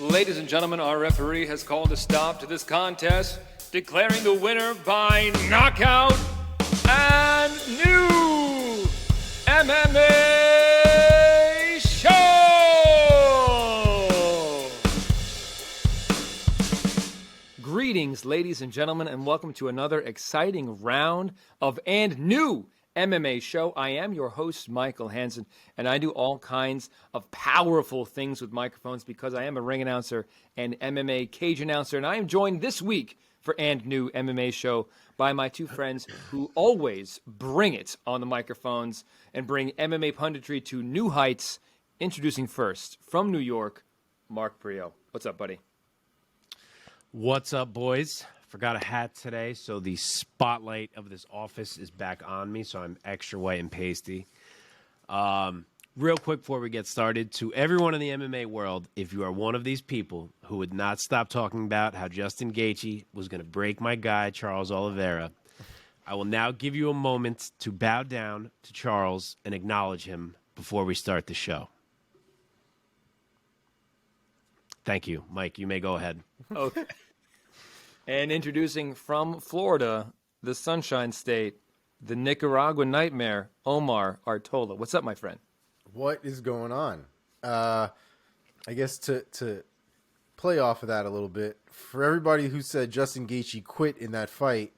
Ladies and gentlemen, our referee has called a stop to this contest, declaring the winner by knockout and new MMA show! Greetings, ladies and gentlemen, and welcome to another exciting round of and new MMA show. I am your host, Michael Hansen, and I do all kinds of powerful things with microphones because I am a ring announcer and MMA cage announcer, and I am joined this week for and new MMA show by my two friends who always bring it on the microphones and bring MMA punditry to new heights. Introducing first, from New York, Mark Priaulx. What's up, buddy? What's up, boys? Forgot a hat today, so the spotlight of this office is back on me, so I'm extra white and pasty. Real quick before we get started, to everyone in the MMA world, if you are one of these people who would not stop talking about how Justin Gaethje was going to break my guy, Charles Oliveira, I will now give you a moment to bow down to Charles and acknowledge him before we start the show. Thank you. Mike, you may go ahead. Okay. And introducing from Florida, the Sunshine State, the Nicaraguan nightmare, Omar Artola. What's up, my friend? What is going on? I guess to play off of that a little bit, for everybody who said Justin Gaethje quit in that fight,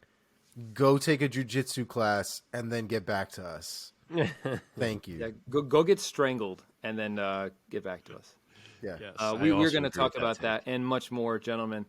go take a jiu-jitsu class and then get back to us. Thank you. Yeah, go get strangled and then get back to us. Yeah. Yes, We're going to talk about that and much more, gentlemen.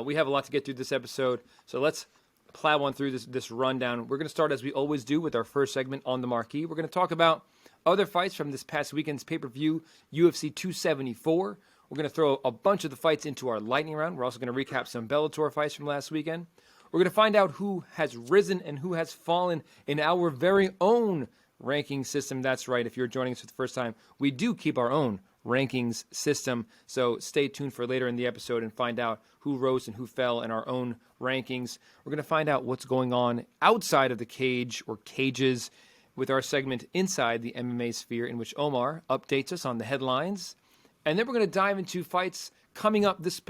We have a lot to get through this episode, so let's plow on through this rundown. We're going to start, as we always do, with our first segment on the marquee. We're going to talk about other fights from this past weekend's pay-per-view, UFC 274. We're going to throw a bunch of the fights into our lightning round. We're also going to recap some Bellator fights from last weekend. We're going to find out who has risen and who has fallen in our very own ranking system. That's right, if you're joining us for the first time, we do keep our own rankings system, so stay tuned for later in the episode and find out who rose and who fell in our own rankings. We're going to find out what's going on outside of the cage or cages with our segment Inside the MMA Sphere, in which Omar updates us on the headlines. And then we're going to dive into fights coming up this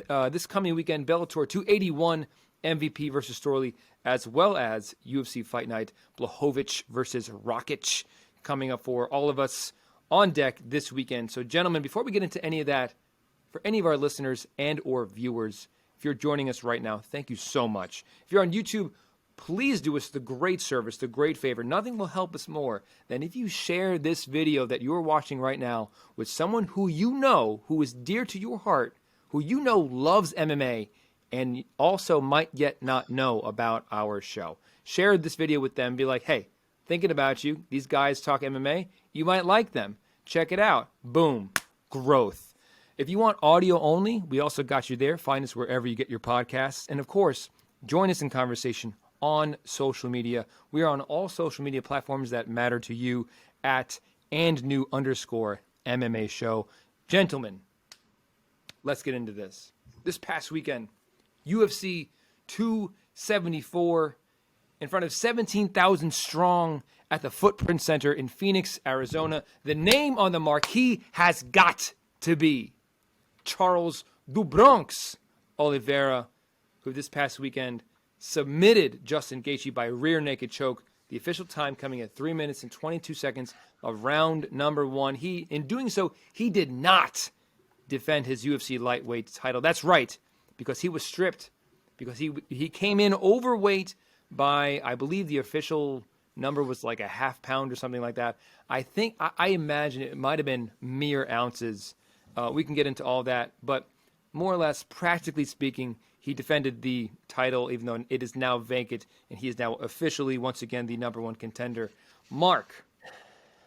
coming weekend, Bellator 281, MVP versus Storley, as well as UFC Fight Night, Blachowicz versus Rakic, coming up for all of us on deck this weekend. So, gentlemen, before we get into any of that, for any of our listeners and or viewers, if you're joining us right now, thank you so much. If you're on YouTube, please do us the great service, the great favor. Nothing will help us more than if you share this video that you're watching right now with someone who you know, who is dear to your heart, who you know loves MMA, and also might yet not know about our show. Share this video with them. Be like, hey, thinking about you. These guys talk MMA. You might like them. Check it out. Boom. Growth. If you want audio only, we also got you there. Find us wherever you get your podcasts. And of course, join us in conversation on social media. We are on all social media platforms that matter to you at @andnew_MMA show. Gentlemen, let's get into this. This past weekend, UFC 274 in front of 17,000 strong at the Footprint Center in Phoenix, Arizona. The name on the marquee has got to be Charles "The Bronx" Oliveira, who this past weekend submitted Justin Gaethje by rear naked choke. The official time coming at 3 minutes and 22 seconds of round number one. In doing so, he did not defend his UFC lightweight title. That's right, because he was stripped, because he came in overweight by, I believe the official number was like a half pound or something like that. I imagine it might have been mere ounces. We can get into all that, but more or less, practically speaking, he defended the title, even though it is now vacant, and he is now officially, once again, the number one contender. Mark,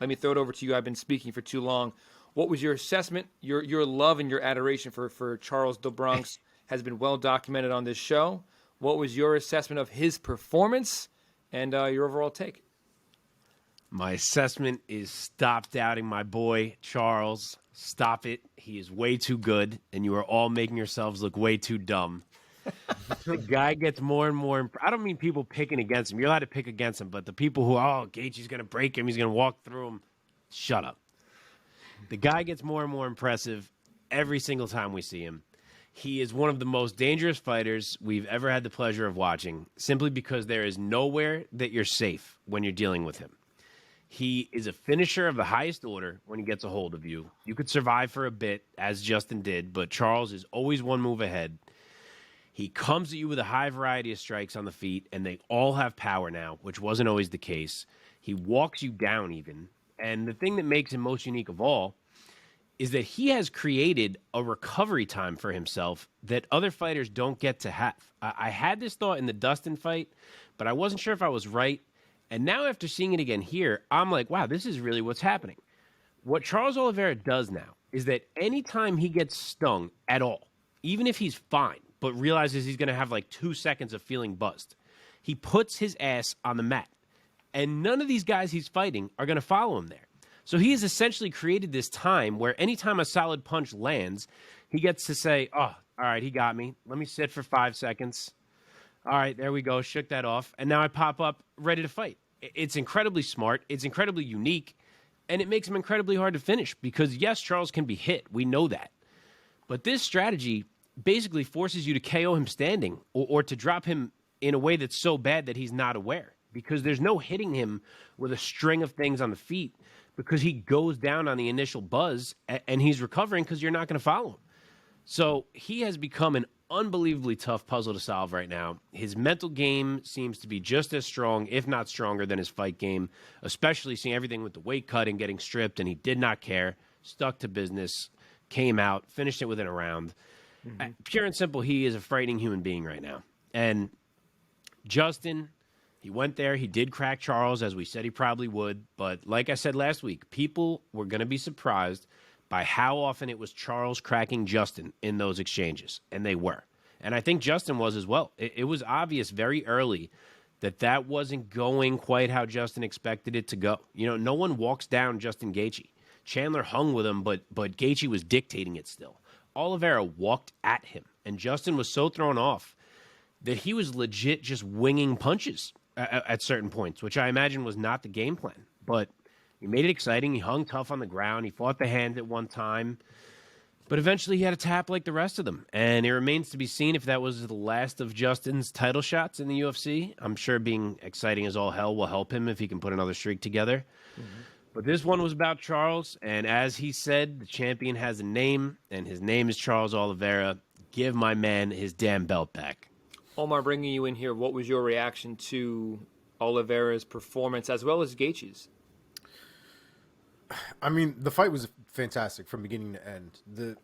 let me throw it over to you. I've been speaking for too long. What was your assessment? Your love and your adoration for Charles "The Bronx" has been well documented on this show. What was your assessment of his performance and your overall take? My assessment is stop doubting my boy, Charles. Stop it. He is way too good, and you are all making yourselves look way too dumb. The guy gets more and more. I don't mean people picking against him. You're allowed to pick against him, but the people who, Gaethje's going to break him, he's going to walk through him. Shut up. The guy gets more and more impressive. every single time we see him. He is one of the most dangerous fighters we've ever had the pleasure of watching, simply because there is nowhere that you're safe when you're dealing with him. He is a finisher of the highest order when he gets a hold of you. You could survive for a bit, as Justin did, but Charles is always one move ahead. He comes at you with a high variety of strikes on the feet, and they all have power now, which wasn't always the case. He walks you down even. And the thing that makes him most unique of all is that he has created a recovery time for himself that other fighters don't get to have. I had this thought in the Dustin fight, but I wasn't sure if I was right. And now after seeing it again here, I'm like, wow, this is really what's happening. What Charles Oliveira does now is that anytime he gets stung at all, even if he's fine, but realizes he's going to have like 2 seconds of feeling buzzed, he puts his ass on the mat. And none of these guys he's fighting are going to follow him there. So he has essentially created this time where anytime a solid punch lands, he gets to say, oh, all right, he got me. Let me sit for 5 seconds. All right, there we go. Shook that off. And now I pop up ready to fight. It's incredibly smart. It's incredibly unique. And it makes him incredibly hard to finish because, yes, Charles can be hit. We know that. But this strategy basically forces you to KO him standing or to drop him in a way that's so bad that he's not aware, because there's no hitting him with a string of things on the feet, because he goes down on the initial buzz and he's recovering because you're not going to follow him. So he has become an unbelievably tough puzzle to solve right now. His mental game seems to be just as strong, if not stronger, than his fight game, especially seeing everything with the weight cut and getting stripped, and he did not care, stuck to business, came out, finished it within a round. Pure and simple, he is a frightening human being right now. And Justin, he went there. He did crack Charles, as we said he probably would. But like I said last week, people were going to be surprised by how often it was Charles cracking Justin in those exchanges. And they were. And I think Justin was as well. It was obvious very early that that wasn't going quite how Justin expected it to go. You know, no one walks down Justin Gaethje. Chandler hung with him, but Gaethje was dictating it still. Oliveira walked at him, and Justin was so thrown off that he was legit just winging punches at certain points, which I imagine was not the game plan. But he made it exciting. He hung tough on the ground. He fought the hand at one time. But eventually he had a tap like the rest of them. And it remains to be seen if that was the last of Justin's title shots in the UFC. I'm sure being exciting as all hell will help him if he can put another streak together. Mm-hmm. But this one was about Charles. And as he said, the champion has a name, and his name is Charles Oliveira. Give my man his damn belt back. Omar, bringing you in here, what was your reaction to Oliveira's performance as well as Gaethje's? I mean, the fight was fantastic from beginning to end.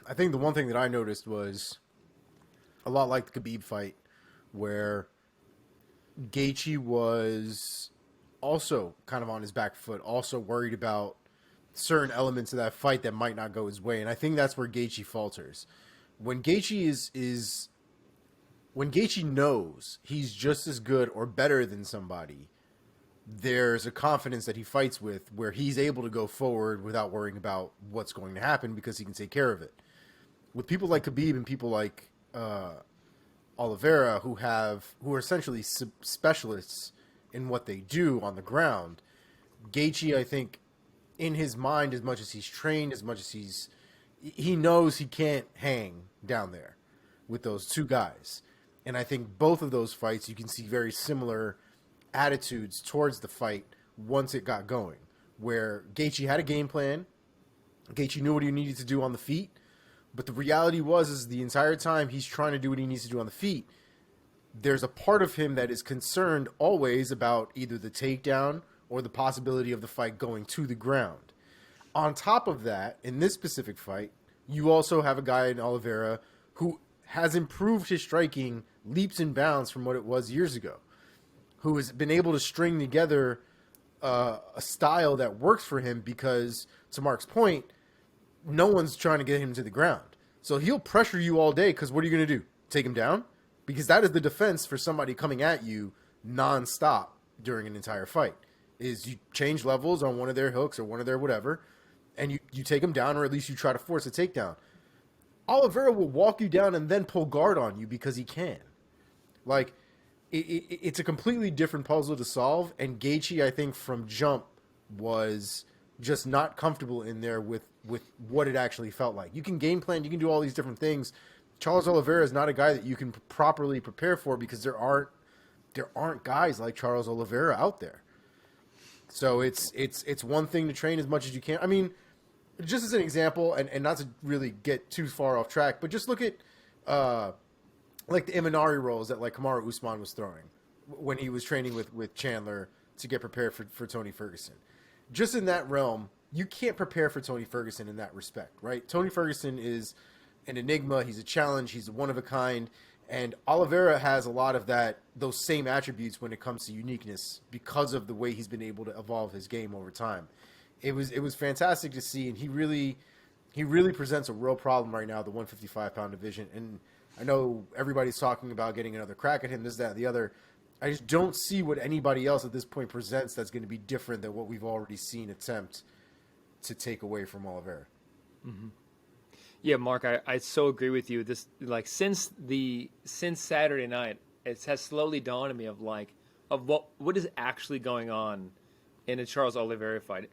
I think the one thing that I noticed was a lot like the Khabib fight, where Gaethje was also kind of on his back foot, also worried about certain elements of that fight that might not go his way. And I think that's where Gaethje falters. When Gaethje when Gaethje knows he's just as good or better than somebody, there's a confidence that he fights with where he's able to go forward without worrying about what's going to happen because he can take care of it. With people like Khabib and people like Oliveira, who are essentially specialists in what they do on the ground, Gaethje, I think, in his mind, as much as he's trained, as much as he knows he can't hang down there with those two guys. And I think both of those fights, you can see very similar attitudes towards the fight once it got going, where Gaethje had a game plan. Gaethje knew what he needed to do on the feet, but the reality is the entire time he's trying to do what he needs to do on the feet, there's a part of him that is concerned always about either the takedown or the possibility of the fight going to the ground. On top of that, in this specific fight, you also have a guy in Oliveira who has improved his striking leaps and bounds from what it was years ago, who has been able to string together a style that works for him because, to Mark's point, no one's trying to get him to the ground. So he'll pressure you all day because what are you going to do? Take him down? Because that is the defense for somebody coming at you nonstop during an entire fight, is you change levels on one of their hooks or one of their whatever, and you take them down, or at least you try to force a takedown. Oliveira will walk you down and then pull guard on you because he can. Like, it's a completely different puzzle to solve, and Gaethje, I think, from jump was just not comfortable in there with what it actually felt like. You can game plan, you can do all these different things. Charles Oliveira is not a guy that you can properly prepare for because there aren't guys like Charles Oliveira out there. So it's one thing to train as much as you can. I mean, just as an example, and not to really get too far off track, but just look at like the Imanari rolls that like Kamaru Usman was throwing when he was training with Chandler to get prepared for Tony Ferguson. Just in that realm, you can't prepare for Tony Ferguson in that respect, right? Tony Ferguson is an enigma. He's a challenge. He's one of a kind. And Oliveira has a lot of those same attributes when it comes to uniqueness because of the way he's been able to evolve his game over time. It was fantastic to see, and he really presents a real problem right now, the 155-pound division. And I know everybody's talking about getting another crack at him, this, that, the other. I just don't see what anybody else at this point presents that's going to be different than what we've already seen attempt to take away from Oliveira. Mm-hmm. Yeah, Mark, I so agree with you. This since Saturday night, it has slowly dawned on me of what is actually going on in a Charles Oliveira fight.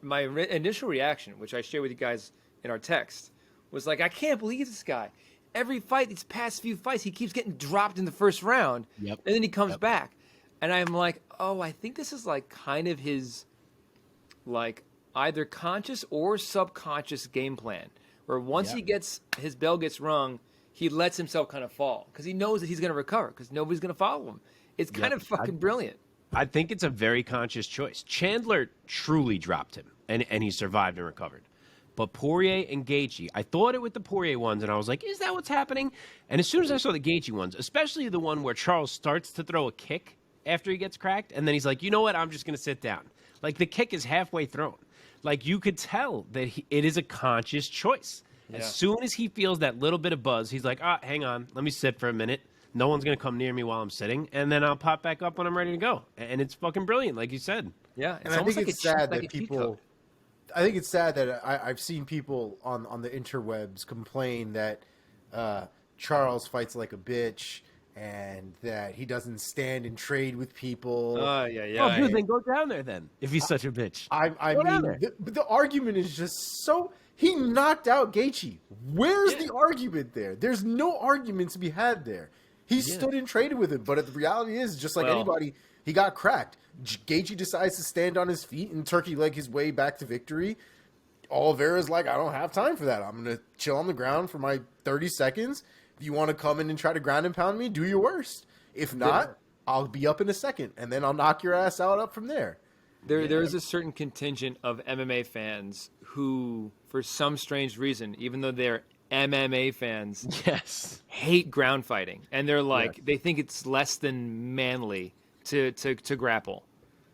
My initial reaction, which I shared with you guys in our text, was like, I can't believe this guy. Every fight, these past few fights, he keeps getting dropped in the first round, and then he comes back. And I'm like, oh, I think this is like kind of his either conscious or subconscious game plan, where once his bell gets rung, he lets himself kind of fall because he knows that he's going to recover because nobody's going to follow him. It's kind of fucking brilliant. I think it's a very conscious choice. Chandler truly dropped him, and he survived and recovered. But Poirier and Gaethje, I thought it with the Poirier ones, and I was like, is that what's happening? And as soon as I saw the Gaethje ones, especially the one where Charles starts to throw a kick after he gets cracked, and then he's like, you know what, I'm just going to sit down. Like, the kick is halfway thrown. Like, you could tell that it is a conscious choice. Yeah. As soon as he feels that little bit of buzz, he's like, hang on, let me sit for a minute. No one's going to come near me while I'm sitting, and then I'll pop back up when I'm ready to go. And it's fucking brilliant, like you said. Yeah, and I think it's sad that people... I think it's sad that I've seen people on the interwebs complain that Charles fights like a bitch and that he doesn't stand and trade with people. Yeah. Oh, dude, then go down there then, if he's such a bitch. I mean, the argument is just so... He knocked out Gaethje. Where's the argument there? There's no argument to be had there. He stood and traded with him, but the reality is, just like anybody, he got cracked. Gaethje decides to stand on his feet and turkey leg his way back to victory. Oliveira's like, I don't have time for that. I'm going to chill on the ground for my 30 seconds. If you want to come in and try to ground and pound me, do your worst. If not, I'll be up in a second, and then I'll knock your ass out up from there. There is a certain contingent of MMA fans who, for some strange reason, even though they're MMA fans, hate ground fighting. And they're like, they think it's less than manly to grapple.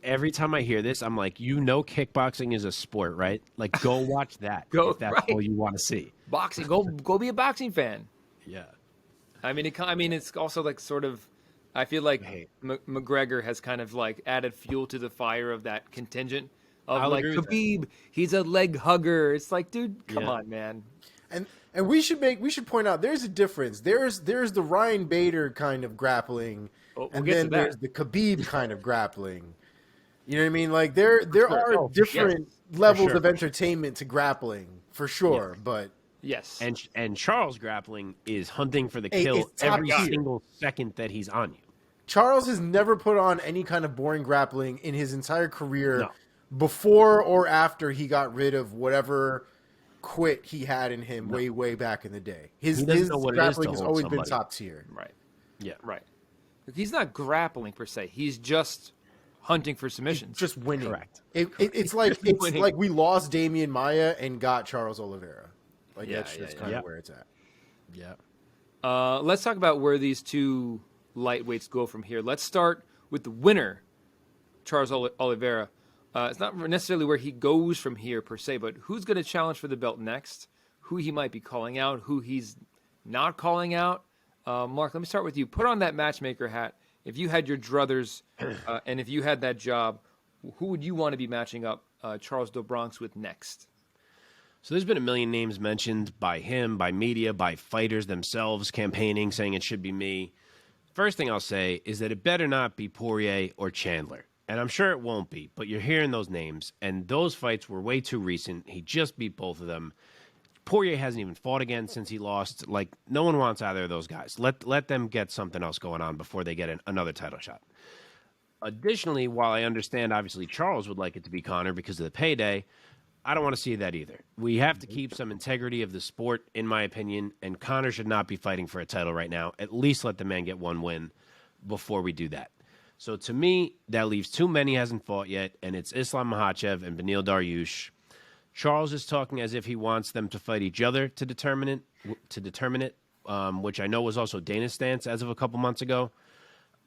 Every time I hear this, I'm like, kickboxing is a sport, right? Like, go watch that if that's all you want to see. Boxing, go be a boxing fan. Yeah. I mean, it's also like sort of, I feel like McGregor has kind of like added fuel to the fire of that contingent of like Khabib. He's a leg hugger. It's like, dude, come on, man. And we should point out there's a difference. There's the Ryan Bader kind of grappling, and then there's the Khabib kind of grappling. You know what I mean? Like there are different levels of entertainment to grappling for sure, but and Charles grappling is hunting for the kill every single second that he's on you. Charles has never put on any kind of boring grappling in his entire career before or after he got rid of whatever quit he had in him way back in the day. His grappling has always been top tier. Right. Yeah. Right. He's not grappling per se. He's just hunting for submissions. Just winning. Correct. It's like we lost Damian Maia and got Charles Oliveira. Like that's just kind of where it's at. Yeah. Let's talk about where these two lightweights go from here. Let's start with the winner, Charles Oliveira. It's not necessarily where he goes from here per se, but who's going to challenge for the belt next, who he might be calling out, who he's not calling out. Mark, let me start with you. Put on that matchmaker hat. If you had your druthers and if you had that job, who would you want to be matching up Charles do Bronx with next? So there's been a million names mentioned by him, by media, by fighters themselves campaigning, saying it should be me. First thing I'll say is that it better not be Poirier or Chandler. and I'm sure it won't be, but you're hearing those names, and those fights were way too recent. He just beat both of them. Poirier hasn't even fought again since he lost. Like, no one wants either of those guys. Let them get something else going on before they get another title shot. Additionally, while I understand, obviously, Charles would like it to be Conor because of the payday, I don't want to see that either. We have to keep some integrity of the sport, in my opinion, and Conor should not be fighting for a title right now. At least let the man get one win before we do that. So to me, that leaves too many hasn't fought yet, and it's Islam Makhachev and Beneil Dariush. Charles is talking as if he wants them to fight each other to determine it, which I know was also Dana's stance as of a couple months ago.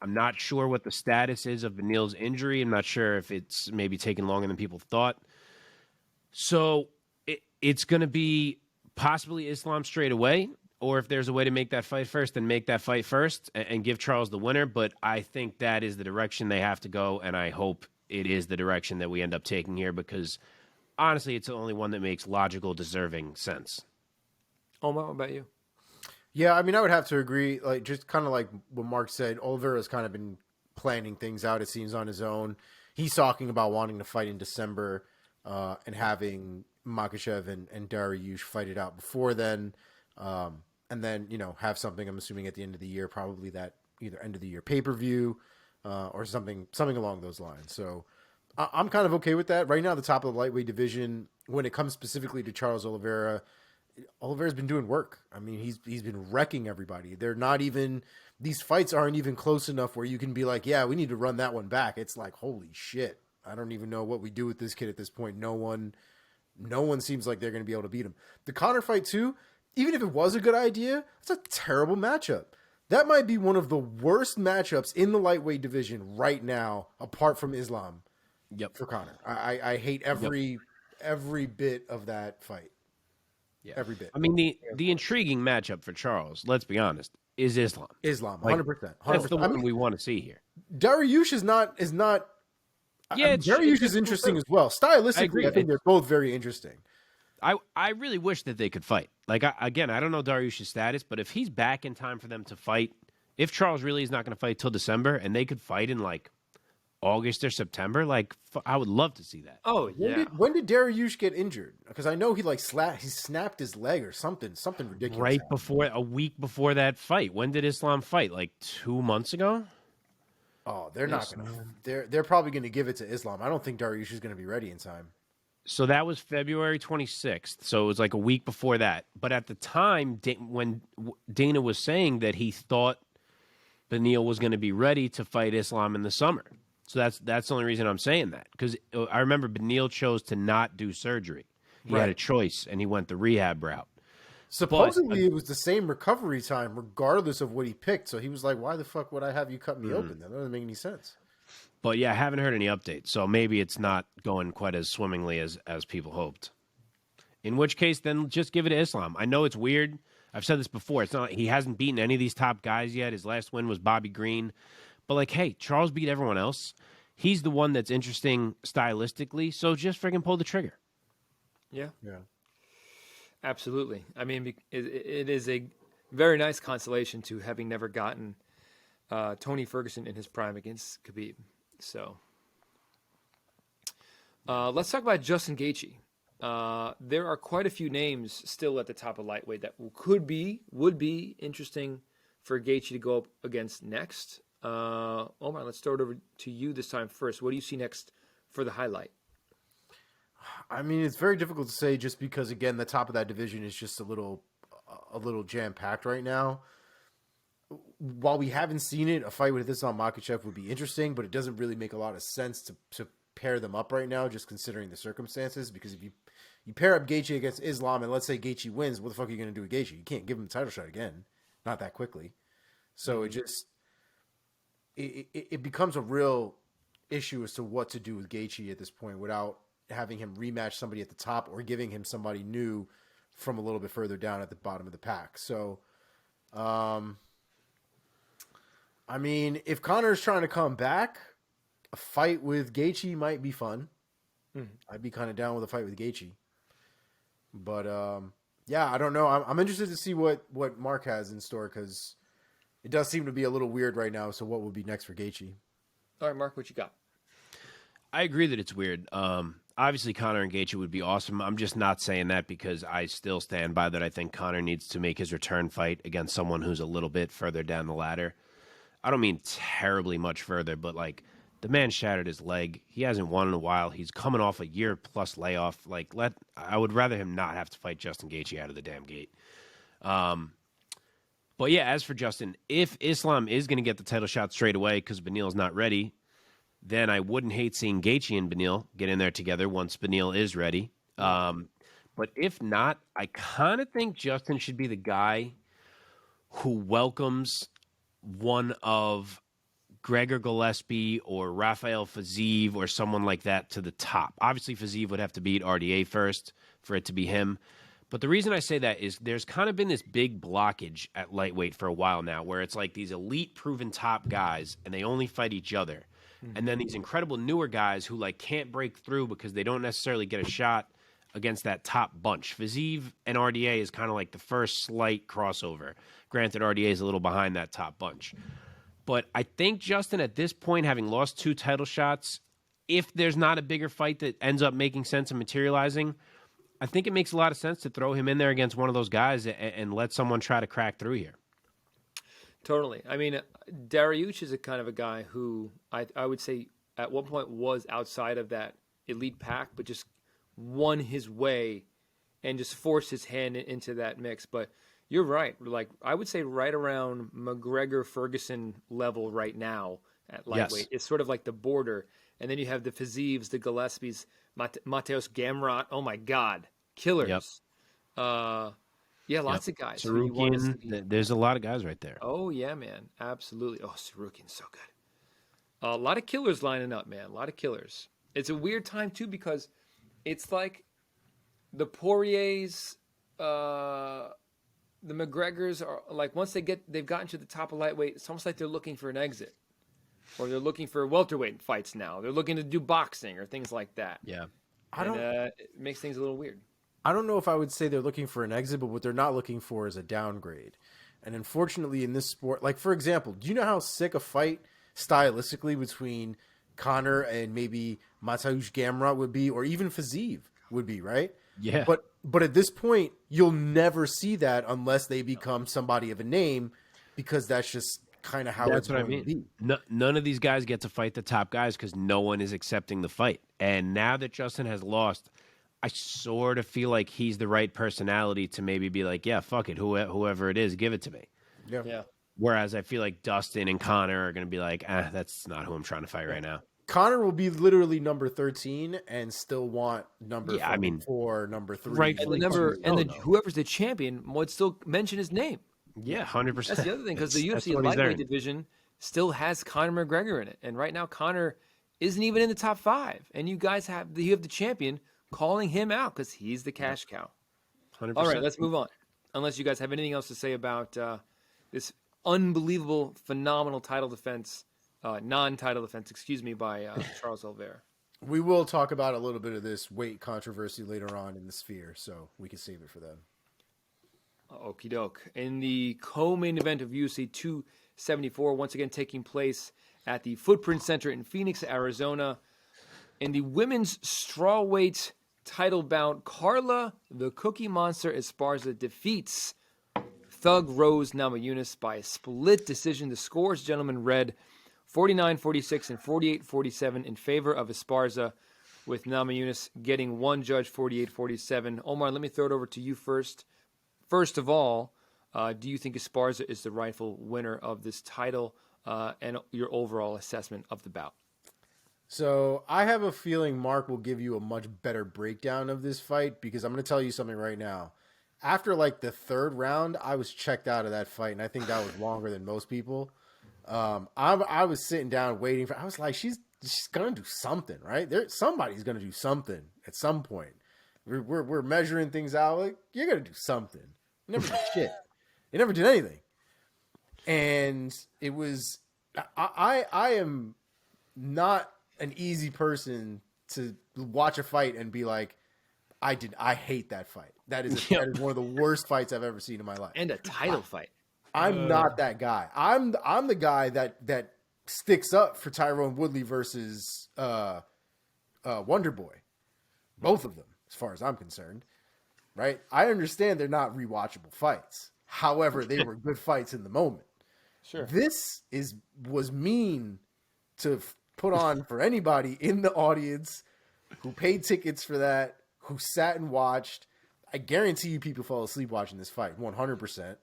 I'm not sure what the status is of Beneil's injury. I'm not sure if it's maybe taking longer than people thought. So it's going to be possibly Islam straight away, or if there's a way to make that fight first, then make that fight first and give Charles the winner. But I think that is the direction they have to go, and I hope it is the direction that we end up taking here because – honestly, it's the only one that makes logical, deserving sense. Omar, what about you? Yeah, I mean, I would have to agree. Like, just kind of like what Mark said, Oliveira's kind of been planning things out, it seems, on his own. He's talking about wanting to fight in December and having Makhachev and Dariush fight it out before then. And then, have something, I'm assuming, at the end of the year, probably that either end of the year pay-per-view or something along those lines. So I'm kind of okay with that. Right now, the top of the lightweight division, when it comes specifically to Charles Oliveira, Oliveira's been doing work. I mean, he's been wrecking everybody. These fights aren't even close enough where you can be like, yeah, we need to run that one back. It's like, holy shit. I don't even know what we do with this kid at this point. No one seems like they're going to be able to beat him. The Conor fight too, even if it was a good idea, it's a terrible matchup. That might be one of the worst matchups in the lightweight division right now, apart from Islam. Yep. For Conor. I hate every bit of that fight. Yeah. Every bit. I mean, the intriguing matchup for Charles, let's be honest, is Islam. 100%. That's the one we want to see here. Dariush is not Yeah, Dariush is interesting as well. Stylistically, I think they're both very interesting. I really wish that they could fight. Like, I don't know Dariush's status, but if he's back in time for them to fight, if Charles really is not going to fight till December and they could fight in, like, August or September, like, I would love to see that. Oh, yeah. When did Dariush get injured? Because I know he snapped his leg or something ridiculous. Right before, a week before that fight. When did Islam fight? Like 2 months ago? Oh, they're not going to. They're probably going to give it to Islam. I don't think Dariush is going to be ready in time. So that was February 26th. So it was like a week before that. But at the time, when Dana was saying that he thought Beneil was going to be ready to fight Islam in the summer. So that's the only reason I'm saying that. Because I remember Beneil chose to not do surgery. He had a choice, and he went the rehab route. Supposedly, it was the same recovery time, regardless of what he picked. So he was like, why the fuck would I have you cut me open? That doesn't make any sense. But, yeah, I haven't heard any updates. So maybe it's not going quite as swimmingly as people hoped. In which case, then just give it to Islam. I know it's weird. I've said this before. It's not he hasn't beaten any of these top guys yet. His last win was Bobby Green. But, like, hey, Charles beat everyone else. He's the one that's interesting stylistically, so just freaking pull the trigger. Yeah. Absolutely. I mean, it is a very nice consolation to having never gotten Tony Ferguson in his prime against Khabib. So, let's talk about Justin Gaethje. There are quite a few names still at the top of lightweight that would be interesting for Gaethje to go up against next. Omar, let's throw it over to you this time first. What do you see next for the highlight? I mean, it's very difficult to say just because, again, the top of that division is just a little jam-packed right now. While we haven't seen it, a fight with Islam Makhachev would be interesting, but it doesn't really make a lot of sense to pair them up right now, just considering the circumstances. Because if you pair up Gaethje against Islam, and let's say Gaethje wins, what the fuck are you going to do with Gaethje? You can't give him a title shot again. Not that quickly. So it becomes a real issue as to what to do with Gaethje at this point without having him rematch somebody at the top or giving him somebody new from a little bit further down at the bottom of the pack. So, I mean, if Conor's trying to come back, a fight with Gaethje might be fun. I'd be kind of down with a fight with Gaethje. But, yeah, I don't know. I'm interested to see what Mark has in store because it does seem to be a little weird right now. So what will be next for Gaethje? All right, Mark, what you got? I agree that it's weird. Obviously, Conor and Gaethje would be awesome. I'm just not saying that because I still stand by that. I think Conor needs to make his return fight against someone who's a little bit further down the ladder. I don't mean terribly much further, but like the man shattered his leg. He hasn't won in a while. He's coming off a year plus layoff. Like I would rather him not have to fight Justin Gaethje out of the damn gate. But yeah, as for Justin, if Islam is going to get the title shot straight away because Beneil's not ready, then I wouldn't hate seeing Gaethje and Beneil get in there together once Beneil is ready. But if not, I kind of think Justin should be the guy who welcomes one of Gregor Gillespie or Rafael Fiziev or someone like that to the top. Obviously, Fiziev would have to beat RDA first for it to be him. But the reason I say that is there's kind of been this big blockage at lightweight for a while now where it's like these elite proven top guys and they only fight each other. And then these incredible newer guys who like can't break through because they don't necessarily get a shot against that top bunch. Fiziev and RDA is kind of like the first slight crossover. Granted, RDA is a little behind that top bunch. But I think Justin, at this point, having lost 2 title shots, if there's not a bigger fight that ends up making sense and materializing, I think it makes a lot of sense to throw him in there against one of those guys and let someone try to crack through here. Totally. I mean, Dariush is a kind of a guy who I would say at one point was outside of that elite pack, but just won his way and just forced his hand into that mix. But you're right. Like I would say right around McGregor-Ferguson level right now at lightweight. It's sort of like the border. And then you have the Fizievs, the Gillespies, Mateus Gamrot. Oh, my God. Killers. Yep. Yeah, lots of guys. Sarukian, there's a lot of guys right there. Oh, yeah, man. Absolutely. Oh, Sarukian's so good. A lot of killers lining up, man. A lot of killers. It's a weird time, too, because it's like the Poiriers, the McGregors are like once they've gotten to the top of lightweight, it's almost like they're looking for an exit. Or they're looking for welterweight fights now. They're looking to do boxing or things like that. Yeah. It makes things a little weird. I don't know if I would say they're looking for an exit, but what they're not looking for is a downgrade. And unfortunately in this sport, like for example, do you know how sick a fight stylistically between Conor and maybe Mateusz Gamrot would be, or even Fiziev would be, right? Yeah. But at this point, you'll never see that unless they become somebody of a name, because that's just kind of how that's it's what I going to mean. be. None of these guys get to fight the top guys because no one is accepting the fight. And now that Justin has lost, I sort of feel like he's the right personality to maybe be like, yeah, fuck it, whoever it is, give it to me. Yeah. Whereas I feel like Dustin and Conor are going to be like, that's not who I'm trying to fight right now. Conor will be literally number 13 and still want number 4, number 3. Rightfully whoever's the champion would still mention his name. Yeah, 100%. That's the other thing, because the UFC lightweight division still has Conor McGregor in it. And right now, Conor isn't even in the top 5. And you guys have the champion calling him out because he's the cash cow. 100%. All right, let's move on. Unless you guys have anything else to say about this unbelievable, phenomenal title defense, non-title defense, by Charles Oliveira. We will talk about a little bit of this weight controversy later on in the Sphere, so we can save it for them. Okie doke. In the co-main event of UFC 274, once again taking place at the Footprint Center in Phoenix, Arizona, in the women's strawweight title bout, Carla, the Cookie Monster Esparza, defeats Thug Rose Namajunas by a split decision. The scores, gentlemen, read 49-46 and 48-47 in favor of Esparza, with Namajunas getting one judge 48-47. Omar, let me throw it over to you first. First of all, do you think Esparza is the rightful winner of this title, and your overall assessment of the bout? So I have a feeling Mark will give you a much better breakdown of this fight, because I'm going to tell you something right now. After like the 3rd round, I was checked out of that fight, and I think that was longer than most people. I was sitting down waiting for. I was like, she's going to do something, right? Somebody's going to do something at some point. We're measuring things out. Like, you're going to do something. You never did shit. You never did anything. And it was. I am not an easy person to watch a fight and be like, I hate that fight. That is one of the worst fights I've ever seen in my life. And a title fight. I'm not that guy. I'm the guy that sticks up for Tyrone Woodley versus Wonder Boy. Both of them, as far as I'm concerned. Right? I understand they're not rewatchable fights. However, they were good fights in the moment. Sure. This was mean to put on for anybody in the audience who paid tickets for that, who sat and watched. I guarantee you people fell asleep watching this fight, 100%.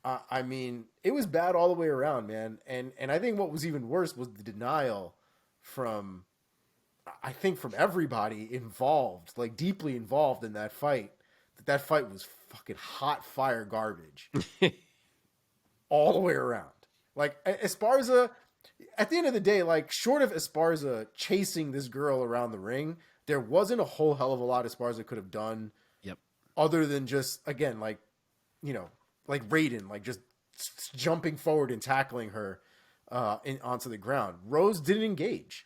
I mean, it was bad all the way around, man. And I think what was even worse was the denial from everybody involved, like deeply involved in that fight. That fight was fucking hot fire garbage all the way around. Like Esparza, at the end of the day, like short of Esparza chasing this girl around the ring, there wasn't a whole hell of a lot Esparza could have done. Yep. Other than just, again, like, you know, like Raiden, like just jumping forward and tackling her onto the ground. Rose didn't engage.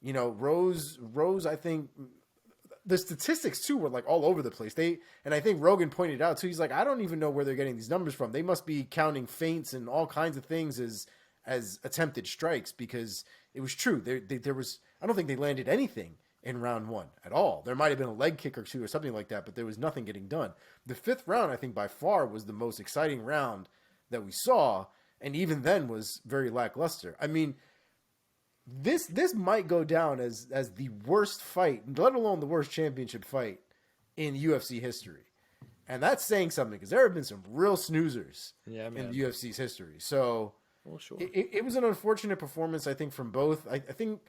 You know, Rose, I think the statistics too were like all over the place. And I think Rogan pointed out too, he's like, I don't even know where they're getting these numbers from. They must be counting feints and all kinds of things as attempted strikes, because it was true. There was, I don't think they landed anything in round one at all. There might have been a leg kick or two or something like that, but there was nothing getting done. The fifth round, I think by far was the most exciting round that we saw. And even then was very lackluster. I mean, this might go down as the worst fight, let alone the worst championship fight in UFC history. And that's saying something, because there have been some real snoozers in the UFC's history. So sure. it was an unfortunate performance, I think, from both. I think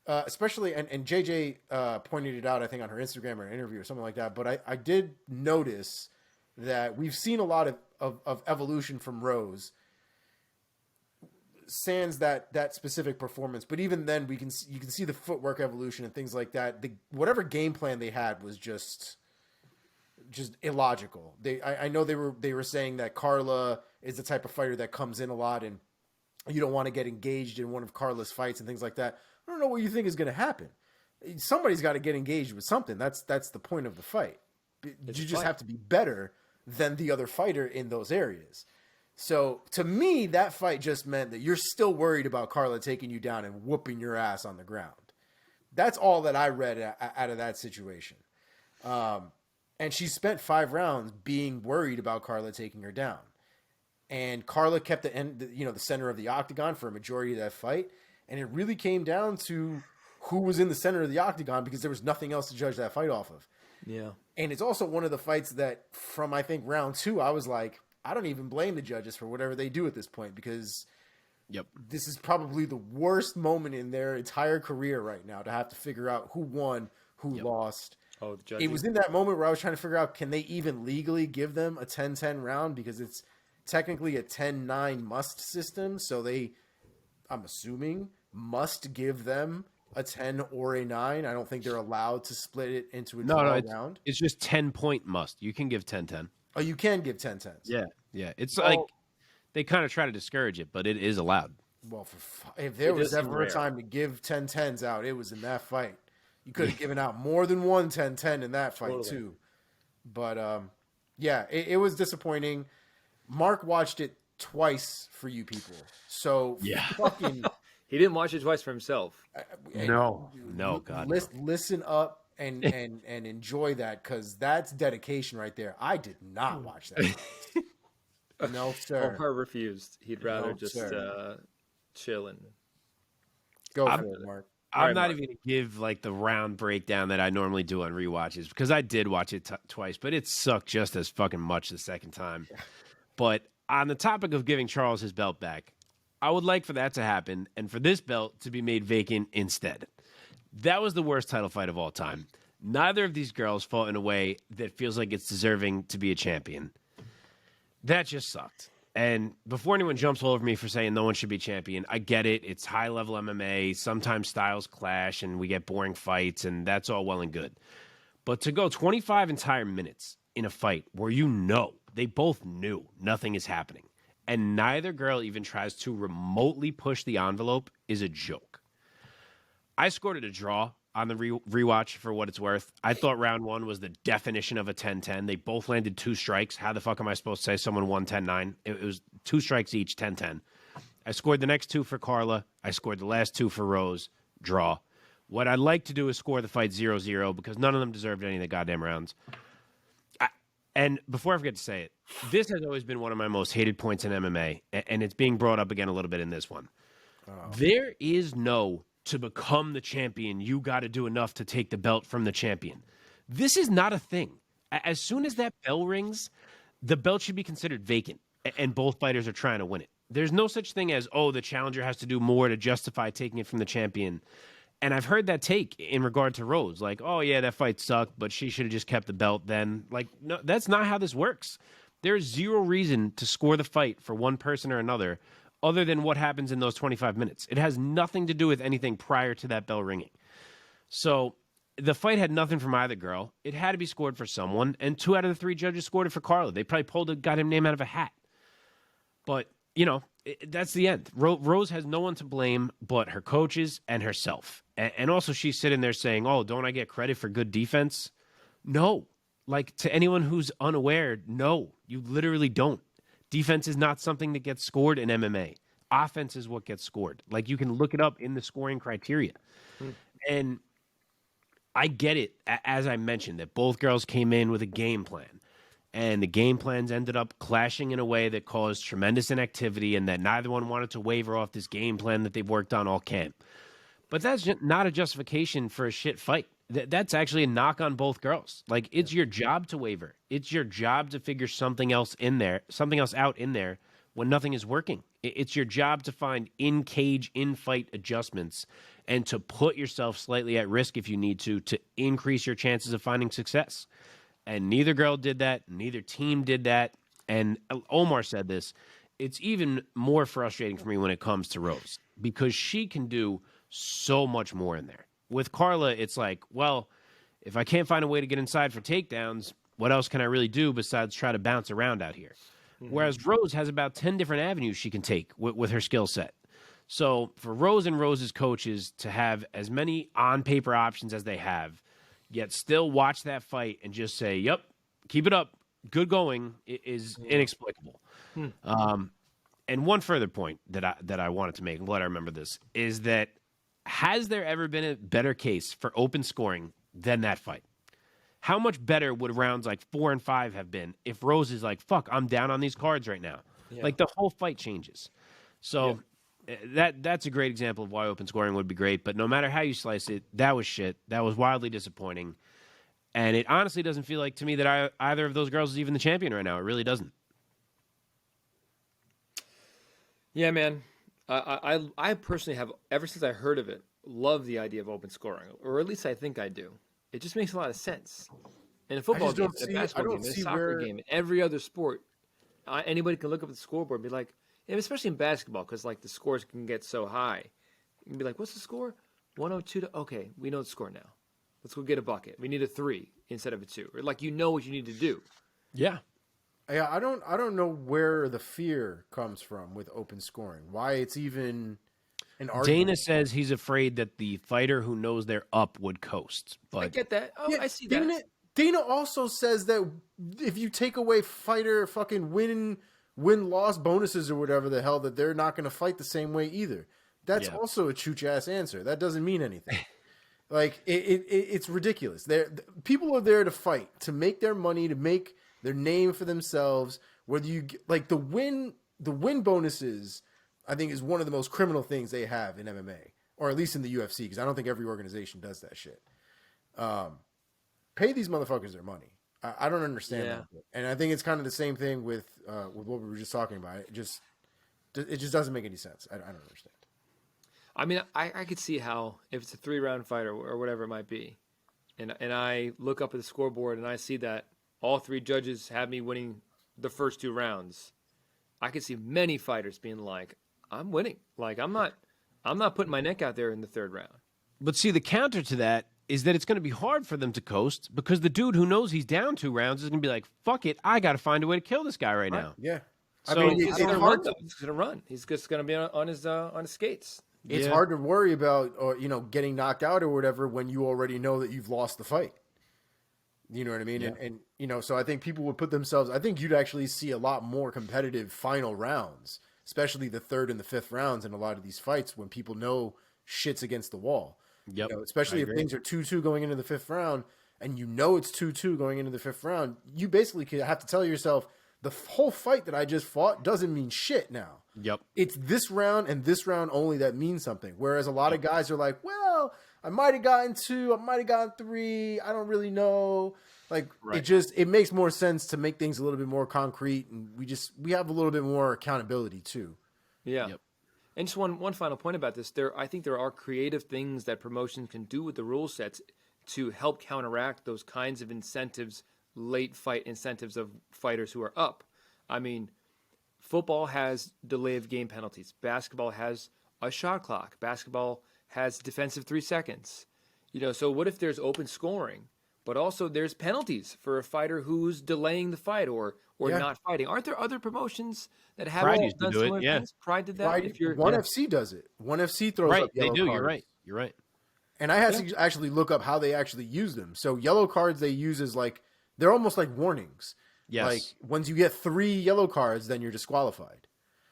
especially, and JJ pointed it out, I think, on her Instagram or an interview or something like that. But I did notice that we've seen a lot of evolution from Rose, sans that specific performance. But even then, you can see the footwork evolution and things like that. Whatever game plan they had was just illogical. I know they were saying that Carla is the type of fighter that comes in a lot and you don't want to get engaged in one of Carla's fights and things like that. I don't know what you think is going to happen. Somebody's got to get engaged with something. That's the point of the fight. You just have to be better than the other fighter in those areas. So to me, that fight just meant that you're still worried about Carla taking you down and whooping your ass on the ground. That's all that I read out of that situation. And she spent 5 rounds being worried about Carla taking her down. And Carla kept the center of the octagon for a majority of that fight. And it really came down to who was in the center of the octagon, because there was nothing else to judge that fight off of. Yeah. And it's also one of the fights that from, I think, round 2, I was like, I don't even blame the judges for whatever they do at this point, because this is probably the worst moment in their entire career right now, to have to figure out who won, who lost. Oh, the judges. It was in that moment where I was trying to figure out, can they even legally give them a 10-10 round, because it's technically a 10-9 must system. So I'm assuming, must give them a 10 or a 9. I don't think they're allowed to split it into a draw round. It's just 10-point must. You can give 10-10. Oh, you can give 10-10s. Yeah. It's like they kind of try to discourage it, but it is allowed. Well, if there was ever a time to give 10-10s out, it was in that fight. You could have given out more than one 10-10 in that fight too. But it was disappointing. Mark watched it twice for you people. So fucking he didn't watch it twice for himself. No, God. Listen up and enjoy that, because that's dedication right there. I did not watch that. No, sir. Omar refused. He'd rather chill and go for it, Mark. I'm not even going to give like the round breakdown that I normally do on rewatches, because I did watch it twice, but it sucked just as fucking much the second time. But on the topic of giving Charles his belt back, I would like for that to happen and for this belt to be made vacant instead. That was the worst title fight of all time. Neither of these girls fought in a way that feels like it's deserving to be a champion. That just sucked. And before anyone jumps all over me for saying no one should be champion, I get it. It's high-level MMA. Sometimes styles clash and we get boring fights, and that's all well and good. But to go 25 entire minutes in a fight where they both knew nothing is happening, and neither girl even tries to remotely push the envelope, is a joke. I scored it a draw on the rewatch for what it's worth. I thought round 1 was the definition of a 10-10. They both landed 2 strikes. How the fuck am I supposed to say someone won 10-9? It was 2 strikes each, 10-10. I scored the next 2 for Carla. I scored the last 2 for Rose. Draw. What I'd like to do is score the fight 0-0 because none of them deserved any of the goddamn rounds. And before I forget to say it, this has always been one of my most hated points in MMA, and it's being brought up again a little bit in this one. There is no, to become the champion, you got to do enough to take the belt from the champion. This is not a thing. As soon as that bell rings, the belt should be considered vacant, and both fighters are trying to win it. There's no such thing as, oh, the challenger has to do more to justify taking it from the champion. And I've heard that take in regard to Rose, like, oh, yeah, that fight sucked, but she should have just kept the belt then. Like, no, that's not how this works. There's zero reason to score the fight for one person or another other than what happens in those 25 minutes. It has nothing to do with anything prior to that bell ringing. So the fight had nothing from either girl. It had to be scored for someone, and 2 out of the 3 judges scored it for Carla. They probably pulled a goddamn name out of a hat. But, you know, that's the end. Rose has no one to blame but her coaches and herself. And also she's sitting there saying, oh, don't I get credit for good defense? No. Like, to anyone who's unaware, no, you literally don't. Defense is not something that gets scored in MMA. Offense is what gets scored. Like, you can look it up in the scoring criteria. And I get it, as I mentioned, that both girls came in with a game plan. And the game plans ended up clashing in a way that caused tremendous inactivity, and that neither one wanted to waver off this game plan that they've worked on all camp. But that's not a justification for a shit fight. That's actually a knock on both girls. Like, it's your job to waver. It's your job to figure something else out in there when nothing is working. It's your job to find in-cage, in-fight adjustments and to put yourself slightly at risk if you need to increase your chances of finding success. And neither girl did that. Neither team did that. And Omar said this. It's even more frustrating for me when it comes to Rose because she can do so much more in there. With Carla, it's like, well, if I can't find a way to get inside for takedowns, what else can I really do besides try to bounce around out here? Whereas Rose has about 10 different avenues she can take with her skill set. So for Rose and Rose's coaches to have as many on-paper options as they have, yet still watch that fight and just say, yep, keep it up, good going, is inexplicable. And one further point that I wanted to make, I'm glad I remember this, is that has there ever been a better case for open scoring than that fight? How much better would rounds like 4 and 5 have been if Rose is like, fuck, I'm down on these cards right now? Yeah. Like, the whole fight changes. So that's a great example of why open scoring would be great. But no matter how you slice it, that was shit. That was wildly disappointing. And it honestly doesn't feel like to me that either of those girls is even the champion right now. It really doesn't. Yeah, man. I personally have, ever since I heard of it, loved the idea of open scoring. Or at least I think I do. It just makes a lot of sense. In a football game, in a basketball game, in a soccer game, in every other sport, anybody can look up at the scoreboard and be like, and especially in basketball, because like the scores can get so high. You can be like, what's the score? 102 to, okay, we know the score now. Let's go get a bucket. We need a 3 instead of a 2. Or like, you know what you need to do. Yeah. Yeah, I don't know where the fear comes from with open scoring. Why it's even an argument. Dana says he's afraid that the fighter who knows they're up would coast. But I get that. Oh, yeah, I see Dana, that. Dana also says that if you take away fighter fucking win-loss bonuses or whatever the hell, that they're not going to fight the same way either. That's also a chooch-ass answer. That doesn't mean anything. Like, it's ridiculous. People are there to fight, to make their money, to make their name for themselves. Whether you like the win bonuses, I think is one of the most criminal things they have in MMA, or at least in the UFC, because I don't think every organization does that shit. Pay these motherfuckers their money. I don't understand that, and I think it's kind of the same thing with what we were just talking about. It just doesn't make any sense. I don't understand. I mean, I could see how if it's a 3-round fight or whatever it might be, and I look up at the scoreboard and I see that all 3 judges have me winning the first 2 rounds, I could see many fighters being like, I'm winning. Like, I'm not putting my neck out there in the 3rd round. But see, the counter to that is that it's going to be hard for them to coast because the dude who knows he's down 2 rounds is going to be like, fuck it, I got to find a way to kill this guy right now. Yeah. So, I mean, he's going to run. He's going to run. He's just going to be on his skates. It's hard to worry about, or getting knocked out or whatever when you already know that you've lost the fight. You know what I mean? Yeah. And so I think people would put themselves, I think you'd actually see a lot more competitive final rounds, especially the 3rd and the 5th rounds in a lot of these fights when people know shit's against the wall. Yep. Especially I if agree. things are 2-2 going into the fifth round, and it's 2-2 going into the fifth round. You basically could have to tell yourself the whole fight that I just fought doesn't mean shit now. Yep. It's this round and this round only that means something. Whereas a lot of guys are like, well, I might have gotten 2, I might have gotten 3, I don't really know. Like it makes more sense to make things a little bit more concrete, and we have a little bit more accountability too. Yeah. Yep. And just one final point about this. I think there are creative things that promotions can do with the rule sets to help counteract those kinds of incentives, late fight incentives of fighters who are up. I mean, football has delay of game penalties. Basketball has a shot clock. Basketball has defensive 3 seconds. So what if there's open scoring, but also there's penalties for a fighter who's delaying the fight or not fighting? Aren't there other promotions that have Pride all used to done do it, similar yeah. things? Pride did that. ONE FC does it. ONE FC throws up They yellow do. cards. You're right. And I had to actually look up how they actually use them. So yellow cards they use as they're almost like warnings. Yes. Like once you get 3 yellow cards, then you're disqualified.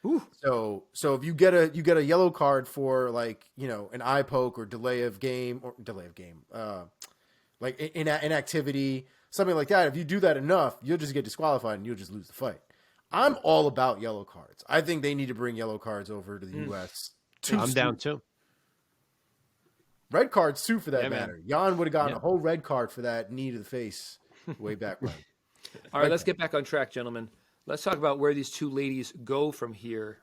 Ooh. So if you get a yellow card for an eye poke or delay of game, like inactivity, something like that. If you do that enough, you'll just get disqualified and you'll just lose the fight. I'm all about yellow cards. I think they need to bring yellow cards over to the U.S. I'm down too. Red cards too, for that Yeah, matter. Jan would have gotten a whole red card for that knee to the face way back when. All right, let's get back on track, gentlemen. Let's talk about where these two ladies go from here.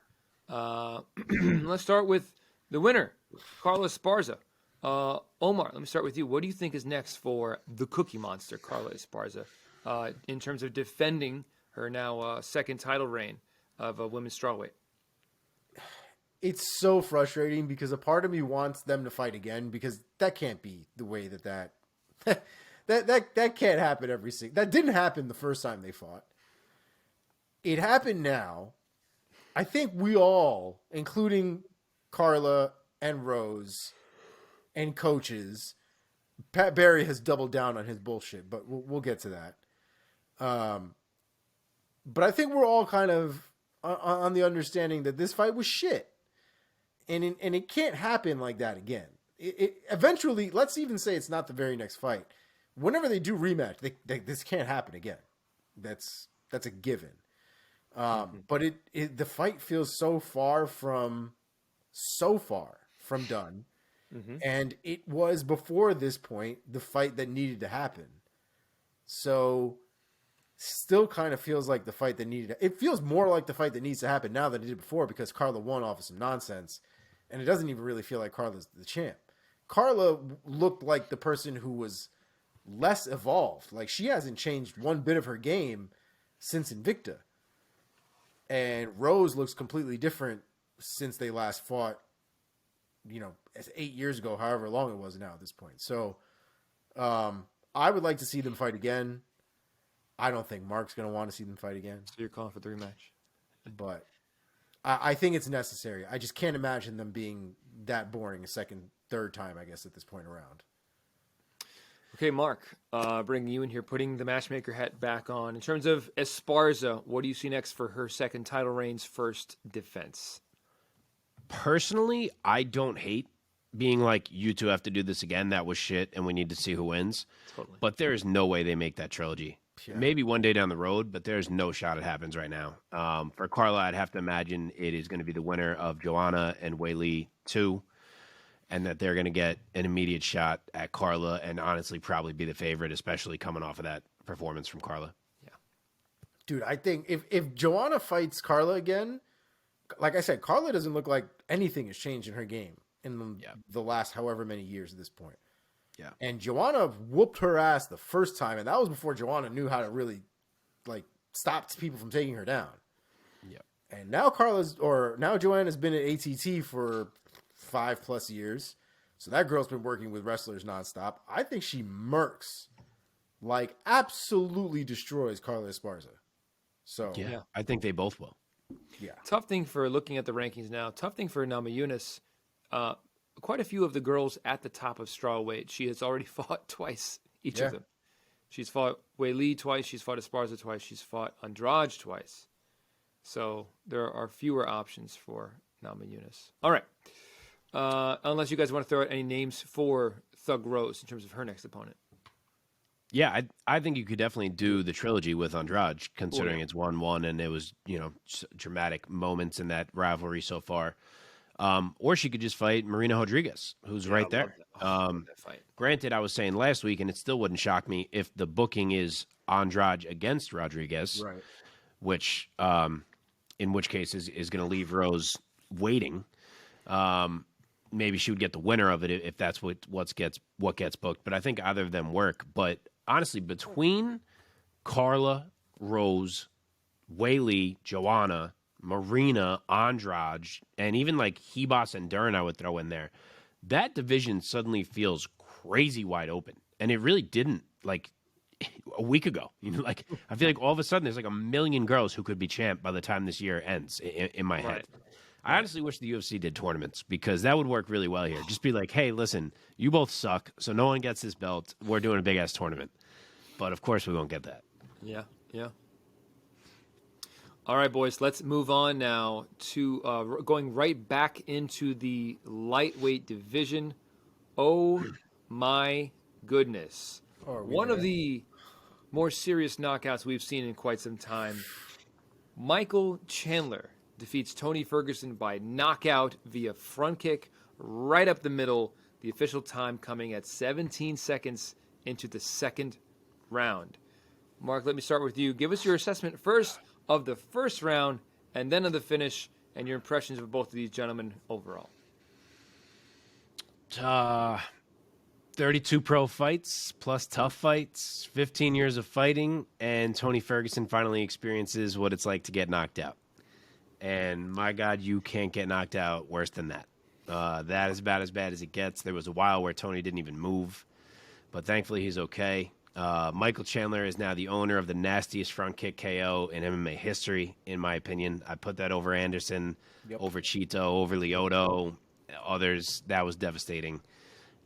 Let's start with the winner, Carla Esparza. Omar, let me start with you. What do you think is next for the Cookie Monster, Carla Esparza, in terms of defending her now second title reign of women's strawweight? It's so frustrating because a part of me wants them to fight again, because that can't be the way that that can't happen every single. That didn't happen the first time they fought. It happened now. I think we all, including Carla and Rose and coaches, Pat Barry has doubled down on his bullshit, but we'll get to that. But I think we're all kind of on the understanding that this fight was shit. And it can't happen like that again. It eventually, let's even say it's not the very next fight. Whenever they do rematch, this can't happen again. That's a given. But the fight feels so far from done. Mm-hmm. And it was, before this point, the fight that needed to happen. So still kind of feels like the fight that needed to, it feels more like the fight that needs to happen now than it did before, because Carla won off of some nonsense. And it doesn't even really feel like Carla's the champ. Carla looked like the person who was less evolved. Like, she hasn't changed one bit of her game since Invicta. And Rose looks completely different since they last fought, 8 years ago, however long it was now at this point. So I would like to see them fight again. I don't think Mark's going to want to see them fight again. So you're calling for the rematch. But I think it's necessary. I just can't imagine them being that boring a second, third time, I guess, at this point around. Okay, Mark, bringing you in here, putting the matchmaker hat back on. In terms of Esparza, what do you see next for her second title reign's first defense? Personally, I don't hate being like, you two have to do this again. That was shit, and we need to see who wins. Totally. But there is no way they make that trilogy. Yeah. Maybe one day down the road, but there's no shot it happens right now. For Carla, I'd have to imagine it is going to be the winner of Joanna and Weili 2, and that they're going to get an immediate shot at Carla, and honestly probably be the favorite, especially coming off of that performance from Carla. Yeah, dude, I think if Joanna fights Carla again, like I said, Carla doesn't look like anything has changed in her game in the last however many years at this point. Yeah. And Joanna whooped her ass the first time, and that was before Joanna knew how to really stop people from taking her down. Yep. And now Joanna's been at ATT for 5+ years. So that girl's been working with wrestlers nonstop. I think she murks, absolutely destroys Carla Esparza. So yeah, I think they both will. Yeah. Tough thing for looking at the rankings now. Tough thing for Namajunas. Quite a few of the girls at the top of strawweight, she has already fought twice, each of them. She's fought Weili twice, she's fought Esparza twice, she's fought Andrade twice. So there are fewer options for Namajunas. All right. Unless you guys want to throw out any names for Thug Rose in terms of her next opponent. Yeah, I think you could definitely do the trilogy with Andrade, considering it's 1-1 and it was, dramatic moments in that rivalry so far. Or she could just fight Marina Rodriguez, who's right there. Love that fight. Granted, I was saying last week, and it still wouldn't shock me if the booking is Andrade against Rodriguez, Right. which, in which case is going to leave Rose waiting. Maybe she would get the winner of it if that's what gets booked. But I think either of them work. But honestly, between Carla, Rose, Weili, Joanna, Marina, Andrade, and even like Ribas and Dern, I would throw in there. That division suddenly feels crazy wide open, and it really didn't like a week ago. I feel like all of a sudden there's like a million girls who could be champ by the time this year ends in my head. I honestly wish the UFC did tournaments because that would work really well here. Just be like, hey, listen, you both suck, so no one gets this belt. We're doing a big ass tournament, but of course we won't get that. Yeah. All right, boys, let's move on now to going right back into the lightweight division. Oh, my goodness. One of the more serious knockouts we've seen in quite some time. Michael Chandler defeats Tony Ferguson by knockout via front kick right up the middle. The official time coming at 17 seconds into the second round. Mark, let me start with you. Give us your assessment first of the first round and then of the finish and your impressions of both of these gentlemen overall. 32 pro fights plus tough fights, 15 years of fighting, and Tony Ferguson finally experiences what it's like to get knocked out. And my God, you can't get knocked out worse than that. That is about as bad as it gets. There was a while where Tony didn't even move, but thankfully he's okay. Michael Chandler is now the owner of the nastiest front kick KO in MMA history, in my opinion. I put that over Anderson, over Cheeto, over Lyoto, others. That was devastating.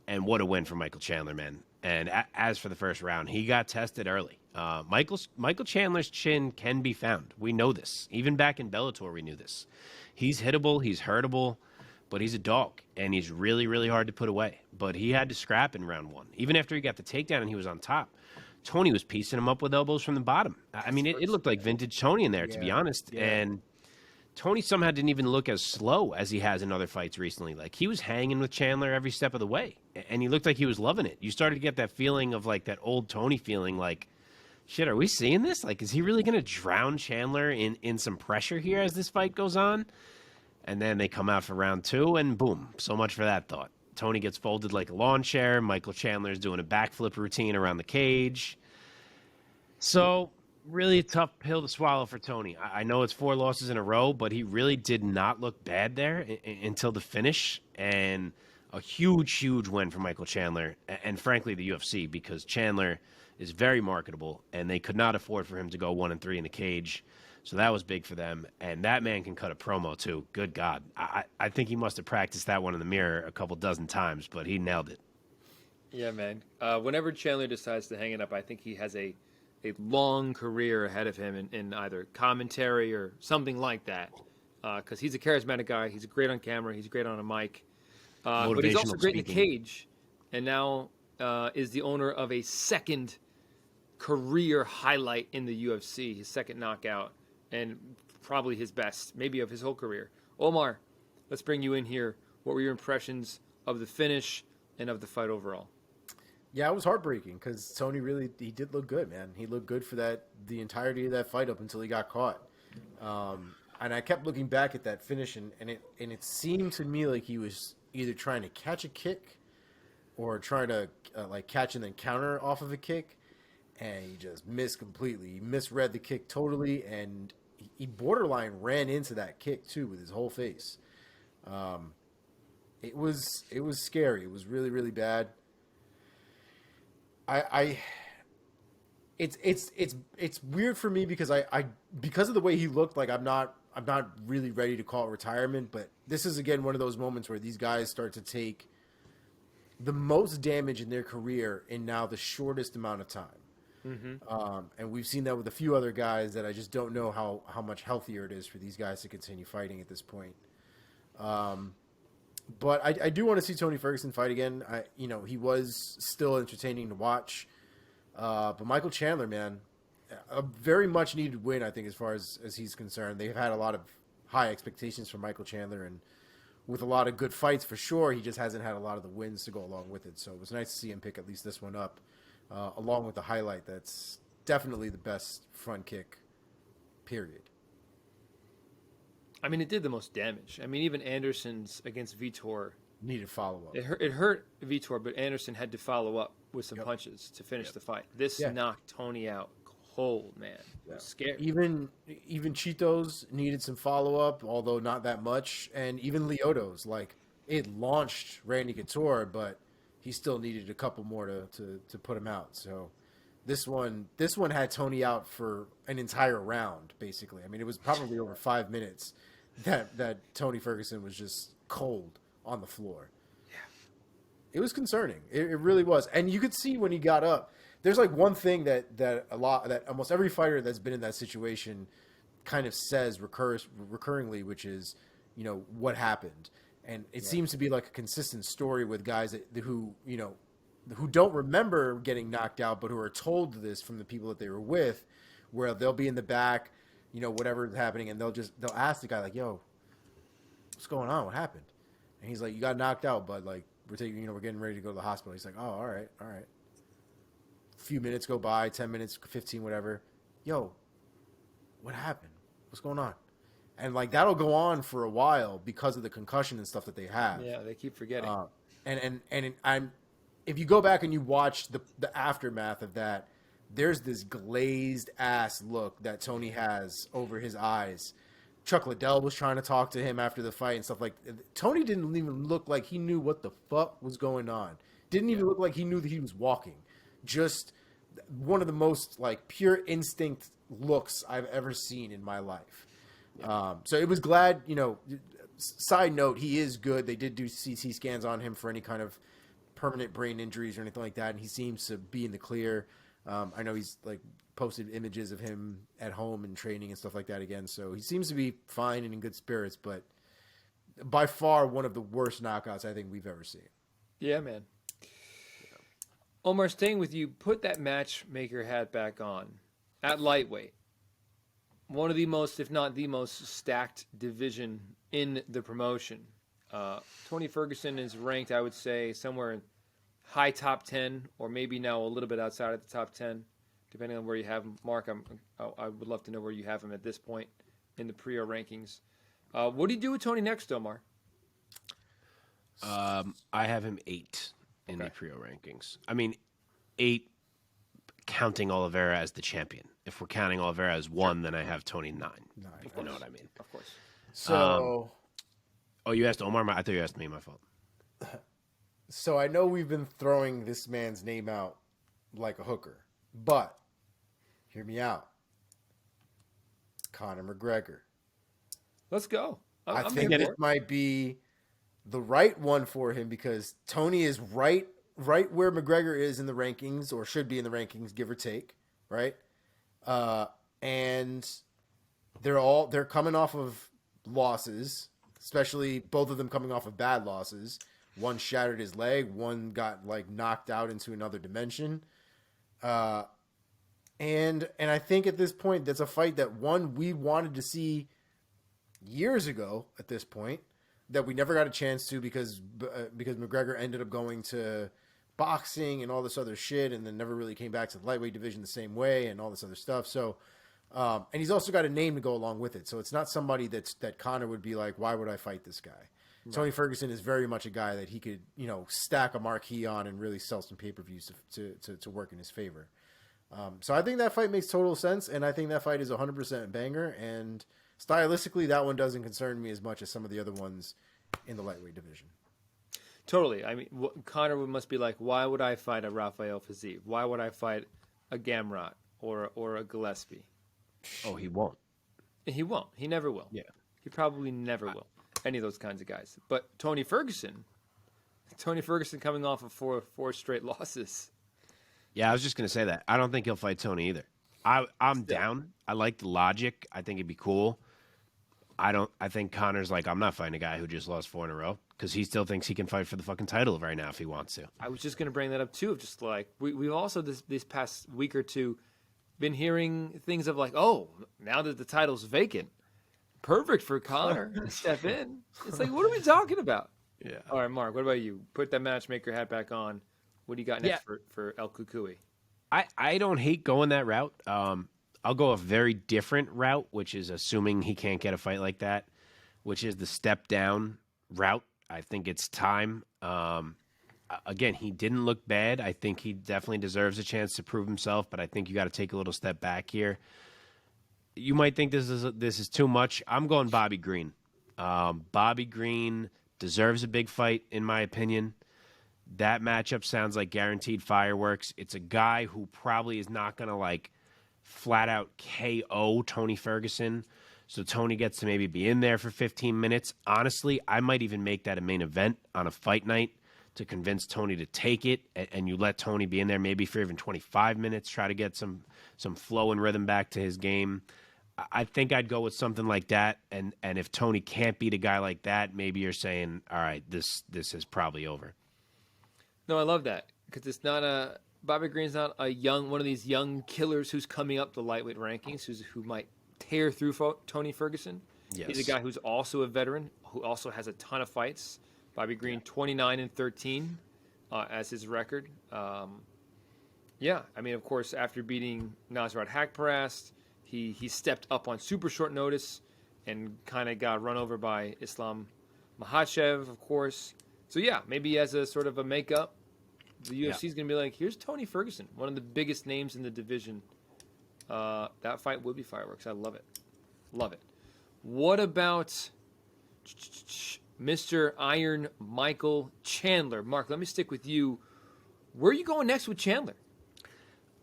And what a win for Michael Chandler, man. And as for the first round, he got tested early. Michael Chandler's chin can be found. We know this. Even back in Bellator, we knew this. He's hittable, he's hurtable, but he's a dog, and he's really, really hard to put away. But he had to scrap in round one. Even after he got the takedown and he was on top, Tony was piecing him up with elbows from the bottom. I mean, it looked like vintage Tony in there, to be honest. Yeah. And Tony somehow didn't even look as slow as he has in other fights recently. Like, he was hanging with Chandler every step of the way, and he looked like he was loving it. You started to get that feeling of, like, that old Tony feeling, like, shit, are we seeing this? Like, is he really going to drown Chandler in some pressure here as this fight goes on? And then they come out for round two, and boom, so much for that thought. Tony gets folded like a lawn chair. Michael Chandler's doing a backflip routine around the cage. So, really a tough pill to swallow for Tony. I know it's 4 losses in a row, but he really did not look bad there until the finish. And a huge, huge win for Michael Chandler, and frankly the UFC, because Chandler is very marketable, and they could not afford for him to go 1-3 in the cage. So that was big for them. And that man can cut a promo, too. Good God. I think he must have practiced that one in the mirror a couple dozen times, but he nailed it. Yeah, man. Whenever Chandler decides to hang it up, I think he has a long career ahead of him in either commentary or something like that. Because he's a charismatic guy. He's great on camera. He's great on a mic. But he's also great in the cage. And now is the owner of a second career highlight in the UFC, his second knockout. And probably his best, maybe of his whole career. Omar, let's bring you in here. What were your impressions of the finish and of the fight overall? Yeah, it was heartbreaking because Tony he did look good, man. He looked good for the entirety of that fight up until he got caught. And I kept looking back at that finish, and it seemed to me like he was either trying to catch a kick or trying to catch and then counter off of a kick, and he just missed completely. He misread the kick totally, and he borderline ran into that kick too with his whole face. It was scary. It was really, really bad. It's weird for me because because of the way he looked, like I'm not really ready to call it retirement, but this is again one of those moments where these guys start to take the most damage in their career in now the shortest amount of time. Mm-hmm. And we've seen that with a few other guys that I just don't know how much healthier it is for these guys to continue fighting at this point. But I do want to see Tony Ferguson fight again. He was still entertaining to watch. But Michael Chandler, man, a very much needed win, I think, as far as he's concerned. They've had a lot of high expectations for Michael Chandler, and with a lot of good fights for sure, he just hasn't had a lot of the wins to go along with it. So it was nice to see him pick at least this one up, along with the highlight that's definitely the best front kick, period. I mean, it did the most damage. I mean, even Anderson's against Vitor Needed follow-up. It hurt Vitor, but Anderson had to follow up with some punches to finish the fight. This knocked Tony out cold, man. I was scared. Even Cheetos needed some follow-up, although not that much. And even Lyoto's, like, it launched Randy Couture, but he still needed a couple more to put him out. So this one had Tony out for an entire round, basically. I mean, it was probably over 5 minutes that Tony Ferguson was just cold on the floor. Yeah. It was concerning. It really was. And you could see when he got up, there's like one thing that almost every fighter that's been in that situation kind of says recurringly, which is, what happened. And it seems to be like a consistent story with guys who don't remember getting knocked out, but who are told this from the people that they were with, where they'll be in the back, whatever is happening, and they'll ask the guy like, "Yo, what's going on? What happened?" And he's like, "You got knocked out, bud. Like, we're getting ready to go to the hospital." He's like, "Oh, all right." A few minutes go by, 10 minutes, 15, whatever. "Yo, what happened? What's going on?" And like that'll go on for a while because of the concussion and stuff that they have. Yeah, they keep forgetting. If you go back and you watch the aftermath of that, there's this glazed ass look that Tony has over his eyes. Chuck Liddell was trying to talk to him after the fight and stuff like that. Tony didn't even look like he knew what the fuck was going on. Didn't even look like he knew that he was walking. Just one of the most like pure instinct looks I've ever seen in my life. So it was glad, side note, he is good. They did do CT scans on him for any kind of permanent brain injuries or anything like that, and he seems to be in the clear. I know he's like posted images of him at home and training and stuff like that again, so he seems to be fine and in good spirits, but by far one of the worst knockouts I think we've ever seen. Yeah, man. Omar, staying with you, put that matchmaker hat back on. At lightweight, one of the most, if not the most stacked division in the promotion. Tony Ferguson is ranked, I would say, somewhere in high top 10, or maybe now a little bit outside of the top 10, depending on where you have him. Mark, I would love to know where you have him at this point in the Priaulx rankings. What do you do with Tony next, Omar? I have him 8 in the Priaulx rankings. I mean, 8 counting Oliveira as the champion. If we're counting Oliveira as 1, then I have Tony 9. If you know what I mean. Of course. So... you asked Omar? I thought you asked me. My fault. So I know we've been throwing this man's name out like a hooker, but hear me out. Conor McGregor. Let's go. I think it might be the right one for him because Tony is right where McGregor is in the rankings, or should be in the rankings, give or take, right? And they're coming off of losses, especially both of them coming off of bad losses. One shattered his leg, one got like knocked out into another dimension. And I think at this point, that's a fight that we wanted to see years ago at this point, that we never got a chance to because McGregor ended up going to boxing and all this other shit, and then never really came back to the lightweight division the same way and all this other stuff. So, and he's also got a name to go along with it. So it's not somebody that Conor would be like, why would I fight this guy? Right. Tony Ferguson is very much a guy that he could, stack a marquee on and really sell some pay-per-views to work in his favor. So I think that fight makes total sense, and I think that fight is 100% a banger, and stylistically, that one doesn't concern me as much as some of the other ones in the lightweight division. Totally. I mean, Conor must be like, why would I fight a Rafael Fiziev? Why would I fight a Gamrot or a Gillespie? Oh, he won't. He won't. He never will. Yeah. He probably never will. Any of those kinds of guys. But Tony Ferguson coming off of four straight losses. Yeah, I was just going to say that. I don't think he'll fight Tony either. I'm down. I like the logic. I think it'd be cool. I think Conor's like, I'm not fighting a guy who just lost 4 in a row because he still thinks he can fight for the fucking title right now if he wants to. I was just going to bring that up too. Just like we've also this past week or two been hearing things of like, oh, now that the title's vacant, perfect for Conor to step in. It's like, what are we talking about? Yeah. All right, Mark, what about you? Put that matchmaker hat back on. What do you got next for El Cucuy? I don't hate going that route. I'll go a very different route, which is assuming he can't get a fight like that, which is the step down route. I think it's time. Again, he didn't look bad. I think he definitely deserves a chance to prove himself, but I think you got to take a little step back here. You might think this is too much. I'm going Bobby Green. Bobby Green deserves a big fight, in my opinion. That matchup sounds like guaranteed fireworks. It's a guy who probably is not going to like flat out KO Tony Ferguson. So Tony gets to maybe be in there for 15 minutes. Honestly, I might even make that a main event on a fight night to convince Tony to take it, and you let Tony be in there maybe for even 25 minutes, try to get some flow and rhythm back to his game. I think I'd go with something like that, and if Tony can't beat a guy like that, maybe you're saying, all right, this is probably over. No, I love that because it's not Bobby Green's not one of these young killers who's coming up the lightweight rankings, who might tear through Tony Ferguson. Yes. He's a guy who's also a veteran, who also has a ton of fights. Bobby Green, 29-13 as his record. I mean, of course, after beating Nasrat Haqparast, he stepped up on super short notice and kind of got run over by Islam Makhachev, of course. So, yeah, maybe as a sort of a makeup, the UFC is going to be like, here's Tony Ferguson, one of the biggest names in the division. That fight would be fireworks. I love it. Love it. What about Mr. Iron Michael Chandler? Mark, let me stick with you. Where are you going next with Chandler?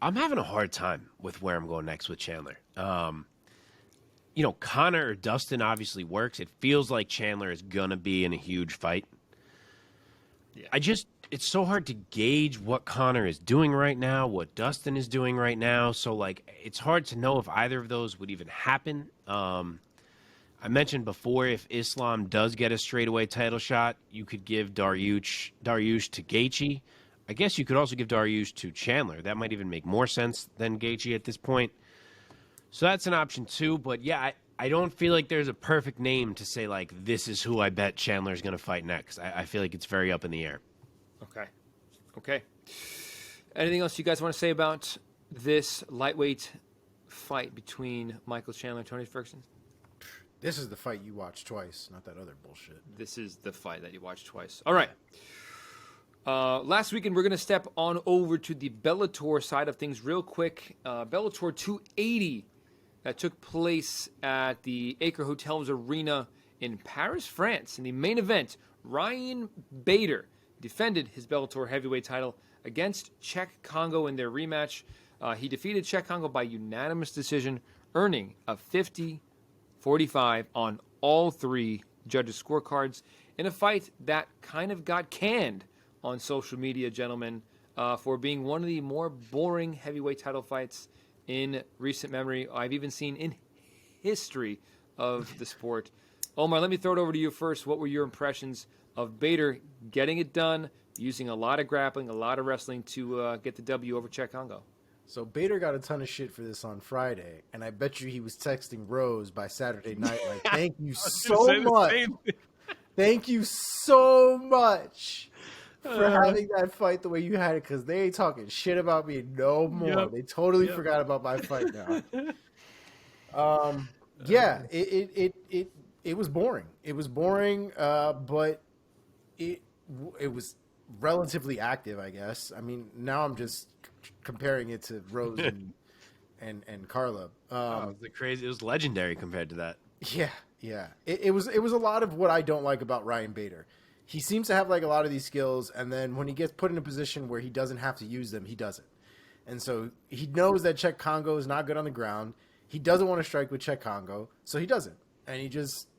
I'm having a hard time with where I'm going next with Chandler. Conor or Dustin obviously works. It feels like Chandler is going to be in a huge fight. Yeah. It's so hard to gauge what Conor is doing right now, what Dustin is doing right now. So, it's hard to know if either of those would even happen. I mentioned before, if Islam does get a straightaway title shot, you could give Dariush to Gaethje. I guess you could also give Dariush to Chandler. That might even make more sense than Gaethje at this point. So that's an option too. But, yeah, I don't feel like there's a perfect name to say, this is who I bet Chandler's going to fight next. I feel like it's very up in the air. Okay. Anything else you guys want to say about this lightweight fight between Michael Chandler and Tony Ferguson? This is the fight you watch twice, not that other bullshit. This is the fight that you watch twice. All right. Last weekend, we're going to step on over to the Bellator side of things real quick. Bellator 280 that took place at the Acre Hotels Arena in Paris, France. In the main event, Ryan Bader defended his Bellator heavyweight title against Cheick Kongo in their rematch. He defeated Cheick Kongo by unanimous decision, earning a 50-45 on all three judges' scorecards in a fight that kind of got canned on social media, gentlemen, for being one of the more boring heavyweight title fights in recent memory. I've even seen in history of the sport. Omar, let me throw it over to you first. What were your impressions of Bader getting it done, using a lot of grappling, a lot of wrestling to get the W over Cheick Kongo? So Bader got a ton of shit for this on Friday, and I bet you he was texting Rose by Saturday night like, thank you so much. Thank you so much for having that fight the way you had it, because they ain't talking shit about me no more. Yep. They totally forgot about my fight now. It was boring. It was boring, but it was relatively active, I guess. I mean, now I'm just comparing it to Rose and Carla. It was legendary compared to that. Yeah. It was a lot of what I don't like about Ryan Bader. He seems to have a lot of these skills, and then when he gets put in a position where he doesn't have to use them, he doesn't. And so he knows that Cheick Kongo is not good on the ground. He doesn't want to strike with Cheick Kongo, so he doesn't. And he just,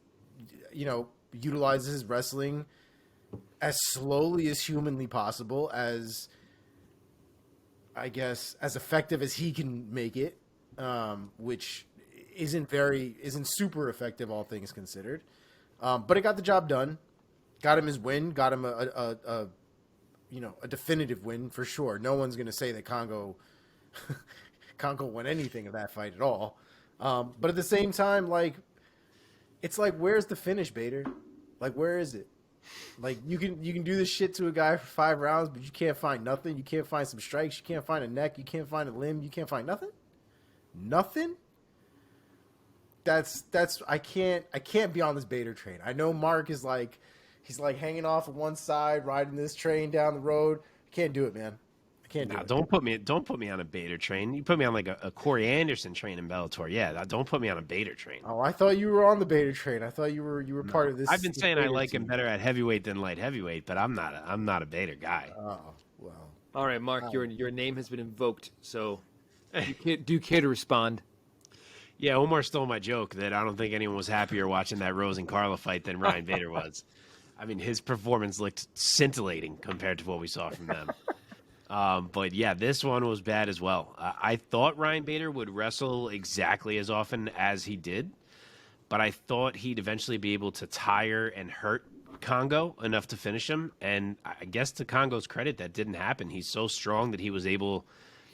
utilizes his wrestling as slowly as humanly possible, as I guess as effective as he can make it, which isn't super effective, all things considered. But it got the job done. Got him his win. Got him a definitive win for sure. No one's going to say that Kongo won anything of that fight at all. But at the same time, like, it's like, where's the finish, Bader? Like, where is it? Like, you can do this shit to a guy for 5 rounds, but you can't find nothing. You can't find some strikes. You can't find a neck. You can't find a limb. You can't find nothing. Nothing. That's I can't be on this Bader train. I know Mark is like, he's like hanging off of one side, riding this train down the road. I can't do it, man. I can't do it. Don't put me on a Bader train. You put me on like a Corey Anderson train in Bellator. Yeah, don't put me on a Bader train. Oh, I thought you were on the Bader train. I thought you were part of this. I've been saying I like team. him better at heavyweight than light heavyweight, but I'm not a Bader guy. Oh, well. All right, Mark, your name has been invoked, so do you care to respond? Yeah, Omar stole my joke that I don't think anyone was happier watching that Rose and Carla fight than Ryan Bader was. I mean, his performance looked scintillating compared to what we saw from them. But yeah, this one was bad as well. I thought Ryan Bader would wrestle exactly as often as he did, but I thought he'd eventually be able to tire and hurt Kongo enough to finish him. And I guess to Kongo's credit, that didn't happen. He's so strong that he was able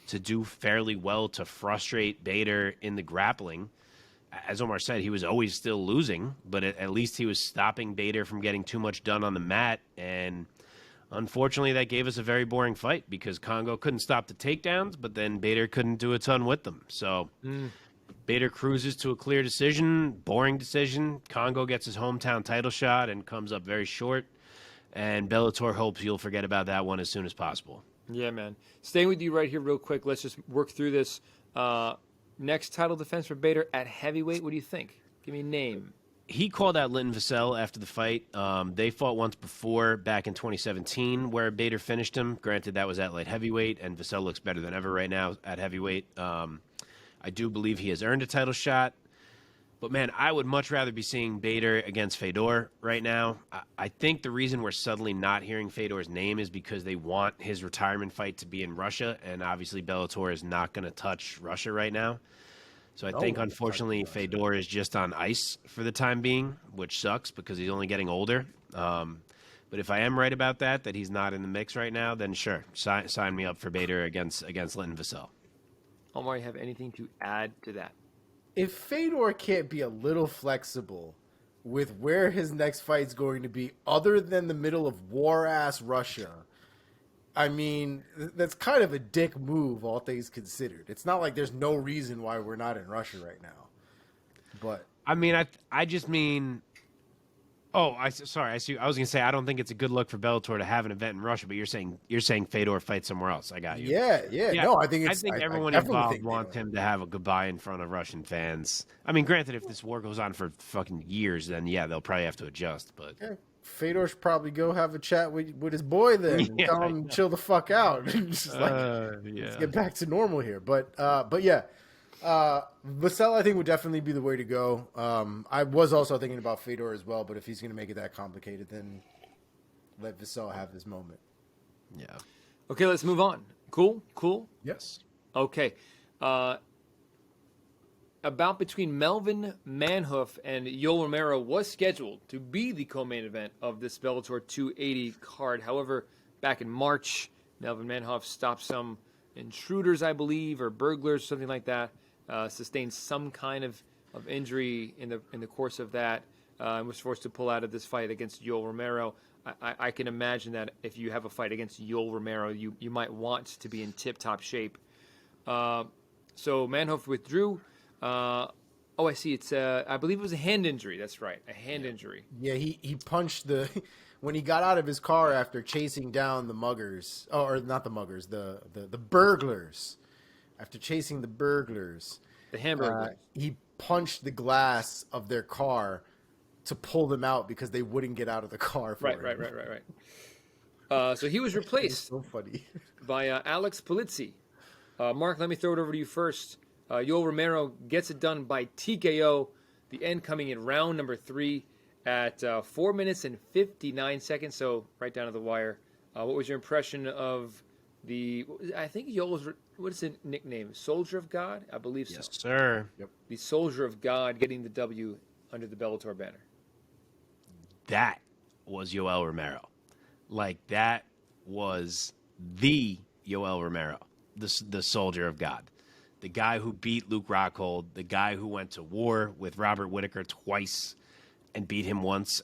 to do fairly well to frustrate Bader in the grappling. As Omar said, he was always still losing, but at least he was stopping Bader from getting too much done on the mat. And unfortunately, that gave us a very boring fight because Kongo couldn't stop the takedowns, but then Bader couldn't do a ton with them. So Bader cruises to a clear decision, boring decision. Kongo gets his hometown title shot and comes up very short. And Bellator hopes you'll forget about that one as soon as possible. Yeah, man. Staying with you right here real quick. Let's just work through this. Next title defense for Bader at heavyweight. What do you think? Give me a name. He called out Linton Vassell after the fight. They fought once before back in 2017 where Bader finished him. Granted, that was at light heavyweight, and Vassell looks better than ever right now at heavyweight. I do believe he has earned a title shot. But, man, I would much rather be seeing Bader against Fedor right now. I think the reason we're suddenly not hearing Fedor's name is because they want his retirement fight to be in Russia, and obviously Bellator is not going to touch Russia right now. So I think, unfortunately, Fedor is just on ice for the time being, which sucks because he's only getting older. But if I am right about that he's not in the mix right now, then sure, sign me up for Bader against Linton Vassell. Omar, you have anything to add to that? If Fedor can't be a little flexible with where his next fight's going to be, other than the middle of war-ass Russia, I mean, that's kind of a dick move, all things considered. It's not like there's no reason why we're not in Russia right now. But I mean, I just mean. Oh, sorry. I see. I was gonna say I don't think it's a good look for Bellator to have an event in Russia, but you're saying Fedor fights somewhere else. I got you. Yeah. No, I think everyone involved wants him to have a goodbye in front of Russian fans. I mean, granted, if this war goes on for fucking years, then yeah, they'll probably have to adjust. But yeah, Fedor should probably go have a chat with his boy then and tell him chill the fuck out. Just let's get back to normal here. But yeah. Vassell, I think, would definitely be the way to go. I was also thinking about Fedor as well, but if he's going to make it that complicated, then let Vassell have his moment. Yeah. Okay, let's move on. Cool? Yes. Okay. About between Melvin Manhoef and Yoel Romero was scheduled to be the co-main event of this Bellator 280 card. However, back in March, Melvin Manhoef stopped some intruders, I believe, or burglars, something like that. Sustained some kind of injury in the course of that, and was forced to pull out of this fight against Yoel Romero. I can imagine that if you have a fight against Yoel Romero, you might want to be in tip-top shape. So Manhoef withdrew. I see. It's I believe it was a hand injury. That's right, a hand injury. Yeah, he punched when he got out of his car after chasing down the muggers, or not the muggers, the burglars. After chasing the burglars, The Hamburglar. He punched the glass of their car to pull them out because they wouldn't get out of the car. For him. Right. So he was replaced So funny. by Alex Polizzi. Mark, let me throw it over to you first. Yoel Romero gets it done by TKO. The end coming in round number 3 at 4 minutes and 59 seconds. So right down to the wire. What was your impression of I think Yoel was what is the nickname? Soldier of God? I believe Yes, so. sir. The Soldier of God getting the W under the Bellator banner. That was Yoel Romero. Like, that was the Yoel Romero, the soldier of God. The guy who beat Luke Rockhold, the guy who went to war with Robert Whittaker twice and beat him once.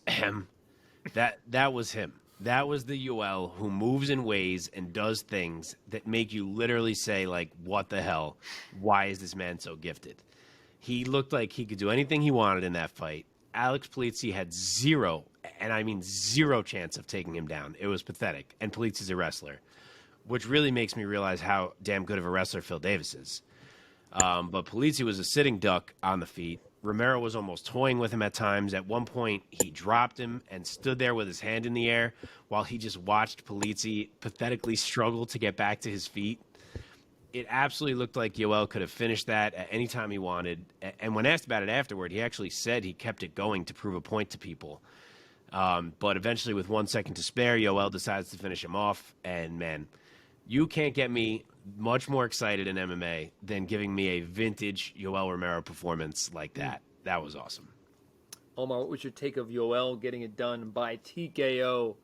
That was him. That was the Yoel who moves in ways and does things that make you literally say, like, what the hell? Why is this man so gifted? He looked like he could do anything he wanted in that fight. Alex Polizzi had zero, and I mean zero chance of taking him down. It was pathetic. And Polizzi's a wrestler, which really makes me realize how damn good of a wrestler Phil Davis is. But Polizzi was a sitting duck on the feet. Romero was almost toying with him at times. At one point, he dropped him and stood there with his hand in the air while he just watched Polizzi pathetically struggle to get back to his feet. It absolutely looked like Yoel could have finished that at any time he wanted. And when asked about it afterward, he actually said he kept it going to prove a point to people. But eventually, with 1 second to spare, Yoel decides to finish him off. And, man, you can't get me much more excited in MMA than giving me a vintage Yoel Romero performance like that. That was awesome. Omar, what was your take of Yoel getting it done by TKO?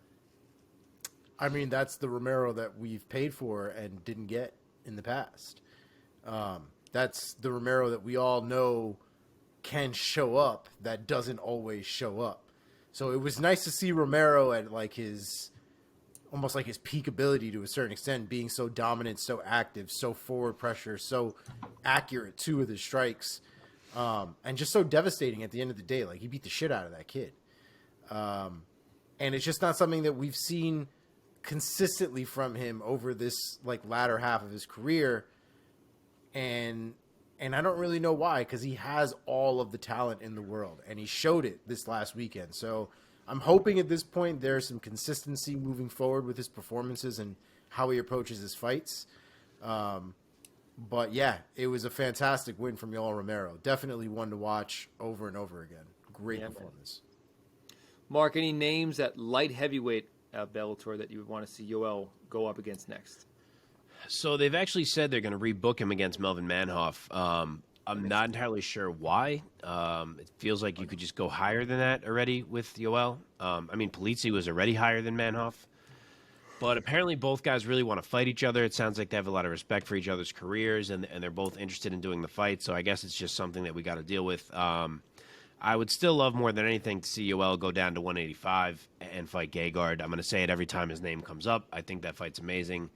I mean, that's the Romero that we've paid for and didn't get in the past. That's the Romero that we all know can show up that doesn't always show up. So it was nice to see Romero at like his almost like his peak ability to a certain extent, being so dominant, so active, so forward pressure, so accurate too with his strikes, and just so devastating at the end of the day. Like, he beat the shit out of that kid. And it's just not something that we've seen consistently from him over this like latter half of his career. And I don't really know why, because he has all of the talent in the world, and he showed it this last weekend. So I'm hoping at this point there's some consistency moving forward with his performances and how he approaches his fights. But yeah, it was a fantastic win from Yoel Romero. Definitely one to watch over and over again. Great performance. Mark, any names at light heavyweight at Bellator that you would want to see Yoel go up against next? So they've actually said they're going to rebook him against Melvin Manhoff. I'm not entirely sure why. It feels like you could just go higher than that already with Yoel. I mean, Polizzi was already higher than Manhoff. But apparently both guys really want to fight each other. It sounds like they have a lot of respect for each other's careers, and they're both interested in doing the fight. So I guess it's just something that we got to deal with. I would still love more than anything to see Yoel go down to 185 and fight Gegard. I'm going to say it every time his name comes up. I think that fight's amazing,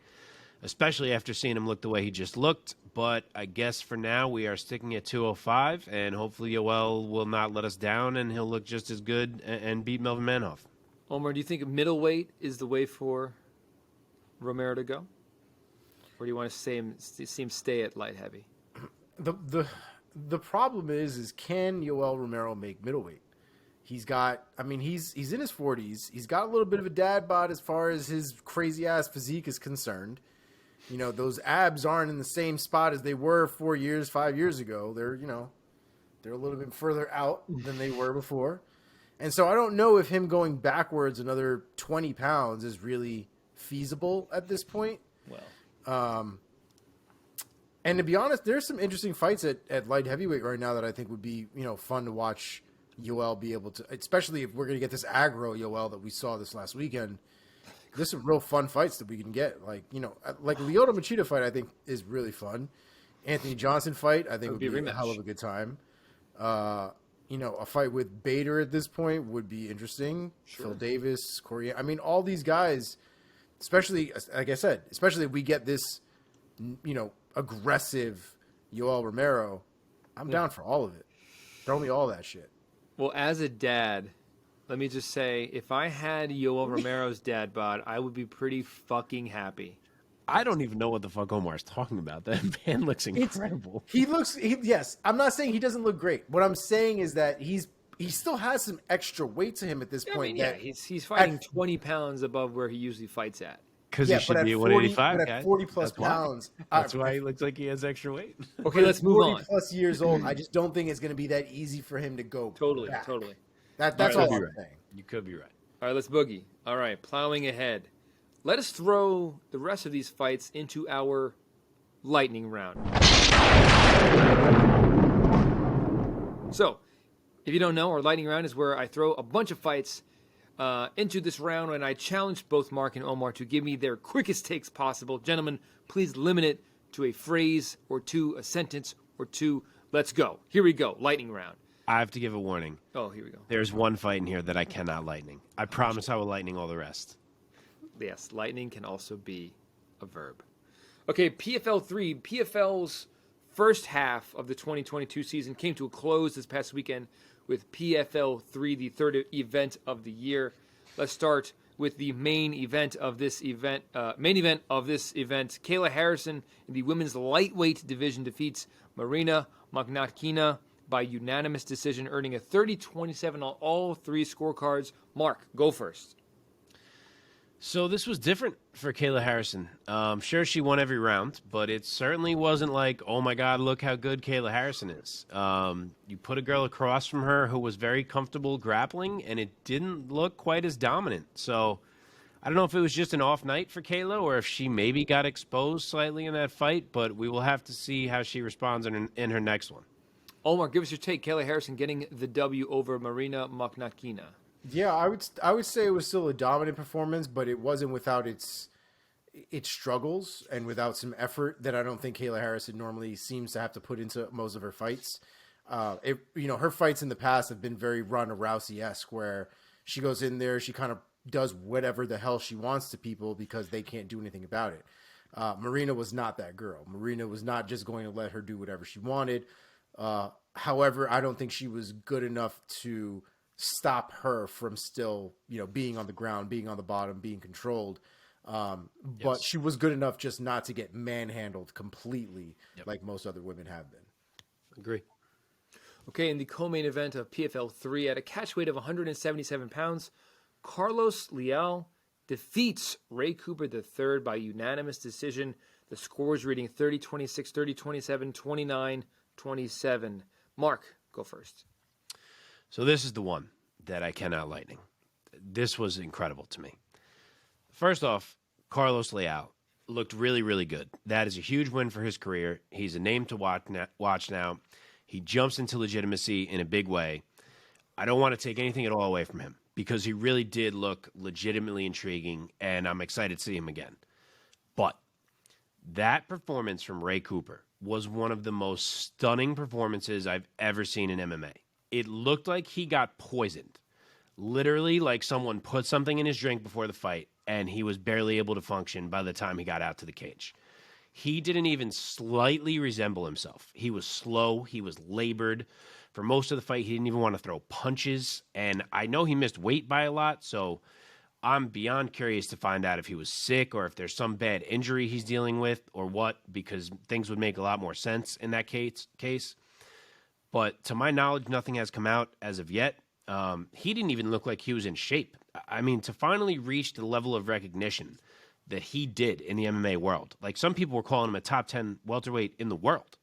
especially after seeing him look the way he just looked. But I guess for now we are sticking at 205, and hopefully Yoel will not let us down, and he'll look just as good and beat Melvin Manhoff. Omar, do you think middleweight is the way for Romero to go? Or do you want to see him stay at light heavy? The problem is can Yoel Romero make middleweight? He's got, I mean, he's in his 40s. He's got a little bit of a dad bod as far as his crazy ass physique is concerned. You know, those abs aren't in the same spot as they were 5 years ago. They're, you know, they're a little bit further out than they were before. And so I don't know if him going backwards another 20 pounds is really feasible at this point. Well, and to be honest, there's some interesting fights at light heavyweight right now that I think would be, you know, fun to watch Yoel be able to, especially if we're going to get this aggro Yoel that we saw this last weekend. There's some real fun fights that we can get. Like, you know, like Lyoto Machida fight, I think is really fun. Anthony Johnson fight, I think would be a hell of a good time. You know, a fight with Bader at this point would be interesting. Sure. Phil Davis, Corey. I mean, all these guys, especially, like I said, especially if we get this, you know, aggressive Yoel Romero, I'm down for all of it. Throw me all that shit. Well, as a dad, let me just say, if I had Yoel Romero's dad bod, I would be pretty fucking happy. I don't even know what the fuck Omar's talking about. That man looks incredible. Yes, I'm not saying he doesn't look great. What I'm saying is that he still has some extra weight to him at this point. I mean, he's fighting 20 pounds above where he usually fights at. Because he should be 185, but at 40 plus pounds. That's why he looks like he has extra weight. Okay, let's move on. 40 plus years old, I just don't think it's going to be that easy for him to go back. Totally. That's all I'm saying. You could be right. All right, let's boogie. All right, plowing ahead. Let us throw the rest of these fights into our lightning round. So, if you don't know, our lightning round is where I throw a bunch of fights into this round, and I challenge both Mark and Omar to give me their quickest takes possible. Gentlemen, please limit it to a phrase or two, a sentence or two. Let's go. Here we go. Lightning round. I have to give a warning. Oh, here we go. There's one fight in here that I cannot lightning. I promise I will lightning all the rest. Yes, lightning can also be a verb. Okay, PFL 3. PFL's first half of the 2022 season came to a close this past weekend with PFL 3, the third event of the year. Let's start with the main event of this event. Kayla Harrison in the women's lightweight division defeats Marina Magnatkina by unanimous decision, earning a 30-27 on all three scorecards. Mark, go first. So this was different for Kayla Harrison. Sure, she won every round, but it certainly wasn't like, oh my God, look how good Kayla Harrison is. You put a girl across from her who was very comfortable grappling, and it didn't look quite as dominant. So I don't know if it was just an off night for Kayla or if she maybe got exposed slightly in that fight, but we will have to see how she responds in her next one. Omar, give us your take. Kayla Harrison getting the W over Marina Magnatkina. Yeah, I would say it was still a dominant performance, but it wasn't without its struggles and without some effort that I don't think Kayla Harrison normally seems to have to put into most of her fights. Her fights in the past have been very Ronda Rousey-esque, where she goes in there, she kind of does whatever the hell she wants to people because they can't do anything about it. Marina was not that girl. Marina was not just going to let her do whatever she wanted. However, I don't think she was good enough to stop her from still, being on the ground, being on the bottom, being controlled. But she was good enough just not to get manhandled completely like most other women have been. Agree. Okay, in the co-main event of PFL 3 at a catch weight of 177 pounds, Carlos Leal defeats Ray Cooper III by unanimous decision. The scores reading 30-26, 30-27, 29-27. Mark, go first. So this is the one that I cannot lightning. This was incredible to me. First off, Carlos Leal looked really, really good. That is a huge win for his career. He's a name to watch now. He jumps into legitimacy in a big way. I don't want to take anything at all away from him because he really did look legitimately intriguing, and I'm excited to see him again. But that performance from Ray Cooper was one of the most stunning performances I've ever seen in MMA. It looked like he got poisoned. Literally like someone put something in his drink before the fight, and he was barely able to function by the time he got out to the cage. He didn't even slightly resemble himself. He was slow. He was labored. For most of the fight, he didn't even want to throw punches. And I know he missed weight by a lot, so I'm beyond curious to find out if he was sick or if there's some bad injury he's dealing with or what, because things would make a lot more sense in that case. But to my knowledge, nothing has come out as of yet. He didn't even look like he was in shape. I mean, to finally reach the level of recognition that he did in the MMA world. Like, some people were calling him a top 10 welterweight in the world.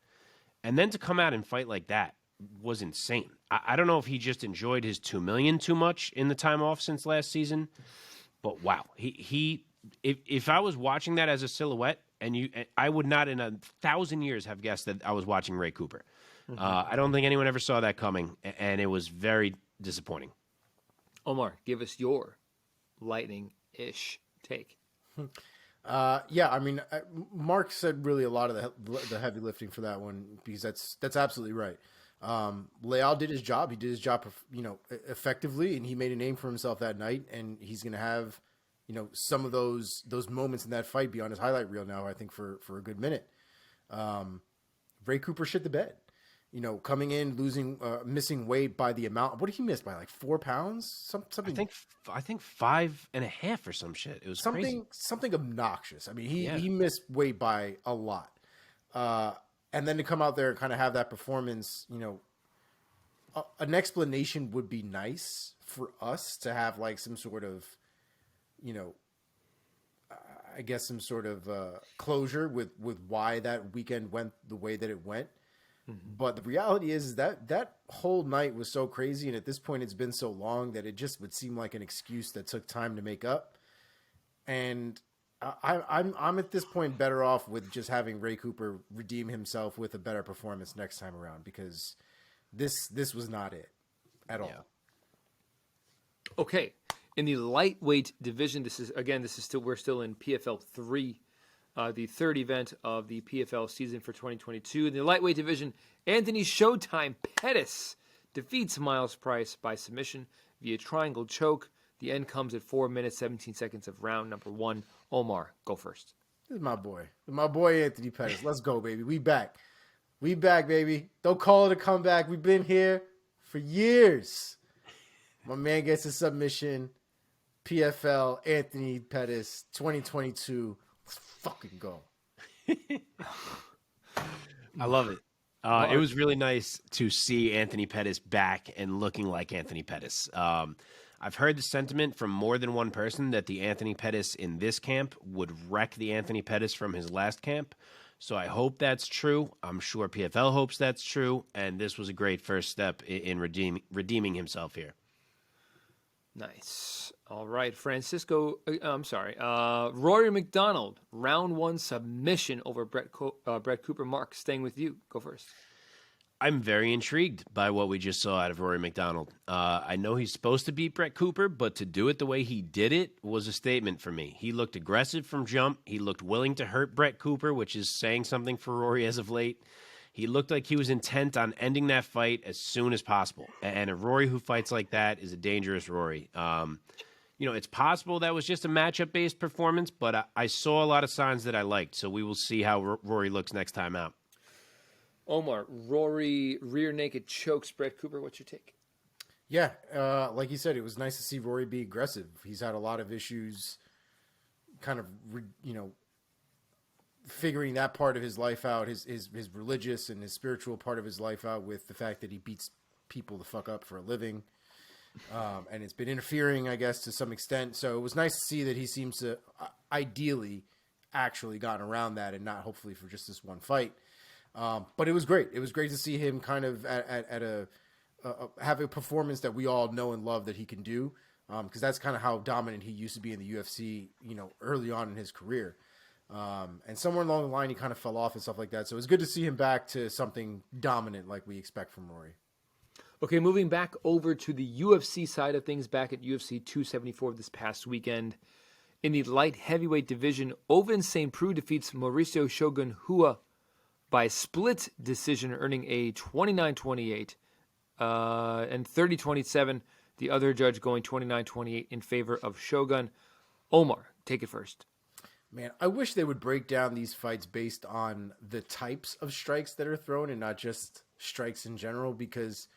And then to come out and fight like that was insane. I don't know if he just enjoyed his $2 million too much in the time off since last season. But wow, if I was watching that as a silhouette, I would not in 1,000 years have guessed that I was watching Ray Cooper. I don't think anyone ever saw that coming, and it was very disappointing. Omar, give us your lightning-ish take. Mark said really a lot of the heavy lifting for that one, because that's absolutely right. Leal did his job. He did his job, effectively, and he made a name for himself that night. And he's going to have, some of those moments in that fight be on his highlight reel now, I think, for a good minute. Ray Cooper shit the bed. Coming in, missing weight by the amount. What did he miss by, like 4 pounds? Something. I think 5.5 or some shit. It was crazy. Something obnoxious. I mean, he missed weight by a lot. And then to come out there and kind of have that performance, an explanation would be nice for us to have, like, some sort of, I guess some sort of closure with why that weekend went the way that it went. But the reality is that whole night was so crazy, and at this point it's been so long that it just would seem like an excuse that took time to make up. And I'm at this point better off with just having Ray Cooper redeem himself with a better performance next time around, because this was not it at all. Okay, in the lightweight division, we're still in PFL 3, the third event of the PFL season for 2022. In the lightweight division, Anthony Showtime Pettis defeats Miles Price by submission via triangle choke. The end comes at 4 minutes, 17 seconds of round number 1. Omar, go first. This is my boy Anthony Pettis. Let's go, baby. We back, baby. Don't call it a comeback. We've been here for years. My man gets a submission. PFL Anthony Pettis 2022. Let's fucking go. I love it. It was really nice to see Anthony Pettis back and looking like Anthony Pettis. I've heard the sentiment from more than one person that the Anthony Pettis in this camp would wreck the Anthony Pettis from his last camp. So I hope that's true. I'm sure PFL hopes that's true. And this was a great first step in redeeming himself here. Nice. All right, Rory McDonald, round 1 submission over Brett Cooper. Mark, staying with you. Go first. I'm very intrigued by what we just saw out of Rory McDonald. I know he's supposed to beat Brett Cooper, but to do it the way he did it was a statement for me. He looked aggressive from jump. He looked willing to hurt Brett Cooper, which is saying something for Rory as of late. He looked like he was intent on ending that fight as soon as possible. And a Rory who fights like that is a dangerous Rory. It's possible that was just a matchup-based performance, but I saw a lot of signs that I liked. So we will see how Rory looks next time out. Omar, Rory rear naked chokes Brett Cooper. What's your take? Yeah, like you said, it was nice to see Rory be aggressive. He's had a lot of issues kind of, figuring that part of his life out, his religious and his spiritual part of his life out, with the fact that he beats people the fuck up for a living. And it's been interfering, I guess, to some extent. So it was nice to see that he seems to ideally actually gotten around that, and not hopefully for just this one fight. But it was great. It was great to see him kind of have a performance that we all know and love that he can do. Because that's kind of how dominant he used to be in the UFC, early on in his career. And somewhere along the line, he kind of fell off and stuff like that. So it was good to see him back to something dominant like we expect from Rory. Okay, moving back over to the UFC side of things, back at UFC 274 this past weekend. In the light heavyweight division, Ovin St. Preux defeats Mauricio Shogun Rua by split decision, earning a 29-28 and 30-27. The other judge going 29-28 in favor of Shogun. Omar, take it first. Man, I wish they would break down these fights based on the types of strikes that are thrown and not just strikes in general, because